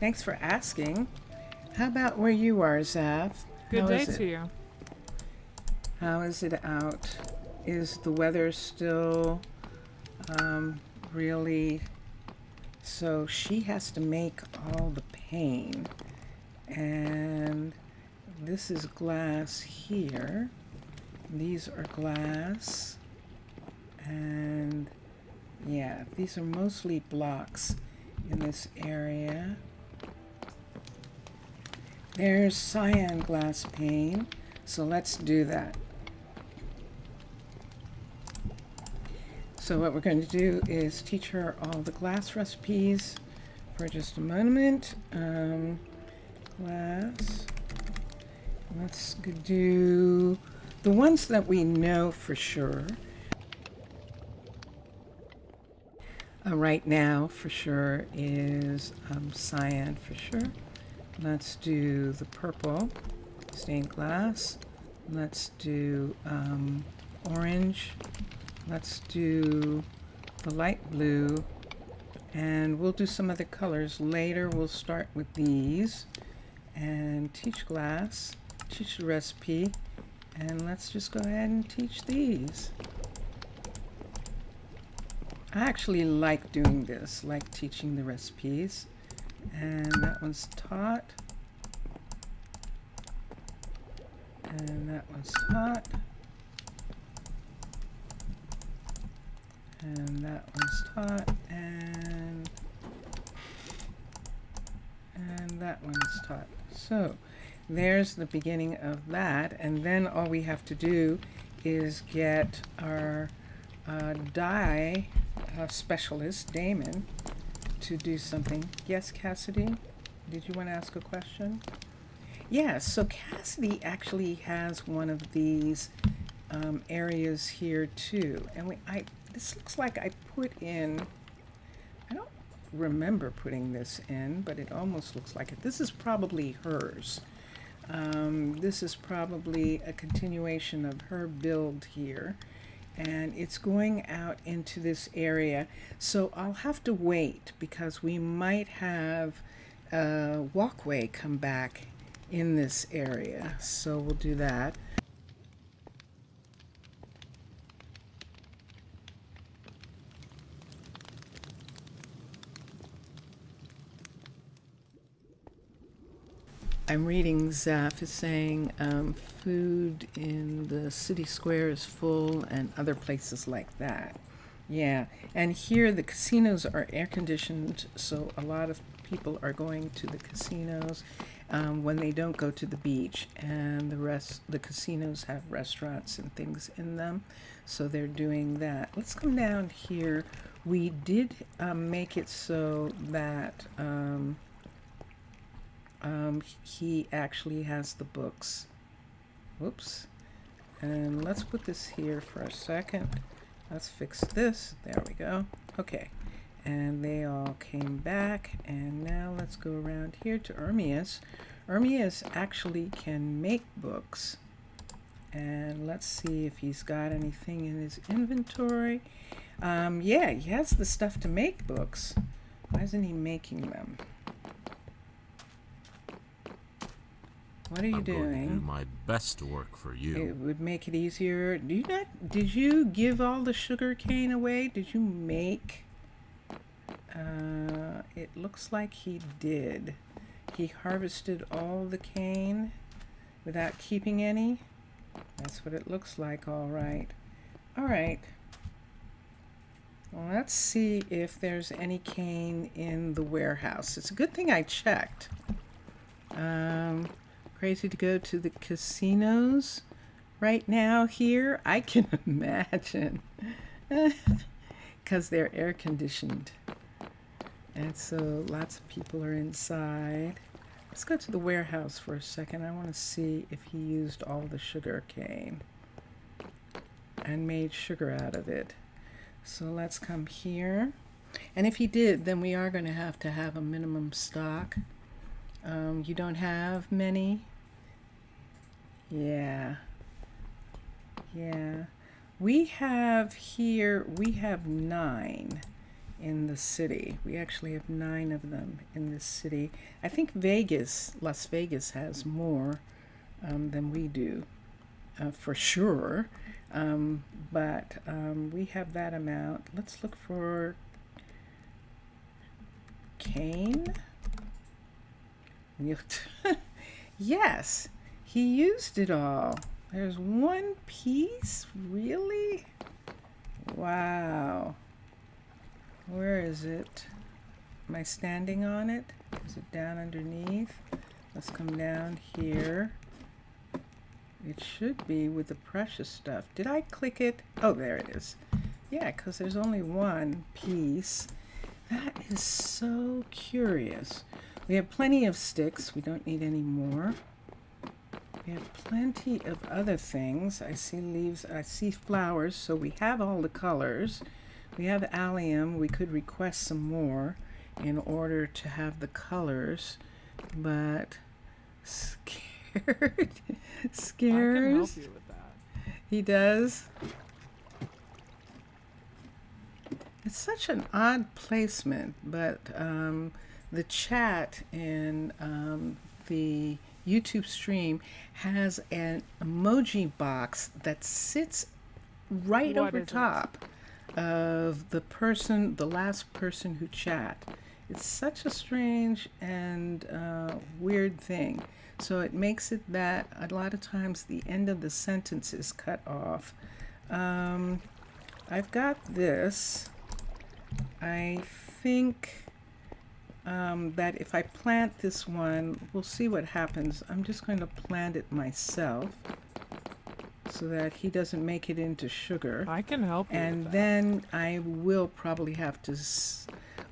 Thanks for asking. How about where you are, Zav? Good day to you. How is it out? Is the weather still really... So she has to make all the pane. And this is glass here. These are glass. And yeah, these are mostly blocks in this area. There's cyan glass pane, so let's do that. So what we're going to do is teach her all the glass recipes for just a moment. Glass. Let's do the ones that we know for sure. Right now, for sure, is cyan for sure. Let's do the purple stained glass. Let's do orange. Let's do the light blue, and we'll do some other colors later. We'll start with these and teach glass, teach the recipe, and let's just go ahead and teach these. I actually like doing this, like teaching the recipes. And that one's taught. And that one's taught. And that one's taught. And that one's taught. So there's the beginning of that. And then all we have to do is get our dye specialist, Damon, to do something. Yes, Cassidy? Did you want to ask a question? Yes, so Cassidy actually has one of these areas here too. And this looks like I put in, I don't remember putting this in, but it almost looks like it. This is probably hers. This is probably a continuation of her build here. And it's going out into this area. So I'll have to wait because we might have a walkway come back in this area. So we'll do that. I'm reading Zaf is saying food in the city square is full and other places like that. Yeah, and here the casinos are air conditioned, so a lot of people are going to the casinos when they don't go to the beach, and the casinos have restaurants and things in them, so they're doing that. Let's come down here. We did make it so that he actually has the books. Whoops. And let's put this here for a second. Let's fix this. There we go. Okay. And they all came back. And now let's go around here to Ermias. Ermias actually can make books. And let's see if he's got anything in his inventory. Yeah, he has the stuff to make books. Why isn't he making them? What are you I'm doing? going to do my best to work for you. It would make it easier. Did you give all the sugar cane away? Did you make? It looks like he did. He harvested all the cane without keeping any. That's what it looks like, all right. All right. Well, let's see if there's any cane in the warehouse. It's a good thing I checked. Crazy to go to the casinos right now here. I can imagine. Because they're air conditioned. And so lots of people are inside. Let's go to the warehouse for a second. I want to see if he used all the sugar cane and made sugar out of it. So let's come here. And if he did, then we are going to have a minimum stock. You don't have many? Yeah. Yeah. We have 9 in the city. We actually have 9 of them in this city. I think Las Vegas has more than we do, for sure. But we have that amount. Let's look for cane. Yes, he used it all. There's one piece? Really? Wow. Where is it? Am I standing on it? Is it down underneath? Let's come down here. It should be with the precious stuff. Did I click it? Oh, there it is. Yeah, because there's only one piece. That is so curious. We have plenty of sticks. We don't need any more. We have plenty of other things. I see leaves. I see flowers. So we have all the colors. We have allium. We could request some more in order to have the colors. But scared. I can Scares. help you with that. He does. It's such an odd placement, but the chat in the YouTube stream has an emoji box that sits right What over is it? top of the last person who chat. It's such a strange and weird thing. So it makes it that a lot of times the end of the sentence is cut off. I've got this. I think that if I plant this one, we'll see what happens. I'm just going to plant it myself so that he doesn't make it into sugar. I can help you And with that. then I will probably have to...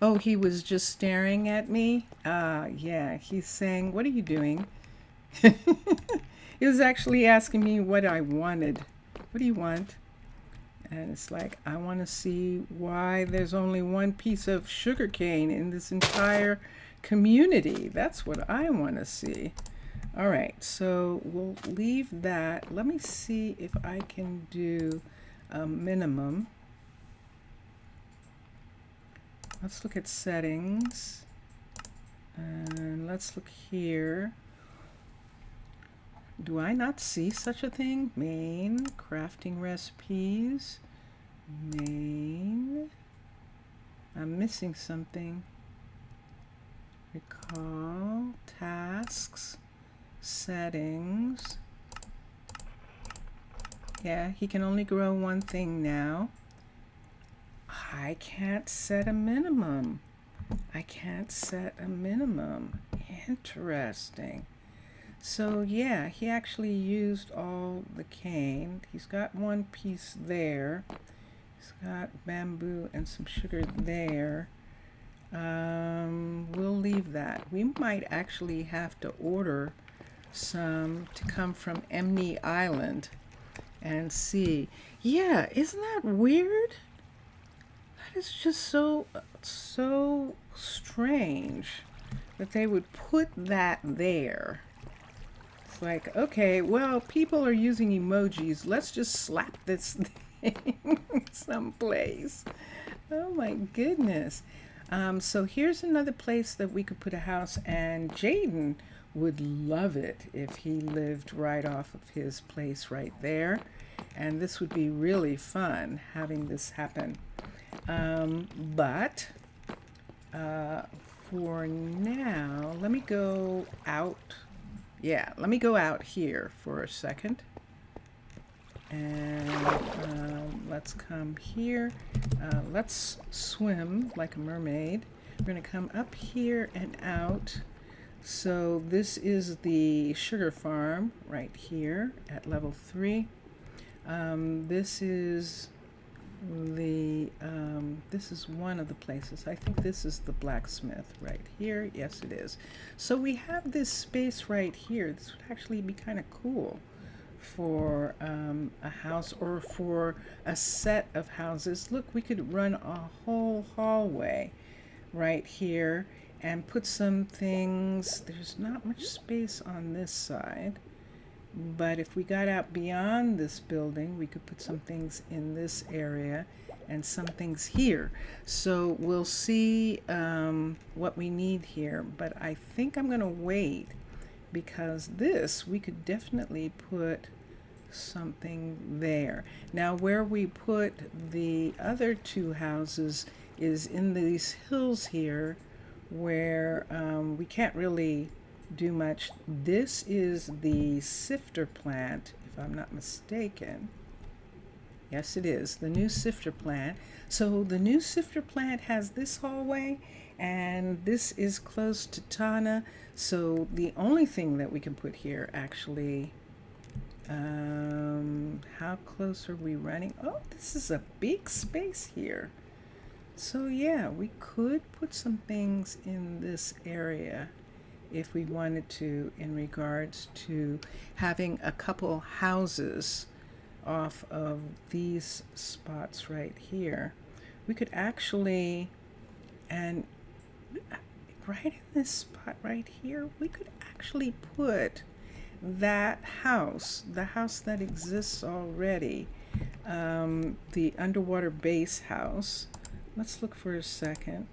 Oh, he was just staring at me? Yeah, he's saying, what are you doing? He was actually asking me what I wanted. What do you want? And it's like, I want to see why there's only one piece of sugar cane in this entire community. That's what I want to see. All right, so we'll leave that. Let me see if I can do a minimum. Let's look at settings. And let's look here. Do I not see such a thing? Main, crafting recipes, main. I'm missing something. Recall, tasks, settings. Yeah, he can only grow one thing now. I can't set a minimum. I can't set a minimum. Interesting. So yeah, he actually used all the cane. He's got one piece there. He's got bamboo and some sugar there. We'll leave that. We might actually have to order some to come from Emney Island and see. Yeah, isn't that weird? That is just so strange that they would put that there. It's like, okay, well, people are using emojis. Let's just slap this thing someplace. Oh my goodness. So here's another place that we could put a house, and Jaden would love it if he lived right off of his place right there. And this would be really fun having this happen. But for now, let me go out. Yeah, let me go out here for a second. And let's come here. Let's swim like a mermaid. We're going to come up here and out. So this is the sugar farm right here at level 3. This is this is one of the places. I think this is the blacksmith right here. Yes, it is. So we have this space right here. This would actually be kind of cool for a house or for a set of houses. Look, we could run a whole hallway right here and put some things. There's not much space on this side, but if we got out beyond this building, we could put some things in this area and some things here. So we'll see what we need here, but I think I'm gonna wait, because this, we could definitely put something there. Now where we put the other 2 houses is in these hills here, where we can't really do much. This is the sifter plant, if I'm not mistaken. Yes, it is the new sifter plant. So the new sifter plant has this hallway, and this is close to Tana. So the only thing that we can put here, actually, how close are we running? Oh, this is a big space here. So yeah, we could put some things in this area if we wanted to, in regards to having a couple houses off of these spots right here. We could actually, and right in this spot right here, we could actually put that house, the house that exists already, the underwater base house. Let's look for a second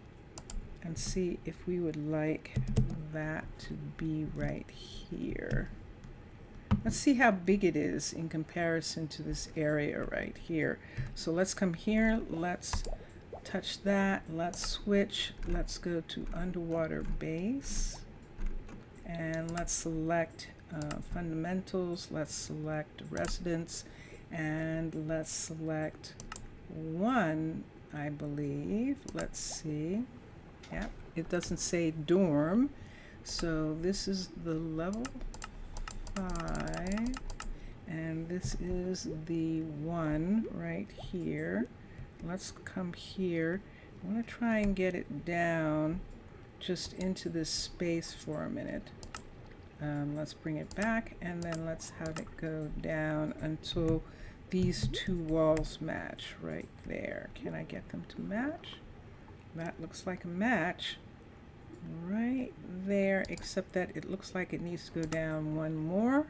and see if we would like that to be right here. Let's see how big it is in comparison to this area right here. So let's come here, let's touch that, let's switch, let's go to underwater base, and let's select fundamentals, let's select residence, and let's select 1, I believe. Let's see. Yeah, it doesn't say dorm. So this is the level 5, and this is the 1 right here. Let's come here. I want to try and get it down just into this space for a minute. Let's bring it back, and then let's have it go down until these 2 walls match right there. Can I get them to match? That looks like a match right there, except that it looks like it needs to go down 1 more.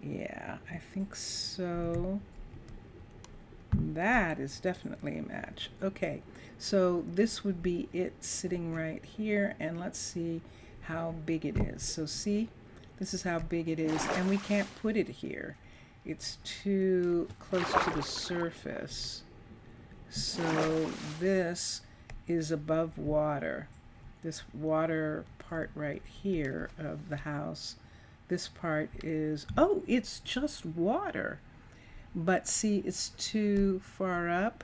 Yeah, I think so. That is definitely a match. Okay, so this would be it sitting right here, and let's see how big it is. So see, this is how big it is, and we can't put it here. It's too close to the surface. So this is above water. This water part right here of the house, this part is, oh, it's just water. But see, it's too far up.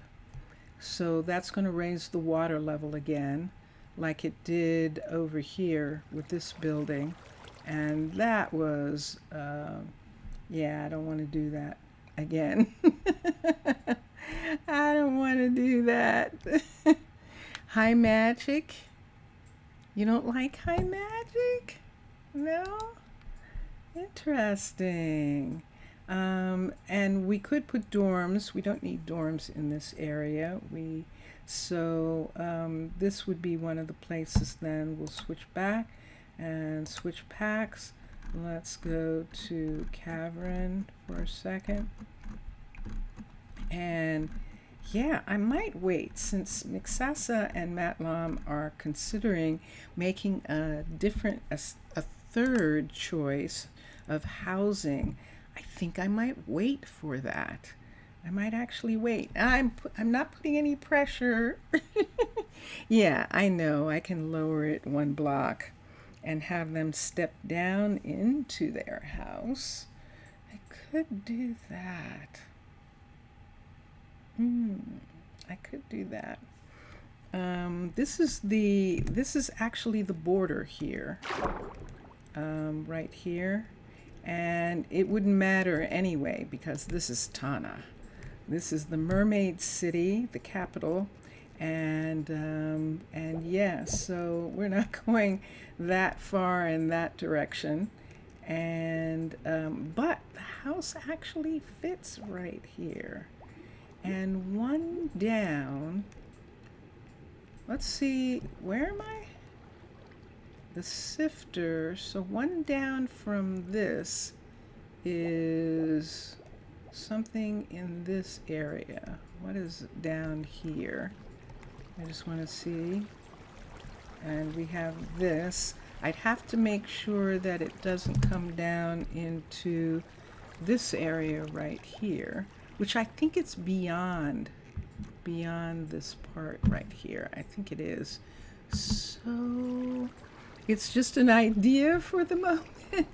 So that's going to raise the water level again, like it did over here with this building. And that was, yeah, I don't want to do that again. I don't want to do that. High magic? You don't like high magic? No? Interesting. And we could put dorms. We don't need dorms in this area. So this would be one of the places then. We'll switch back and switch packs. Let's go to Cavern for a second. And yeah, I might wait since Mixasa and Matlam are considering making a third choice of housing. I think I might wait for that. I might actually wait. I'm not putting any pressure. Yeah, I know. I can lower it 1 block and have them step down into their house. I could do that. I could do that. This is actually the border here, right here, and it wouldn't matter anyway because this is Tana. This is the Mermaid City, the capital, and yeah, so we're not going that far in that direction, and but the house actually fits right here. And one down, let's see, where am I? The sifter, so one down from this is something in this area. What is down here? I just want to see. And we have this. I'd have to make sure that it doesn't come down into this area right here, which I think it's beyond this part right here. I think it is. So it's just an idea for the moment.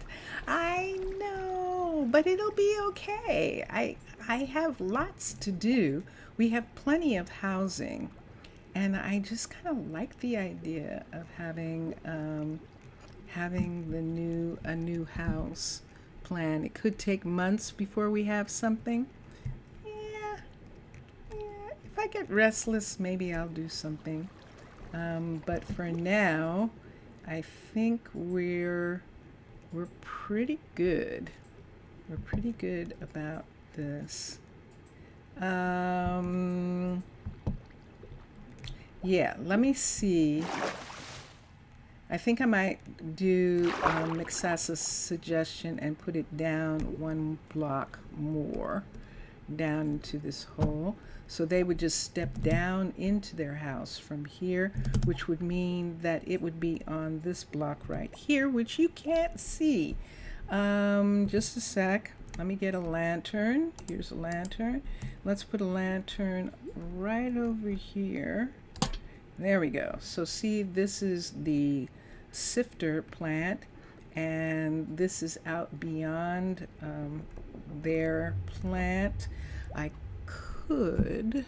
I know, but it'll be okay. I have lots to do. We have plenty of housing, and I just kind of like the idea of having a new house plan. It could take months before we have something. Yeah. If I get restless, maybe I'll do something. But for now, I think we're pretty good. We're pretty good about this. Yeah, let me see. I think I might do Mixasa's suggestion and put it down 1 block more down into this hole. So they would just step down into their house from here, which would mean that it would be on this block right here, which you can't see. Just a sec. Let me get a lantern. Here's a lantern. Let's put a lantern right over here. There we go. So see, this is the sifter plant, and this is out beyond their plant. I could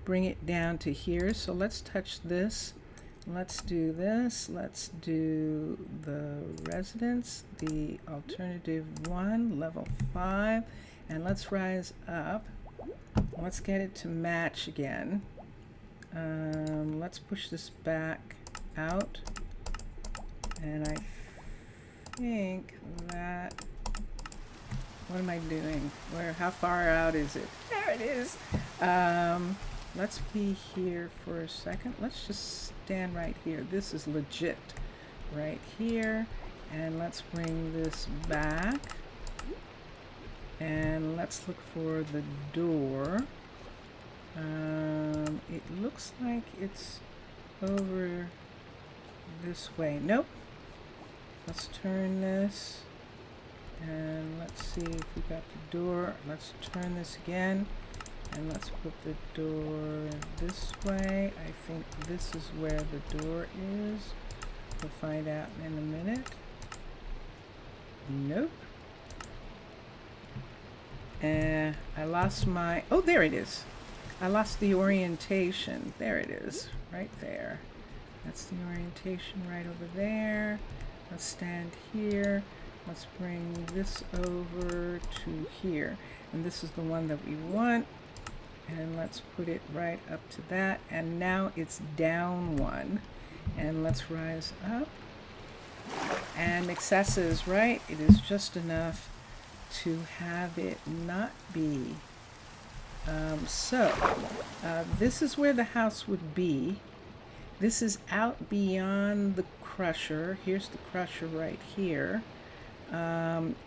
bring it down to here. So let's touch this. Let's do this. Let's do the residence, the alternative 1, level 5, and let's rise up. Let's get it to match again. Let's push this back out, and I think that, what am I doing? How far out is it? There it is. Let's be here for a second. Let's just stand right here. This is legit right here, and let's bring this back, and let's look for the door. It looks like it's over this way. Nope. Let's turn this, and let's see if we got the door. Let's turn this again, and let's put the door this way. I think this is where the door is. We'll find out in a minute. Nope. I lost my, oh, there it is. I lost the orientation. There it is, right there. That's the orientation right over there. Let's stand here. Let's bring this over to here. And this is the one that we want. And let's put it right up to that. And now it's down 1. And let's rise up. And Mixasa is right. It is just enough to have it not be. This is where the house would be. This is out beyond the crusher. Here's the crusher right here.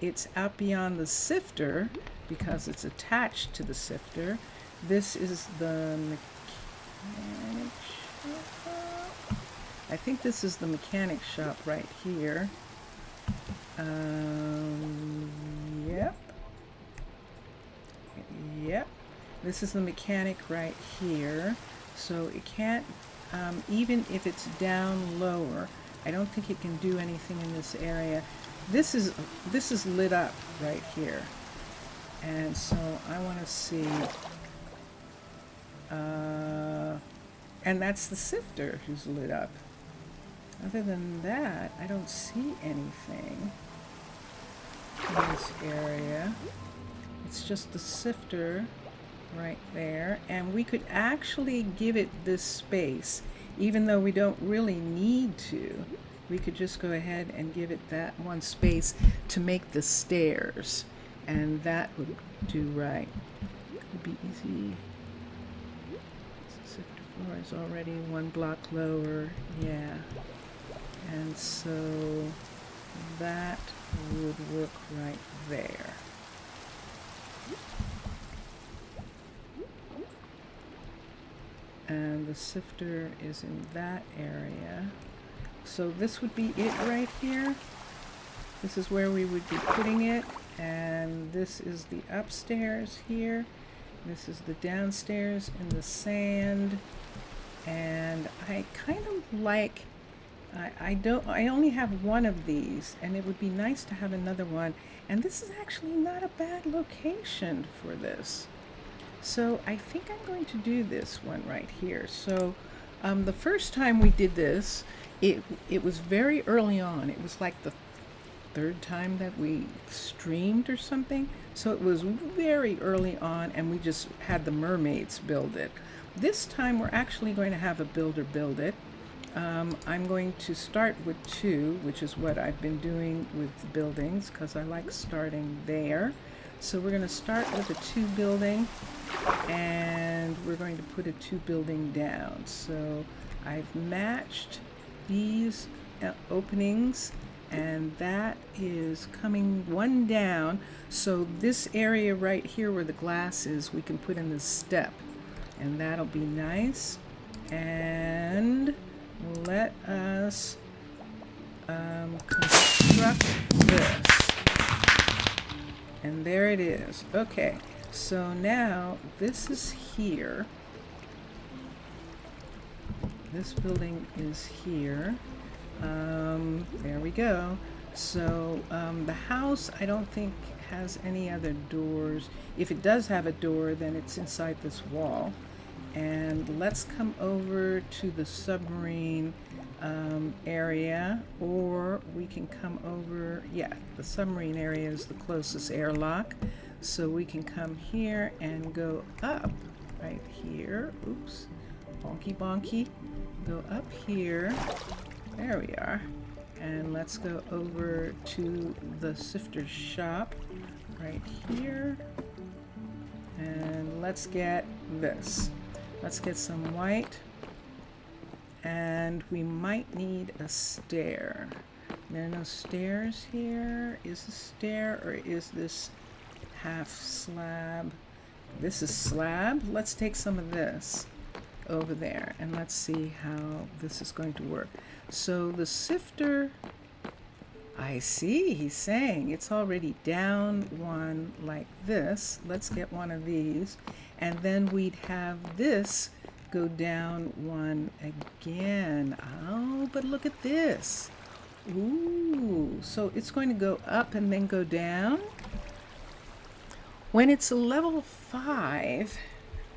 It's out beyond the sifter because it's attached to the sifter. This is the mechanic shop. I think this is the mechanic shop right here. Yep. Yep. This is the mechanic right here. So it can't, even if it's down lower, I don't think it can do anything in this area. This is lit up right here. And so I want to see, and that's the sifter who's lit up. Other than that, I don't see anything in this area. It's just the sifter right there. And we could actually give it this space, even though we don't really need to. We could just go ahead and give it that one space to make the stairs. And that would do right. It would be easy. The sifter floor is already 1 block lower. Yeah. And so that would work right there. And the sifter is in that area. So this would be it right here. This is where we would be putting it. And this is the upstairs here. This is the downstairs in the sand. And I kind of like, I only have one of these, and it would be nice to have another one. And this is actually not a bad location for this. So I think I'm going to do this one right here. So the first time we did this, it was very early on. It was like the 3rd time that we streamed or something. So it was very early on, and we just had the mermaids build it. This time we're actually going to have a builder build it. I'm going to start with 2, which is what I've been doing with buildings, because I like starting there. So we're going to start with a 2 building, and we're going to put a 2 building down. So I've matched these openings, and that is coming 1 down. So this area right here where the glass is, we can put in the step, and that'll be nice. And let us construct this. And there it is. Okay, so now this is here. This building is here. There we go. So the house, I don't think has any other doors. If it does have a door, then it's inside this wall. And let's come over to the submarine area, or we can come over, yeah, the submarine area is the closest airlock. So we can come here and go up right here. Oops, bonky bonky. Go up here. There we are. And let's go over to the sifter shop right here. And let's get this. Let's get some white. And we might need a stair. There are no stairs here. Is a stair, or is this half slab? This is slab. Let's take some of this over there, and let's see how this is going to work. So the sifter, I see, he's saying it's already down 1 like this. Let's get one of these, and then we'd have this go down 1 again. Oh, but look at this. Ooh, so it's going to go up and then go down. When it's a level 5,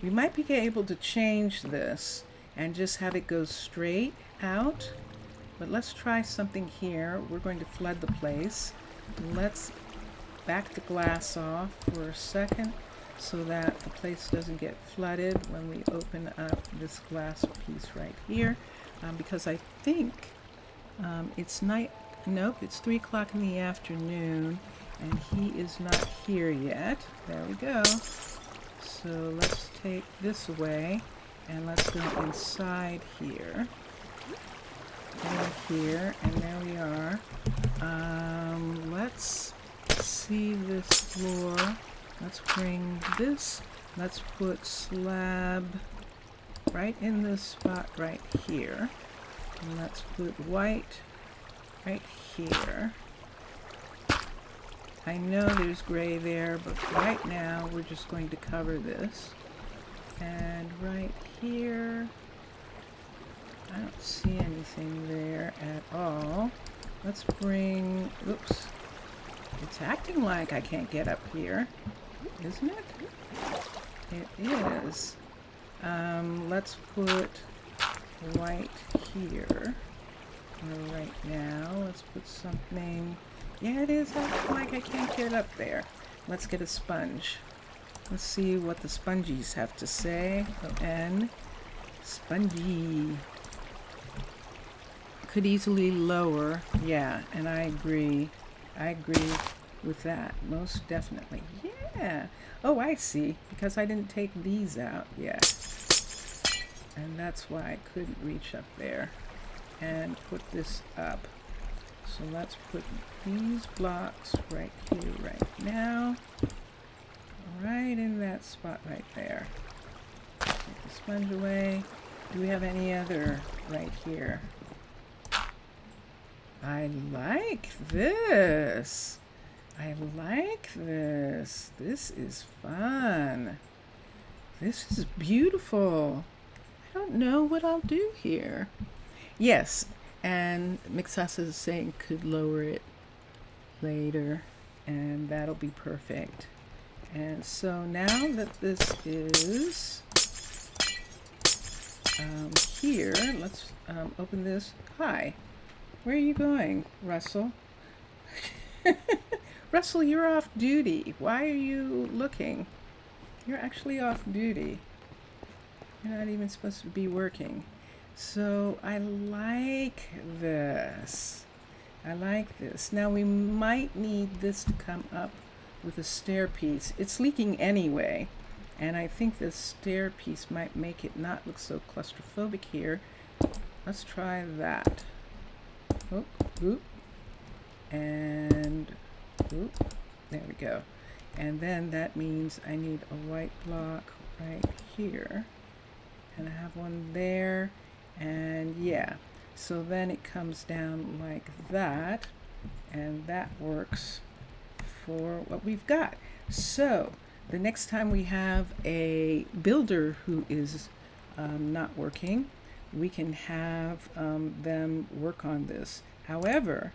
we might be able to change this and just have it go straight out. But let's try something here. We're going to flood the place. Let's back the glass off for a second so that the place doesn't get flooded when we open up this glass piece right here. Because I think it's night, nope, it's 3 o'clock in the afternoon, and he is not here yet. There we go. So let's take this away, and let's go inside here. in here, and there we are. Let's see this floor. Let's bring this. Let's put slab right in this spot right here. And let's put white right here. I know there's gray there, but right now we're just going to cover this. And right here, I don't see anything there at all. Let's bring, oops, it's acting like I can't get up here, isn't it? It is. Let's put white here. Right now, let's put something, yeah, it is acting like I can't get up there. Let's get a sponge. Let's see what the spongies have to say. O-N, spongy. Could easily lower, yeah, and I agree. I agree with that, most definitely. Yeah. Oh, I see, because I didn't take these out yet. And that's why I couldn't reach up there and put this up. So let's put these blocks right here, right now. Right in that spot right there. Take the sponge away. Do we have any other right here? I like this. I like this. This is fun. This is beautiful. I don't know what I'll do here. Yes, and Mixasa is saying could lower it later, and that'll be perfect. And so now that this is here, let's open this. Hi, where are you going, Russell? Russell, you're off duty. Why are you looking? You're actually off duty. You're not even supposed to be working. So I like this. I like this. Now we might need this to come up with a stair piece. It's leaking anyway, and I think this stair piece might make it not look so claustrophobic here. Let's try that. Oh, oop. And oop. There we go. And then that means I need a white block right here, and I have one there, and yeah, so then it comes down like that, and that works for what we've got. So the next time we have a builder who is not working, we can have them work on this. However,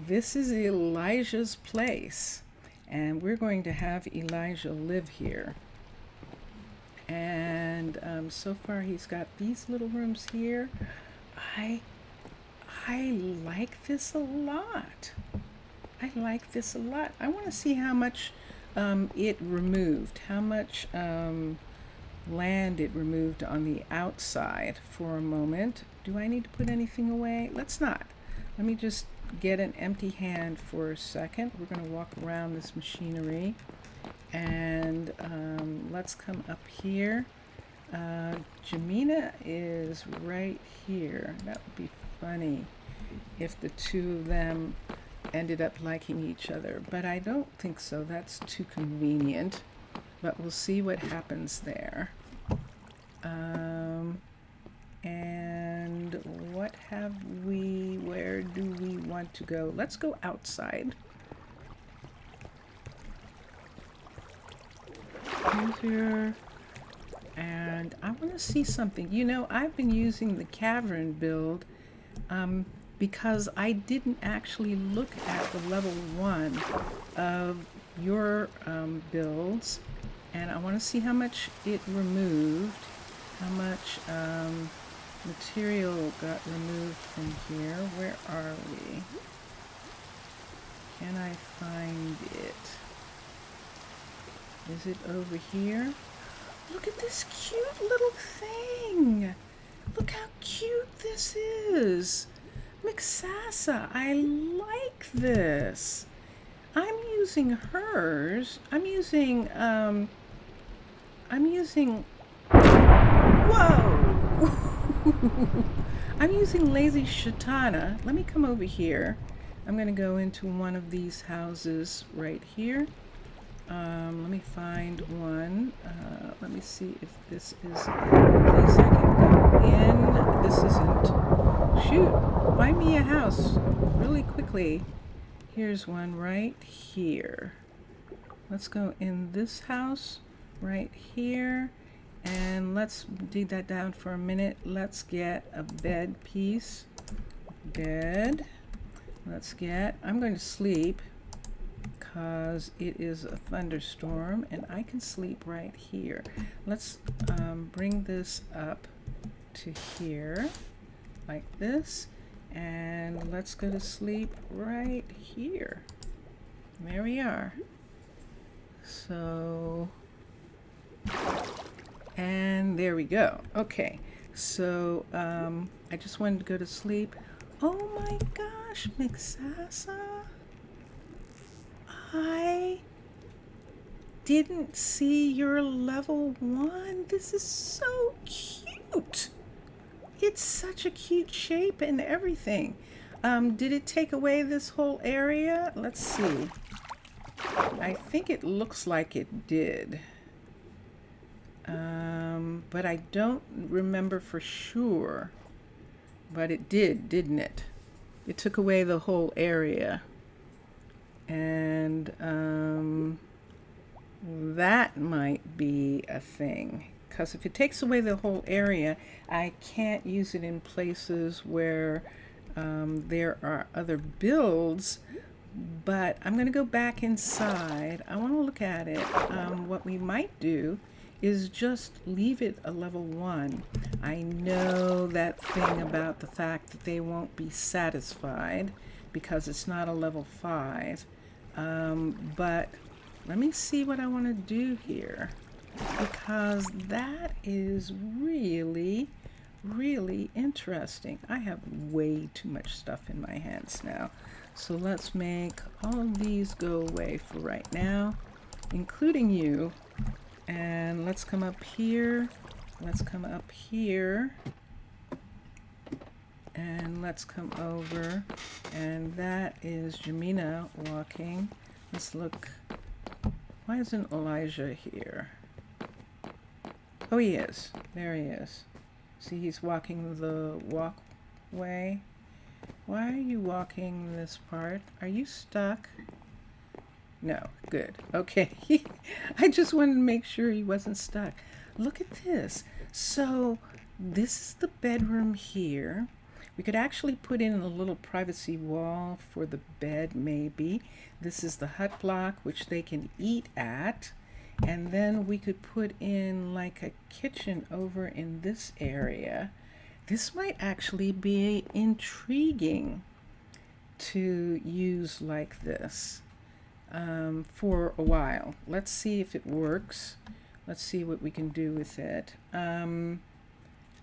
this is Elijah's place, and we're going to have Elijah live here. And so far he's got these little rooms here. I like this a lot. I like this a lot. I want to see how much it removed, how much land it removed on the outside for a moment. Do I need to put anything away? Let's not. Let me just get an empty hand for a second. We're going to walk around this machinery, and let's come up here. Jamina is right here. That would be funny if the two of them ended up liking each other, but I don't think so. That's too convenient, but we'll see what happens there. And what have we, where do we want to go? Let's go outside. Here. And I want to see something. You know, I've been using the Cavern build because I didn't actually look at the level 1 of your builds, and I want to see how much it removed, how much material got removed from here. Where are we? Can I find it? Is it over here? Look at this cute little thing. Look how cute this is. Mixasa, I like this. I'm using hers. I'm using, whoa! I'm using Lazy Shatana. Let me come over here. I'm going to go into one of these houses right here. Let me find one. Let me see if this is a place I can go in. This isn't. Shoot, find me a house really quickly. Here's one right here. Let's go in this house right here. And let's dig that down for a minute. Let's get a bed piece. Bed. Let's get, I'm going to sleep because it is a thunderstorm and I can sleep right here. Let's bring this up to here like this. And let's go to sleep right here. There we are. So, and there we go. Okay, so I just wanted to go to sleep. Oh my gosh, Mixasa, I didn't see your level 1. This is so cute. It's such a cute shape and everything. Did it take away this whole area? Let's see. I think it looks like it did. But I don't remember for sure. But it did, didn't it? It took away the whole area. And that might be a thing. Because if it takes away the whole area, I can't use it in places where there are other builds. But I'm going to go back inside. I want to look at it. What we might do is just leave it a level 1. I know that thing about the fact that they won't be satisfied because it's not a level 5. But let me see what I want to do here, because that is really, really interesting. I have way too much stuff in my hands now. So let's make all of these go away for right now, including you. And let's come up here. Let's come up here. And let's come over. And that is Jamina walking. Let's look. Why isn't Elijah here? Oh, he is. There he is. See, he's walking the walkway. Why are you walking this part? Are you stuck? No, good. Okay. I just wanted to make sure he wasn't stuck. Look at this. So this is the bedroom here. We could actually put in a little privacy wall for the bed, maybe. This is the hut block, which they can eat at. And then we could put in like a kitchen over in this area. This might actually be intriguing to use like this for a while. Let's see if it works. Let's see what we can do with it.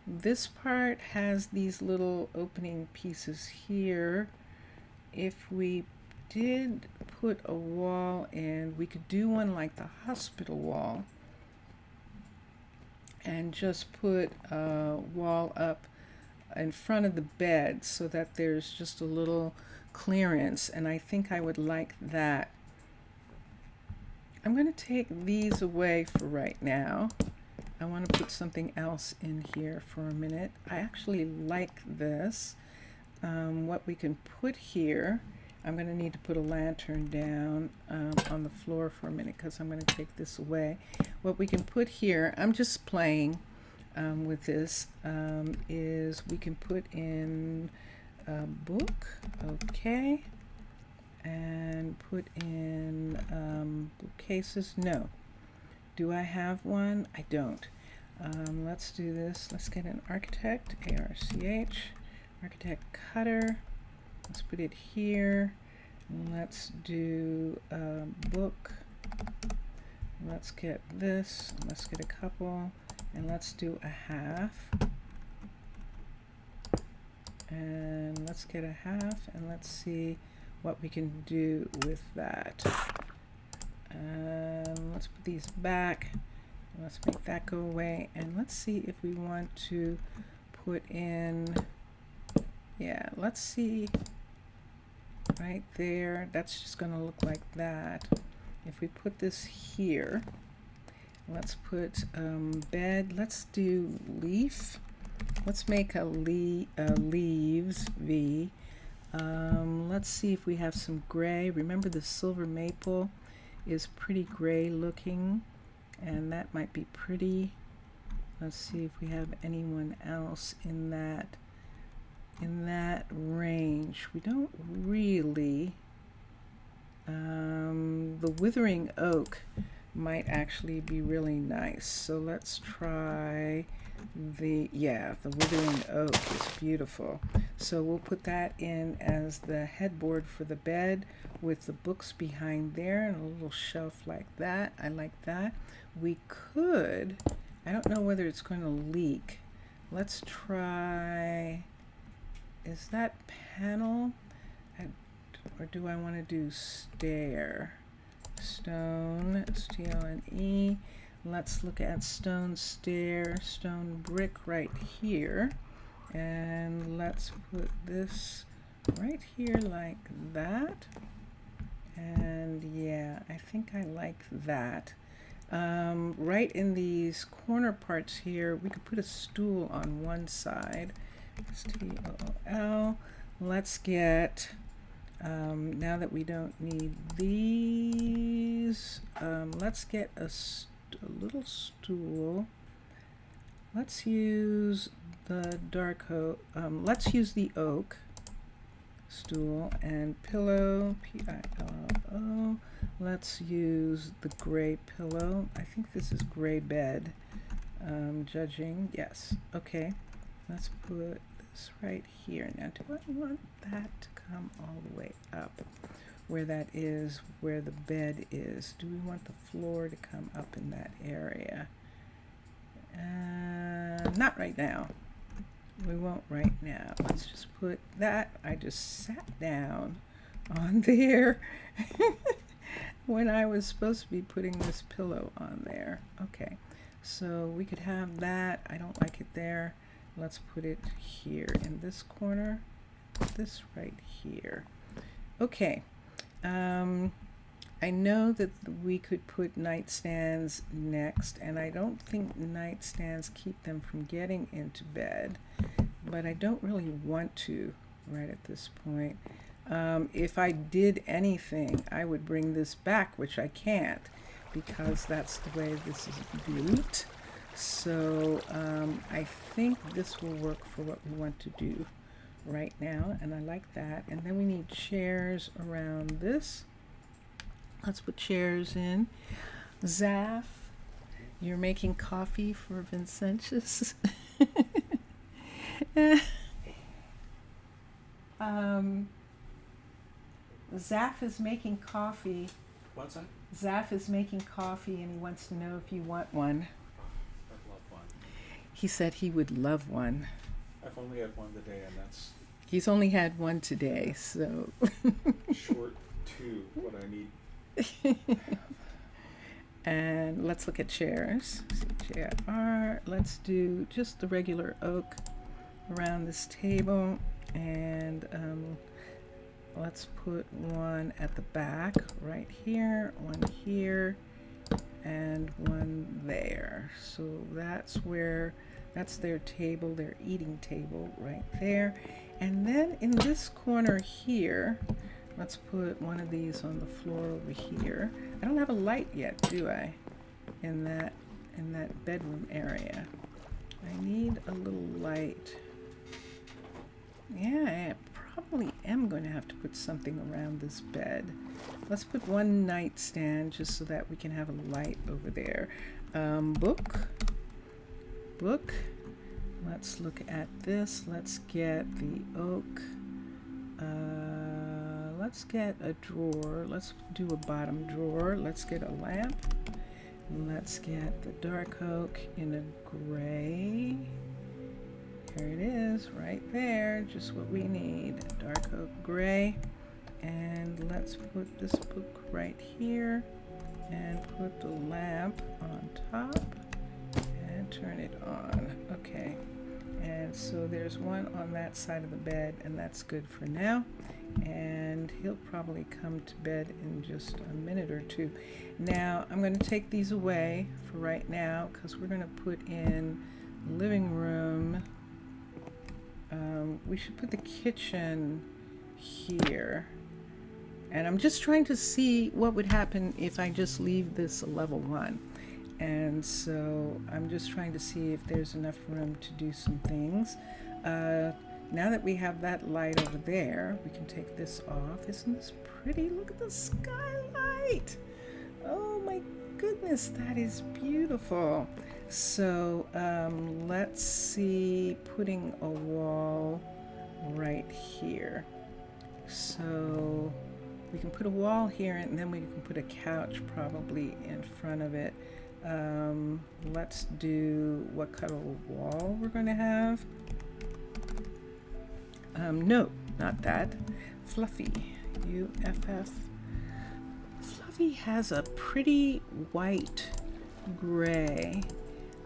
This part has these little opening pieces here. If we did put a wall in, we could do one like the hospital wall and just put a wall up in front of the bed so that there's just a little clearance, and I think I would like that. I'm going to take these away for right now. I want to put something else in here for a minute. I actually like this. What we can put here, I'm going to need to put a lantern down on the floor for a minute because I'm going to take this away. What we can put here, I'm just playing with this, is we can put in a book, okay, and put in bookcases. No. Do I have one? I don't. Let's do this. Let's get an architect, ARCH, architect cutter. Let's put it here. Let's do a book. Let's get this. Let's get a couple. And let's do a half. And let's get a half. And let's see what we can do with that. Let's put these back. Let's make that go away. And let's see if we want to put in Yeah, let's see. Right there, that's just going to look like that. If we put this here, let's put bed. Let's do leaf. Let's make a leaves V. Let's see if we have some gray. Remember, the silver maple is pretty gray looking, and that might be pretty. Let's see if we have anyone else in that range. We don't really. The withering oak might actually be really nice. So let's try the withering oak is beautiful. So we'll put that in as the headboard for the bed with the books behind there and a little shelf like that. I like that. We could, I don't know whether it's going to leak. Let's try, is that panel? Or do I want to do stair? Stone, S-T-O-N-E. Let's look at stone stair, stone brick right here. And let's put this right here like that. And yeah, I think I like that. Right in these corner parts here, we could put a stool on one side. S-T-O-O-L. Let's get, now that we don't need these, let's get a little stool. Let's use the dark oak. Let's use the oak stool and pillow, P-I-L-L-O. Let's use the gray pillow. I think this is gray bed. Judging, yes. Okay, let's put this right here. Now, do I want that to come all the way up where that is, where the bed is? Do we want the floor to come up in that area? Not right now. We won't right now. Let's just put that. I just sat down on there when I was supposed to be putting this pillow on there. Okay, so we could have that. I don't like it there. Let's put it here in this corner. Put this right here. Okay. I know that we could put nightstands next, and I don't think nightstands keep them from getting into bed, but I don't really want to right at this point. If I did anything, I would bring this back, which I can't because that's the way this is built. So I think this will work for what we want to do right now, and I like that. And then we need chairs around this. Let's put chairs in. Zaf, you're making coffee for Vincentius. Zaf is making coffee. What's that? Zaf is making coffee and he wants to know if you want one. I'd love one. He said he would love one. I've only had one today, and that's He's only had one today, so. short to what I need. And let's look at chairs. CJR. Let's do just the regular oak around this table, and let's put one at the back right here, one here, and one there. So that's their table, their eating table right there. And then in this corner here, let's put one of these on the floor over here. I don't have a light yet, do I? In that bedroom area. I need a little light. Yeah, I probably am going to have to put something around this bed. Let's put one nightstand just so that we can have a light over there. Book. Let's look at this. Let's get the oak. Let's get a drawer. Let's do a bottom drawer. Let's get a lamp. Let's get the dark oak in a gray. Here it is, right there. Just what we need. Dark oak gray. And let's put this book right here. And put the lamp on top. And turn it on. Okay. And So there's one on that side of the bed, and that's good for now. And he'll probably come to bed in just a minute or two. Now I'm going to take these away for right now because we're going to put in the living room. We should put the kitchen here. And I'm just trying to see what would happen if I just leave this a level 1. And so I'm just trying to see if there's enough room to do some things. Now that we have that light over there, we can take this off. Isn't this pretty? Look at the skylight. Oh my goodness, that is beautiful. So let's see, putting a wall right here. So we can put a wall here, and then we can put a couch probably in front of it. Let's do what kind of wall we're going to have. No, not that. Fluffy, UFF. Fluffy has a pretty white gray.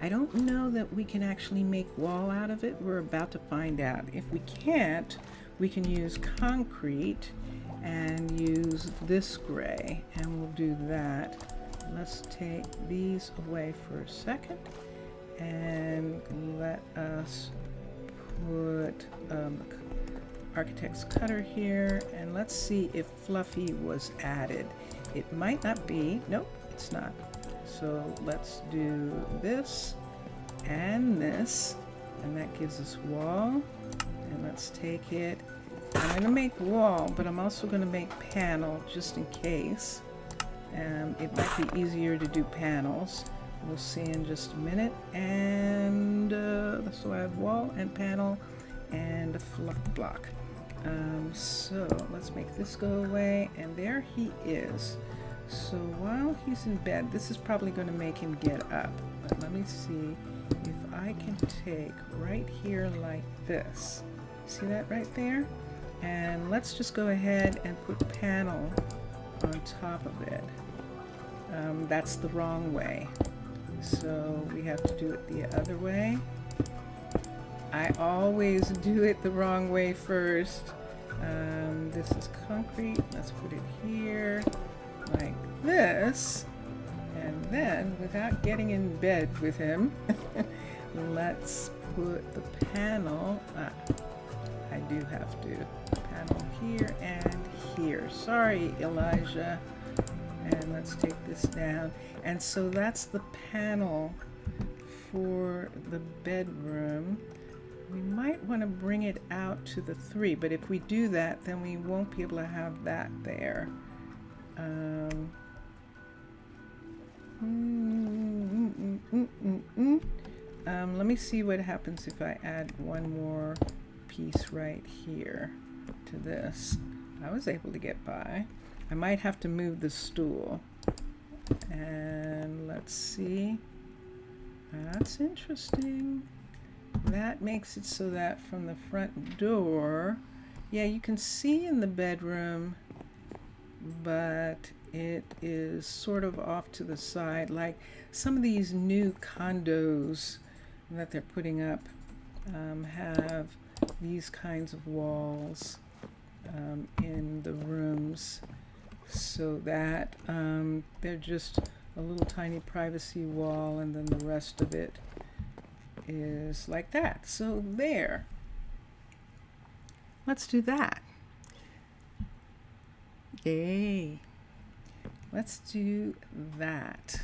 I don't know that we can actually make wall out of it. We're about to find out. If we can't, we can use concrete and use this gray, and we'll do that. Let's take these away for a second and let us put architect's cutter here, and let's see if Fluffy was added. It might not be. Nope, it's not. So let's do this and this, and that gives us wall. And let's take it. I'm going to make wall, but I'm also going to make panel just in case. It might be easier to do panels. We'll see in just a minute. And so I have wall and panel and a fluff block. So let's make this go away, and there he is. So while he's in bed, this is probably going to make him get up. But let me see if I can take right here like this. See that right there? And let's just go ahead and put panel on top of it. That's the wrong way. So we have to do it the other way. I always do it the wrong way first. This is concrete. Let's put it here like this. And then, without getting in bed with him, let's put the panel. I do have to. Panel here and here. Sorry, Elijah. And let's take this down. And so that's the panel for the bedroom. We might want to bring it out to the 3, but if we do that, then we won't be able to have that there. Let me see what happens if I add one more piece right here to this. I was able to get by. I might have to move the stool. And let's see. That's interesting. That makes it so that from the front door, yeah, you can see in the bedroom, but it is sort of off to the side. Like some of these new condos that they're putting up have these kinds of walls in the rooms, so that they're just a little tiny privacy wall, and then the rest of it is like that. So there. Let's do that. Yay. Let's do that.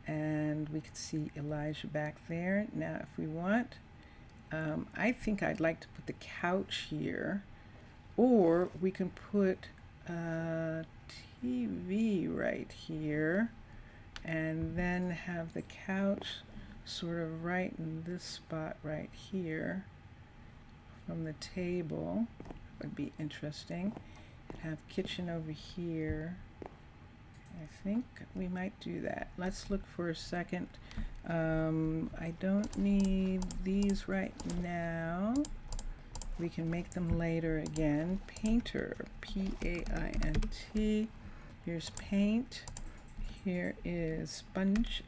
And we can see Elijah back there. Now if we want, I think I'd like to put the couch here, or we can put a TV right here, and then have the couch sort of right in this spot right here from the table. Would be interesting. Have kitchen over here. I think we might do that. Let's look for a second. I don't need these right now. We can make them later again. Painter, P-A-I-N-T. Here's paint. Here is sponge,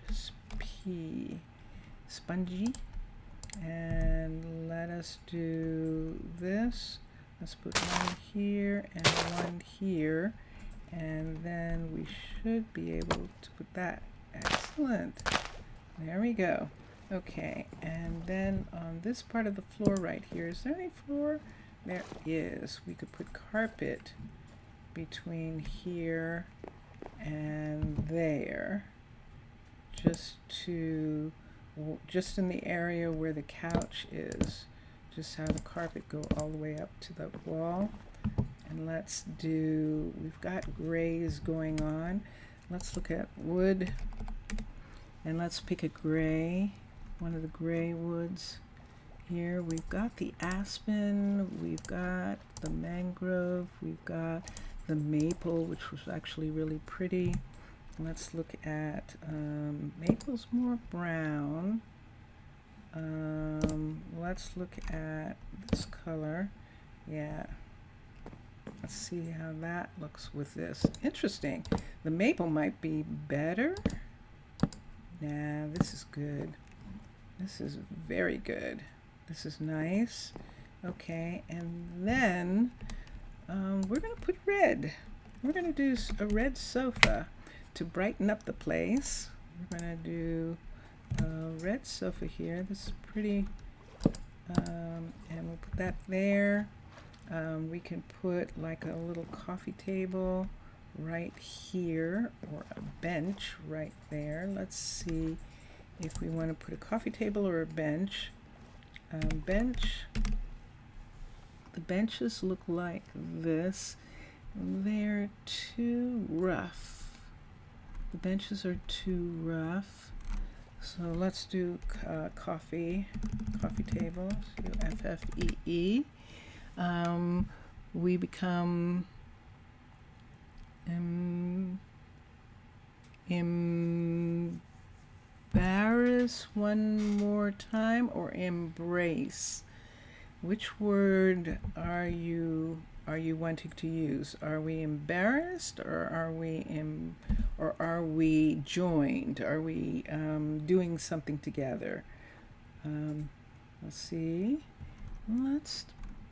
P, spongy. And let us do this. Let's put one here and one here. And then we should be able to put that. Excellent. There we go. Okay, and then on this part of the floor right here, is there any floor? There is. We could put carpet between here and there, just in the area where the couch is. Just have the carpet go all the way up to the wall. And we've got grays going on. Let's look at wood, and let's pick a gray, one of the gray woods. Here we've got the aspen, we've got the mangrove, we've got the maple, which was actually really pretty. Let's look at maple's more brown. Let's look at this color. Yeah. Let's see how that looks with this. Interesting. The maple might be better. Nah, this is good. This is very good. This is nice. Okay, and then we're going to put red. We're going to do a red sofa to brighten up the place. We're going to do a red sofa here. This is pretty. And we'll put that there. We can put like a little coffee table right here, or a bench right there. Let's see if we want to put a coffee table or a bench. The benches look like this. They're too rough. The benches are too rough. So let's do coffee table, COFFEE. We become embarrass one more time, or embrace. Which word are you wanting to use? Are we embarrassed, or are we joined? Are we doing something together? Let's see. Let's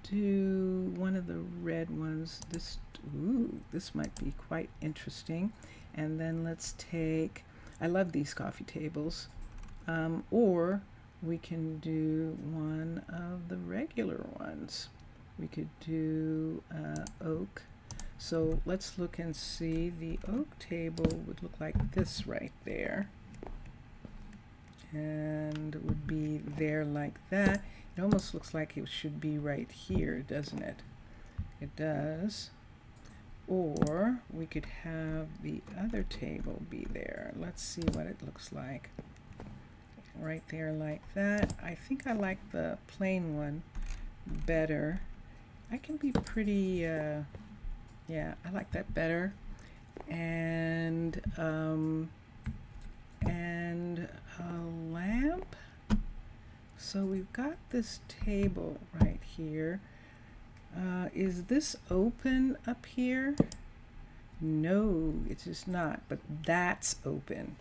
do one of the red ones. This might be quite interesting. And then let's take, I love these coffee tables. Or we can do one of the regular ones. We could do oak. So let's look and see. The oak table would look like this right there. And it would be there like that. It almost looks like it should be right here, doesn't it? It does. Or we could have the other table be there. Let's see what it looks like. Right there like that. I think I like the plain one better. I can be pretty, yeah, I like that better. And a lamp. So we've got this table right here. Is this open up here? No, it is not, but that's open.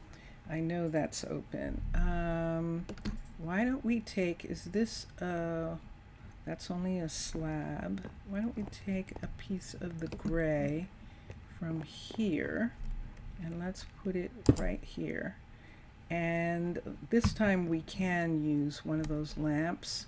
I know that's open. Why don't we take, is this, that's only a slab. Why don't we take a piece of the gray from here, and let's put it right here. And this time we can use one of those lamps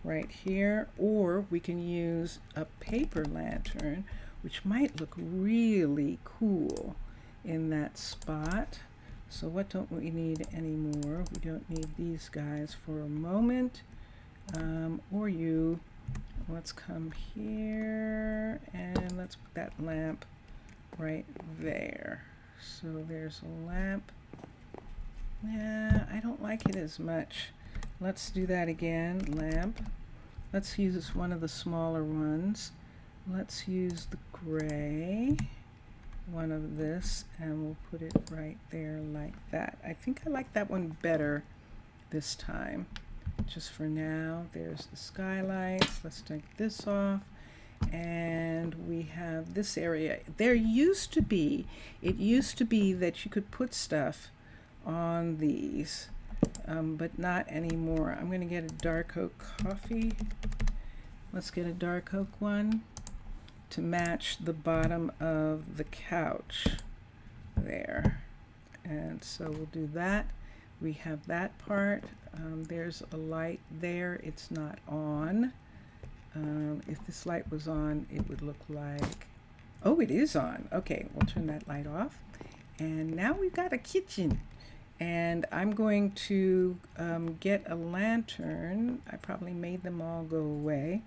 right here, or we can use a paper lantern, which might look really cool in that spot. So what don't we need anymore? We don't need these guys for a moment. Let's come here and let's put that lamp right there. So there's a lamp. Yeah, I don't like it as much. Let's do that again, lamp. Let's use one of the smaller ones. Let's use the gray, one of this, and we'll put it right there like that. I think I like that one better this time. Just for now, there's the skylights. Let's take this off. And we have this area. It used to be that you could put stuff on these. but not anymore. I'm going to get a dark oak coffee. Let's get a dark oak one to match the bottom of the couch there. And so we'll do that. We have that part. There's a light there. It's not on. If this light was on, it would look like, oh, it is on. Okay, we'll turn that light off. And now we've got a kitchen. And I'm going to get a lantern. I probably made them all go away.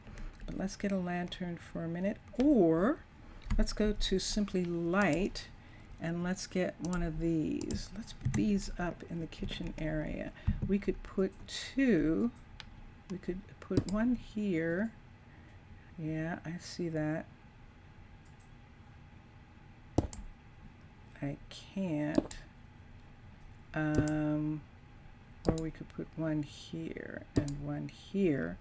But let's get a lantern for a minute. Or let's go to Simply Light and let's get one of these. Let's put these up in the kitchen area. We could put two. We could put one here. Yeah, I see that. I can't. Or we could put one here and one here.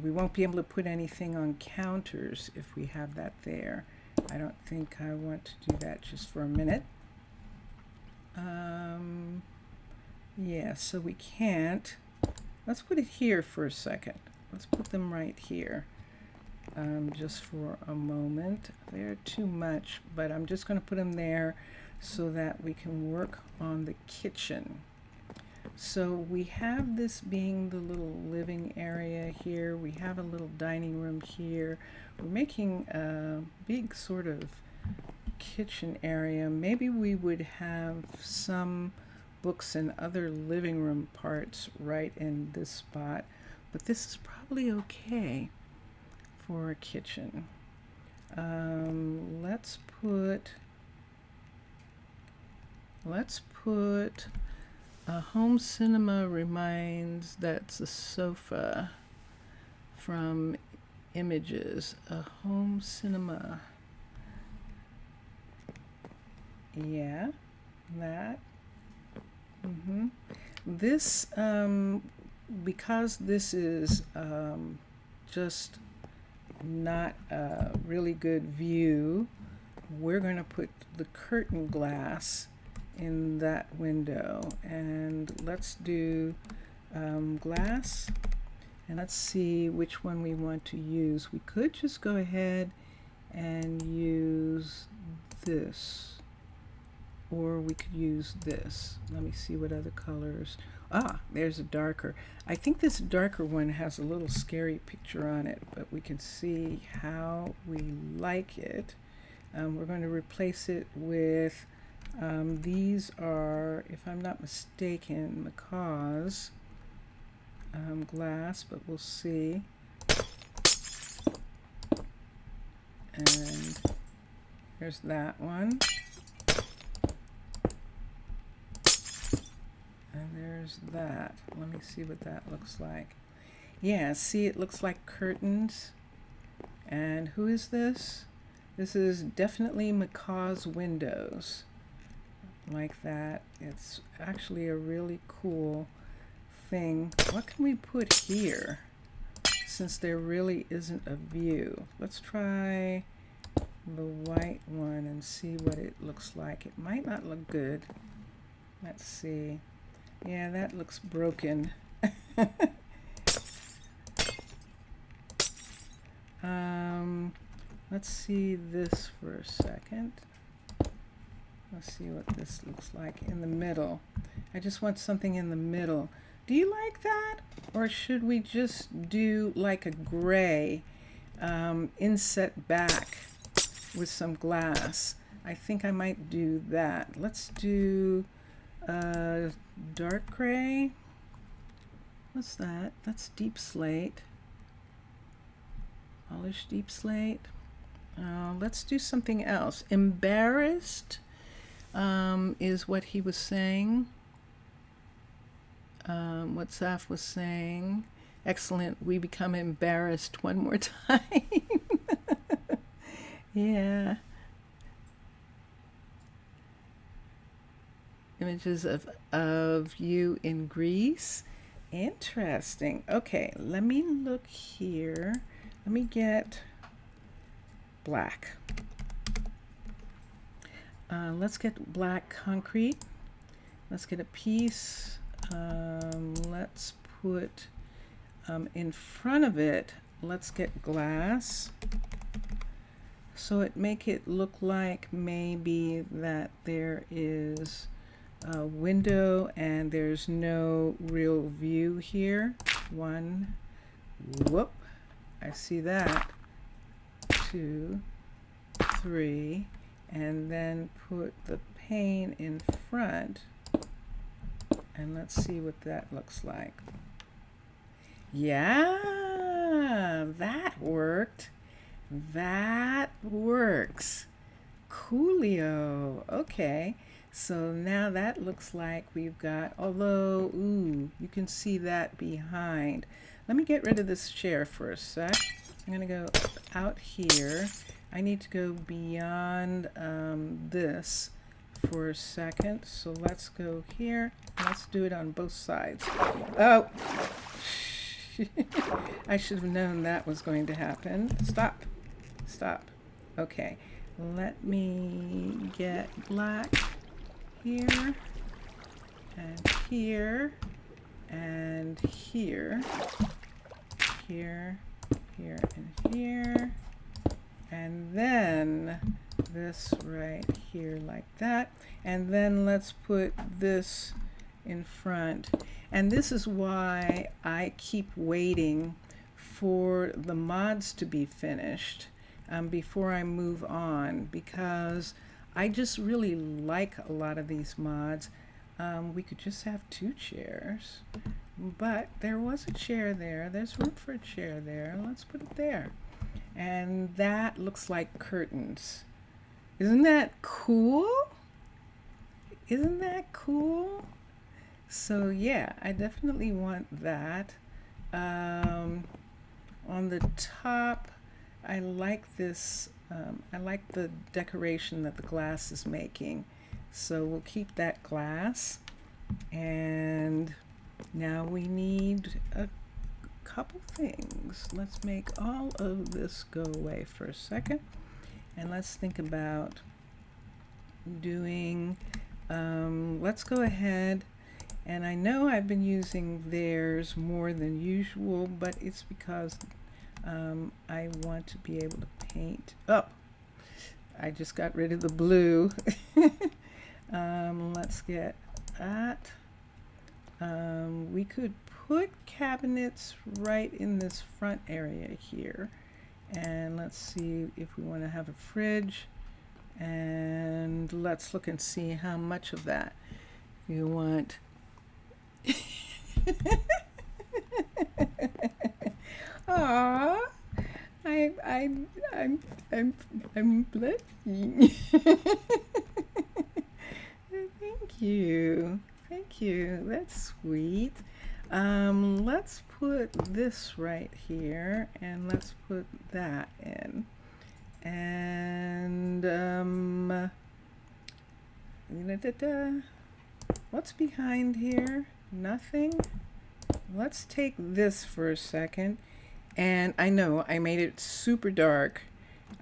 We won't be able to put anything on counters if we have that there. I don't think I want to do that just for a minute. Yeah, so we can't. Let's put it here for a second. Let's put them right here. Just for a moment. They're too much, but I'm just going to put them there so that we can work on the kitchen. So we have this being the little living area here. We have a little dining room here. We're making a big sort of kitchen area. Maybe we would have some books and other living room parts right in this spot, but this is probably okay for a kitchen. Let's put a home cinema reminds that's a sofa from Images. A home cinema. Yeah, that. This, because this is just not a really good view, we're going to put the curtain glass in that window. And let's do glass, and let's see which one we want to use. We could just go ahead and use this, or we could use this. Let me see what other colors. Ah, there's a darker. I think this darker one has a little scary picture on it, but we can see how we like it. We're going to replace it with, these are, if I'm not mistaken, macaws glass, but we'll see. And there's that one. And there's that. Let me see what that looks like. Yeah, see, it looks like curtains. And who is this? This is definitely Macaw's windows. Like that. It's actually a really cool thing. What can we put here? Since there really isn't a view. Let's try the white one and see what it looks like. It might not look good. Let's see. Yeah, that looks broken. Let's see this for a second. Let's see what this looks like in the middle. I just want something in the middle. Do you like that? Or should we just do like a gray inset back with some glass? I think I might do that. Let's do dark gray. What's that? That's deep slate. Polished deep slate. Let's do something else. Embarrassed is what he was saying. What Saf was saying. Excellent. We become embarrassed one more time. Yeah. Images of you in Greece. Interesting. Okay, let me look here. Let me get black. Let's get black concrete. Let's get a piece let's put in front of it, let's get glass. So it make it look like maybe that there is a window and there's no real view here. One, whoop, I see that. 2, 3, and then put the pane in front, and let's see what that looks like. Yeah, that worked. That works. Coolio. Okay, so now that looks like we've got, although, ooh, you can see that behind. Let me get rid of this chair for a sec. I'm going to go out here. I need to go beyond this for a second. So let's go here. Let's do it on both sides. Oh, I should have known that was going to happen. Stop. Stop. Okay. Let me get black here and here and here. Here, here, and here. And then this right here like that. And then let's put this in front. And this is why I keep waiting for the mods to be finished before I move on, because I just really like a lot of these mods. We could just have 2 chairs, but there was a chair there. There's room for a chair there. Let's put it there. And that looks like curtains. Isn't that cool? Isn't that cool? So yeah, I definitely want that. On the top, I like this. I like the decoration that the glass is making. So we'll keep that glass. And now we need a couple things. Let's make all of this go away for a second. And let's think about doing, let's go ahead. And I know I've been using theirs more than usual, but it's because I want to be able to paint. Oh, I just got rid of the blue. Let's get that. We could put cabinets right in this front area here. And let's see if we want to have a fridge. And let's look and see how much of that you want. Aww, I'm blushing. Thank you. That's sweet. Let's put this right here, and let's put that in. And what's behind here? Nothing. Let's take this for a second. And I know I made it super dark.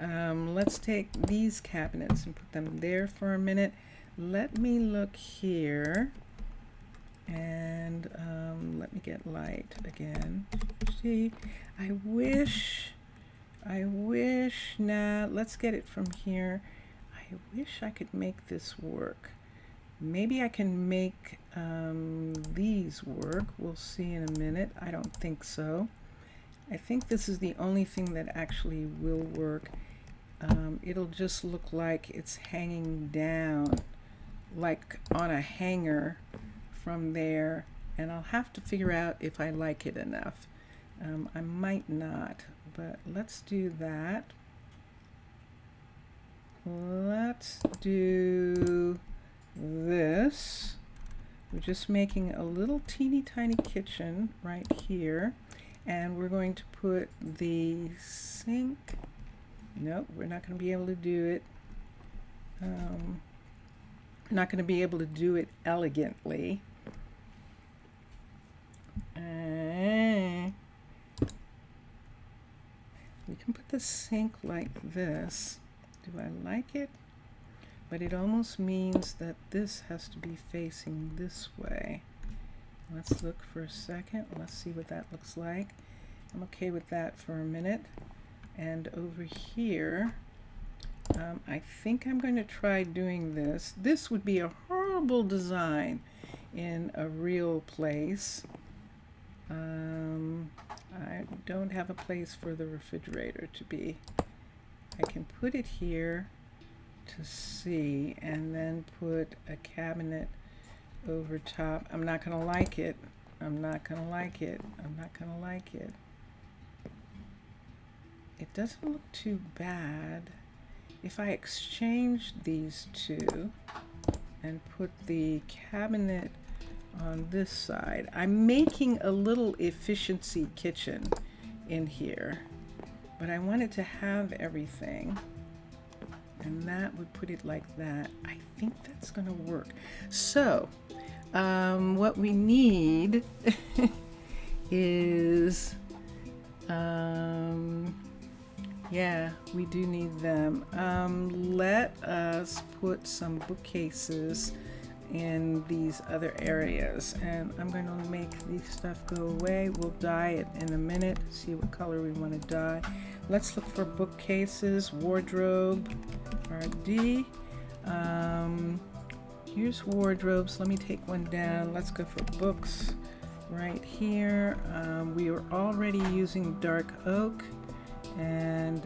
Let's take these cabinets and put them there for a minute. Let me look here. And let me get light again. See, I wish, now let's get it from here. I wish I could make this work. Maybe I can make these work. We'll see in a minute. I don't think so. I think this is the only thing that actually will work. It'll just look like it's hanging down, like on a hanger from there. And I'll have to figure out if I like it enough. I might not, but let's do that. Let's do this. We're just making a little teeny tiny kitchen right here, and we're going to put the sink. Nope, we're not going to be able to do it. Not going to be able to do it elegantly. We can put the sink like this. Do I like it? But it almost means that this has to be facing this way. Let's look for a second. Let's see what that looks like. I'm okay with that for a minute. And over here, I think I'm going to try doing this. This would be a horrible design in a real place. I don't have a place for the refrigerator to be. I can put it here to see, and then put a cabinet over top. I'm not gonna like it. I'm not gonna like it. I'm not gonna like it. It doesn't look too bad. If I exchange these two and put the cabinet on this side, I'm making a little efficiency kitchen in here, but I wanted to have everything, and that would put it like that. I think that's gonna work. So what we need is yeah, we do need them. Let us put some bookcases in these other areas, and I'm going to make these stuff go away. We'll dye it in a minute, see what color we want to dye. Let's look for bookcases, wardrobe, RD. Here's wardrobes. Let me take one down. Let's go for books right here. We are already using dark oak, and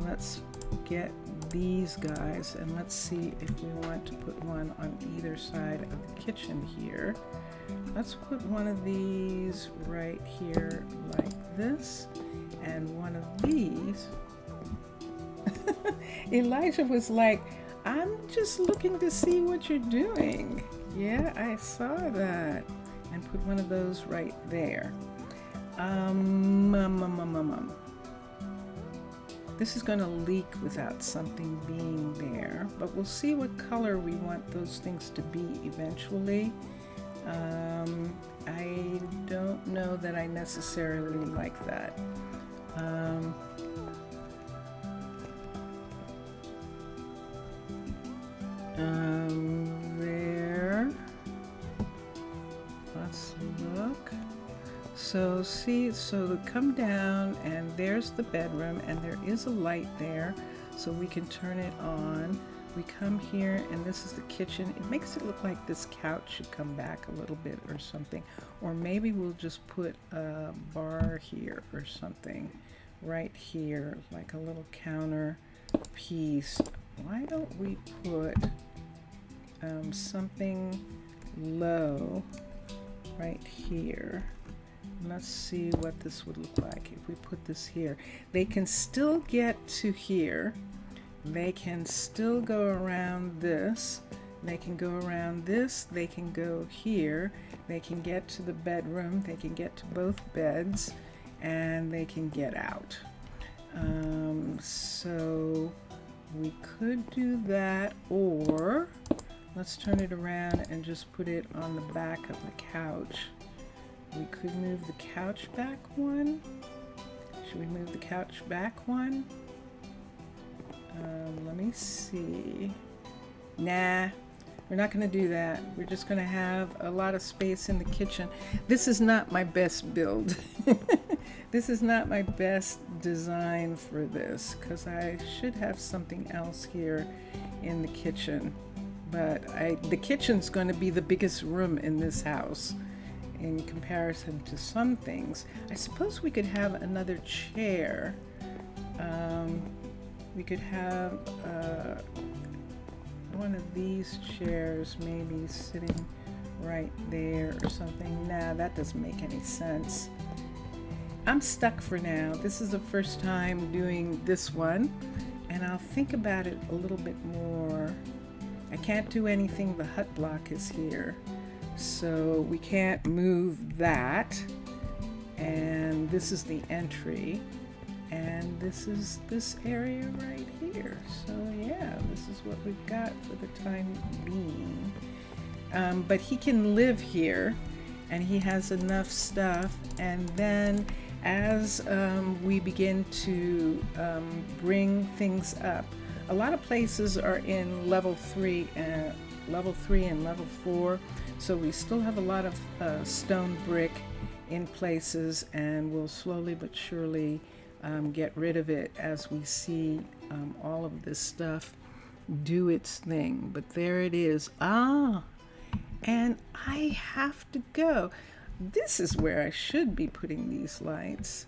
let's get these guys, and let's see if we want to put one on either side of the kitchen here. Let's put one of these right here like this, and one of these. Elijah was like, I'm just looking to see what you're doing. Yeah, I saw that. And put one of those right there. This is going to leak without something being there, but we'll see what color we want those things to be eventually. I don't know that I necessarily like that. There. Let's look. So see, so to come down, and there's the bedroom, and there is a light there, so we can turn it on. We come here, and this is the kitchen. It makes it look like this couch should come back a little bit or something, or maybe we'll just put a bar here or something right here, like a little counter piece. Why don't we put something low right here? Let's see what this would look like if we put this here. They can still get to here. They can still go around this. They can go around this. They can go here. They can get to the bedroom. They can get to both beds, and they can get out. So we could do that, or let's turn it around and just put it on the back of the couch. We could move the couch back one. Should we move the couch back one? Let me see. Nah, we're not going to do that. We're just going to have a lot of space in the kitchen. This is not my best build. This is not my best design for this, because I should have something else here in the kitchen. But the kitchen's going to be the biggest room in this house in comparison to some things. I suppose we could have another chair. We could have one of these chairs maybe sitting right there or something. Nah, that doesn't make any sense. I'm stuck for now. This is the first time doing this one, and I'll think about it a little bit more. I can't do anything. The hut block is here, so we can't move that. And this is the entry, and this is this area right here. So yeah, this is what we've got for the time being. But he can live here, and he has enough stuff. And then as we begin to bring things up, a lot of places are in level 3 level 3 and level 4. So we still have a lot of stone brick in places, and we'll slowly but surely get rid of it as we see all of this stuff do its thing. But there it is. And I have to go. This is where I should be putting these lights.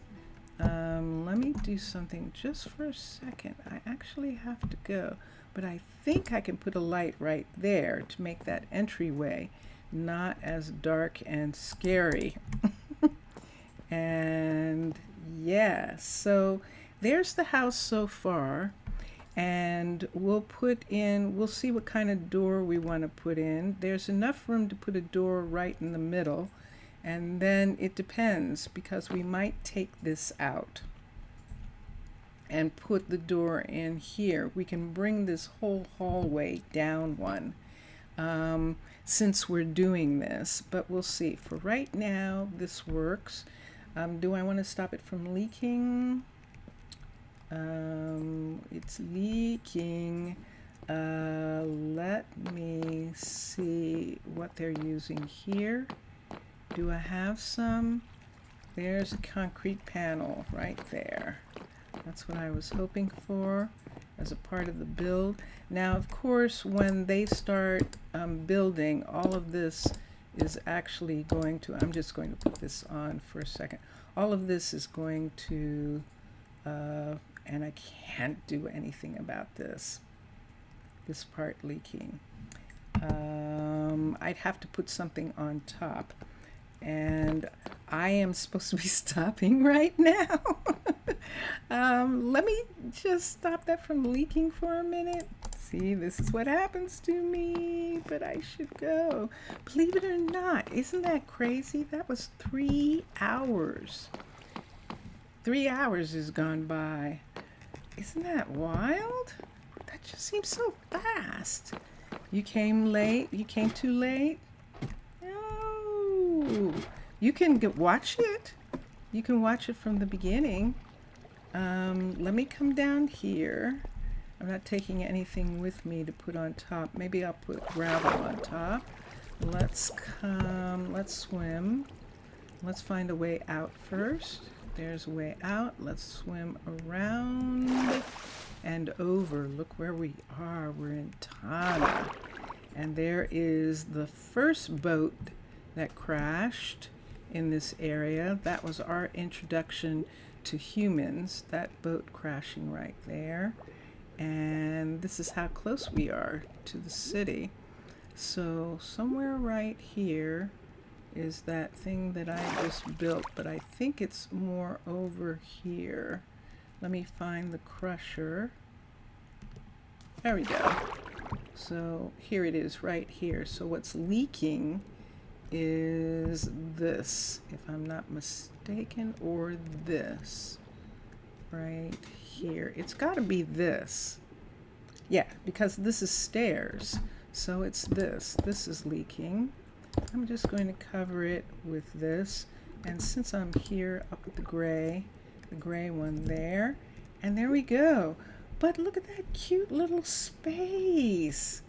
Let me do something just for a second. I actually have to go, but I think I can put a light right there to make that entryway not as dark and scary. And yeah, so there's the house so far, and we'll see what kind of door we want to put in. There's enough room to put a door right in the middle, and then it depends, because we might take this out and put the door in here. We can bring this whole hallway down one since we're doing this, but we'll see. For right now, this works. Do I want to stop it from leaking? It's leaking. Let me see what they're using here. Do I have some? There's a concrete panel right there. That's what I was hoping for as a part of the build. Now, of course, when they start building, all of this is actually going to, I'm just going to put this on for a second. All of this is going to, and I can't do anything about this part leaking. I'd have to put something on top. And I am supposed to be stopping right now. Let me just stop that from leaking for a minute. See, this is what happens to me, but I should go. Believe it or not, isn't that crazy? That was 3 hours. 3 hours has gone by. Isn't that wild? That just seems so fast. You came late? You came too late? You can watch it. You can watch it from the beginning. Let me come down here. I'm not taking anything with me to put on top. Maybe I'll put gravel on top. Let's swim. Let's find a way out first. There's a way out. Let's swim around and over. Look where we are. We're in Tana. And there is the first boat that crashed in this area. That was our introduction to humans, that boat crashing right there. And this is how close we are to the city. So somewhere right here is that thing that I just built, but I think it's more over here. Let me find the crusher. There we go. So here it is right here. So what's leaking is this, if I'm not mistaken, or this right here. It's got to be this. Yeah, because this is stairs. So it's this. This is leaking. I'm just going to cover it with this. And since I'm here, I'll put the gray one there. And there we go. But look at that cute little space.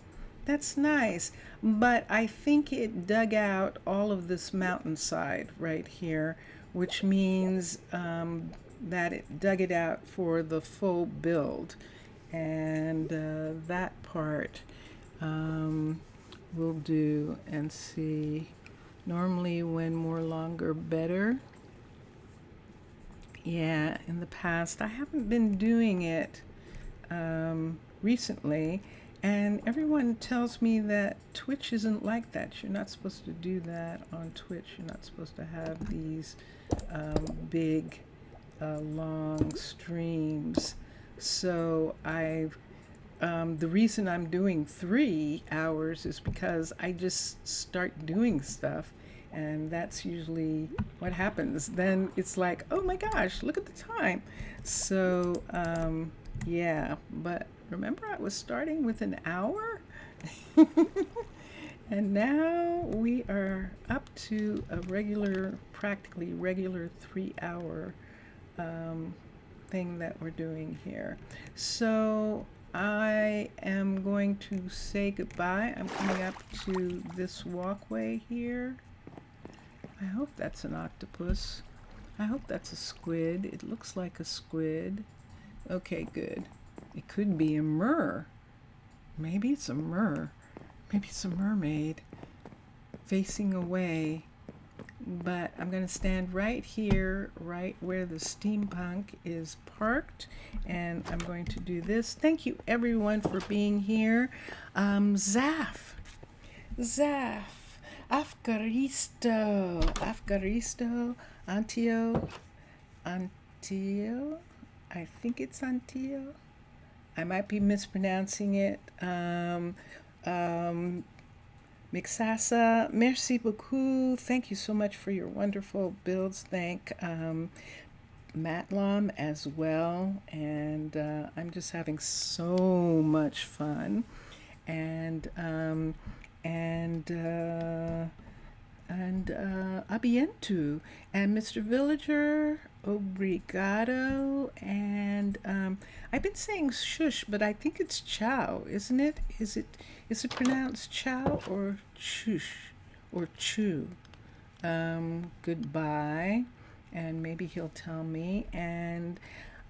That's nice, but I think it dug out all of this mountainside right here, which means that it dug it out for the full build. And that part we'll do and see. Normally when more longer better. Yeah, in the past. I haven't been doing it recently. And everyone tells me that Twitch isn't like that. You're not supposed to do that on Twitch. You're not supposed to have these big, long streams. So the reason I'm doing 3 hours is because I just start doing stuff, and that's usually what happens. Then it's like, oh my gosh, look at the time. So yeah, but remember I was starting with an hour? And now we are up to a practically regular 3 hour thing that we're doing here. So I am going to say goodbye. I'm coming up to this walkway here. I hope that's an octopus. I hope that's a squid. It looks like a squid. Okay, good. It could be a mer. Maybe it's a mer. Maybe it's a mermaid facing away. But I'm going to stand right here, right where the steampunk is parked, and I'm going to do this. Thank you everyone for being here. Zaf, Afgaristo, Antio, I think it's Antio. I might be mispronouncing it. Mixasa, merci beaucoup. Thank you so much for your wonderful builds. Thank Matlam as well. And I'm just having so much fun. And abiento. And Mr. Villager, obrigado. And I've been saying shush, but I think it's chow, isn't it? Is it pronounced chow or shush or chew? Goodbye. And maybe he'll tell me. And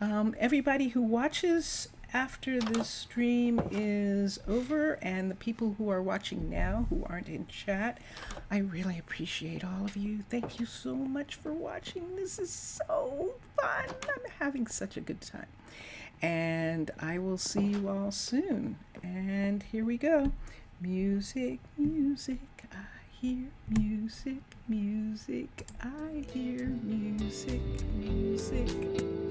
everybody who watches after this stream is over, and the people who are watching now who aren't in chat, I really appreciate all of you. Thank you so much for watching. This is so fun. I'm having such a good time. And I will see you all soon. And here we go. Music, music, I hear music, music, I hear music, music.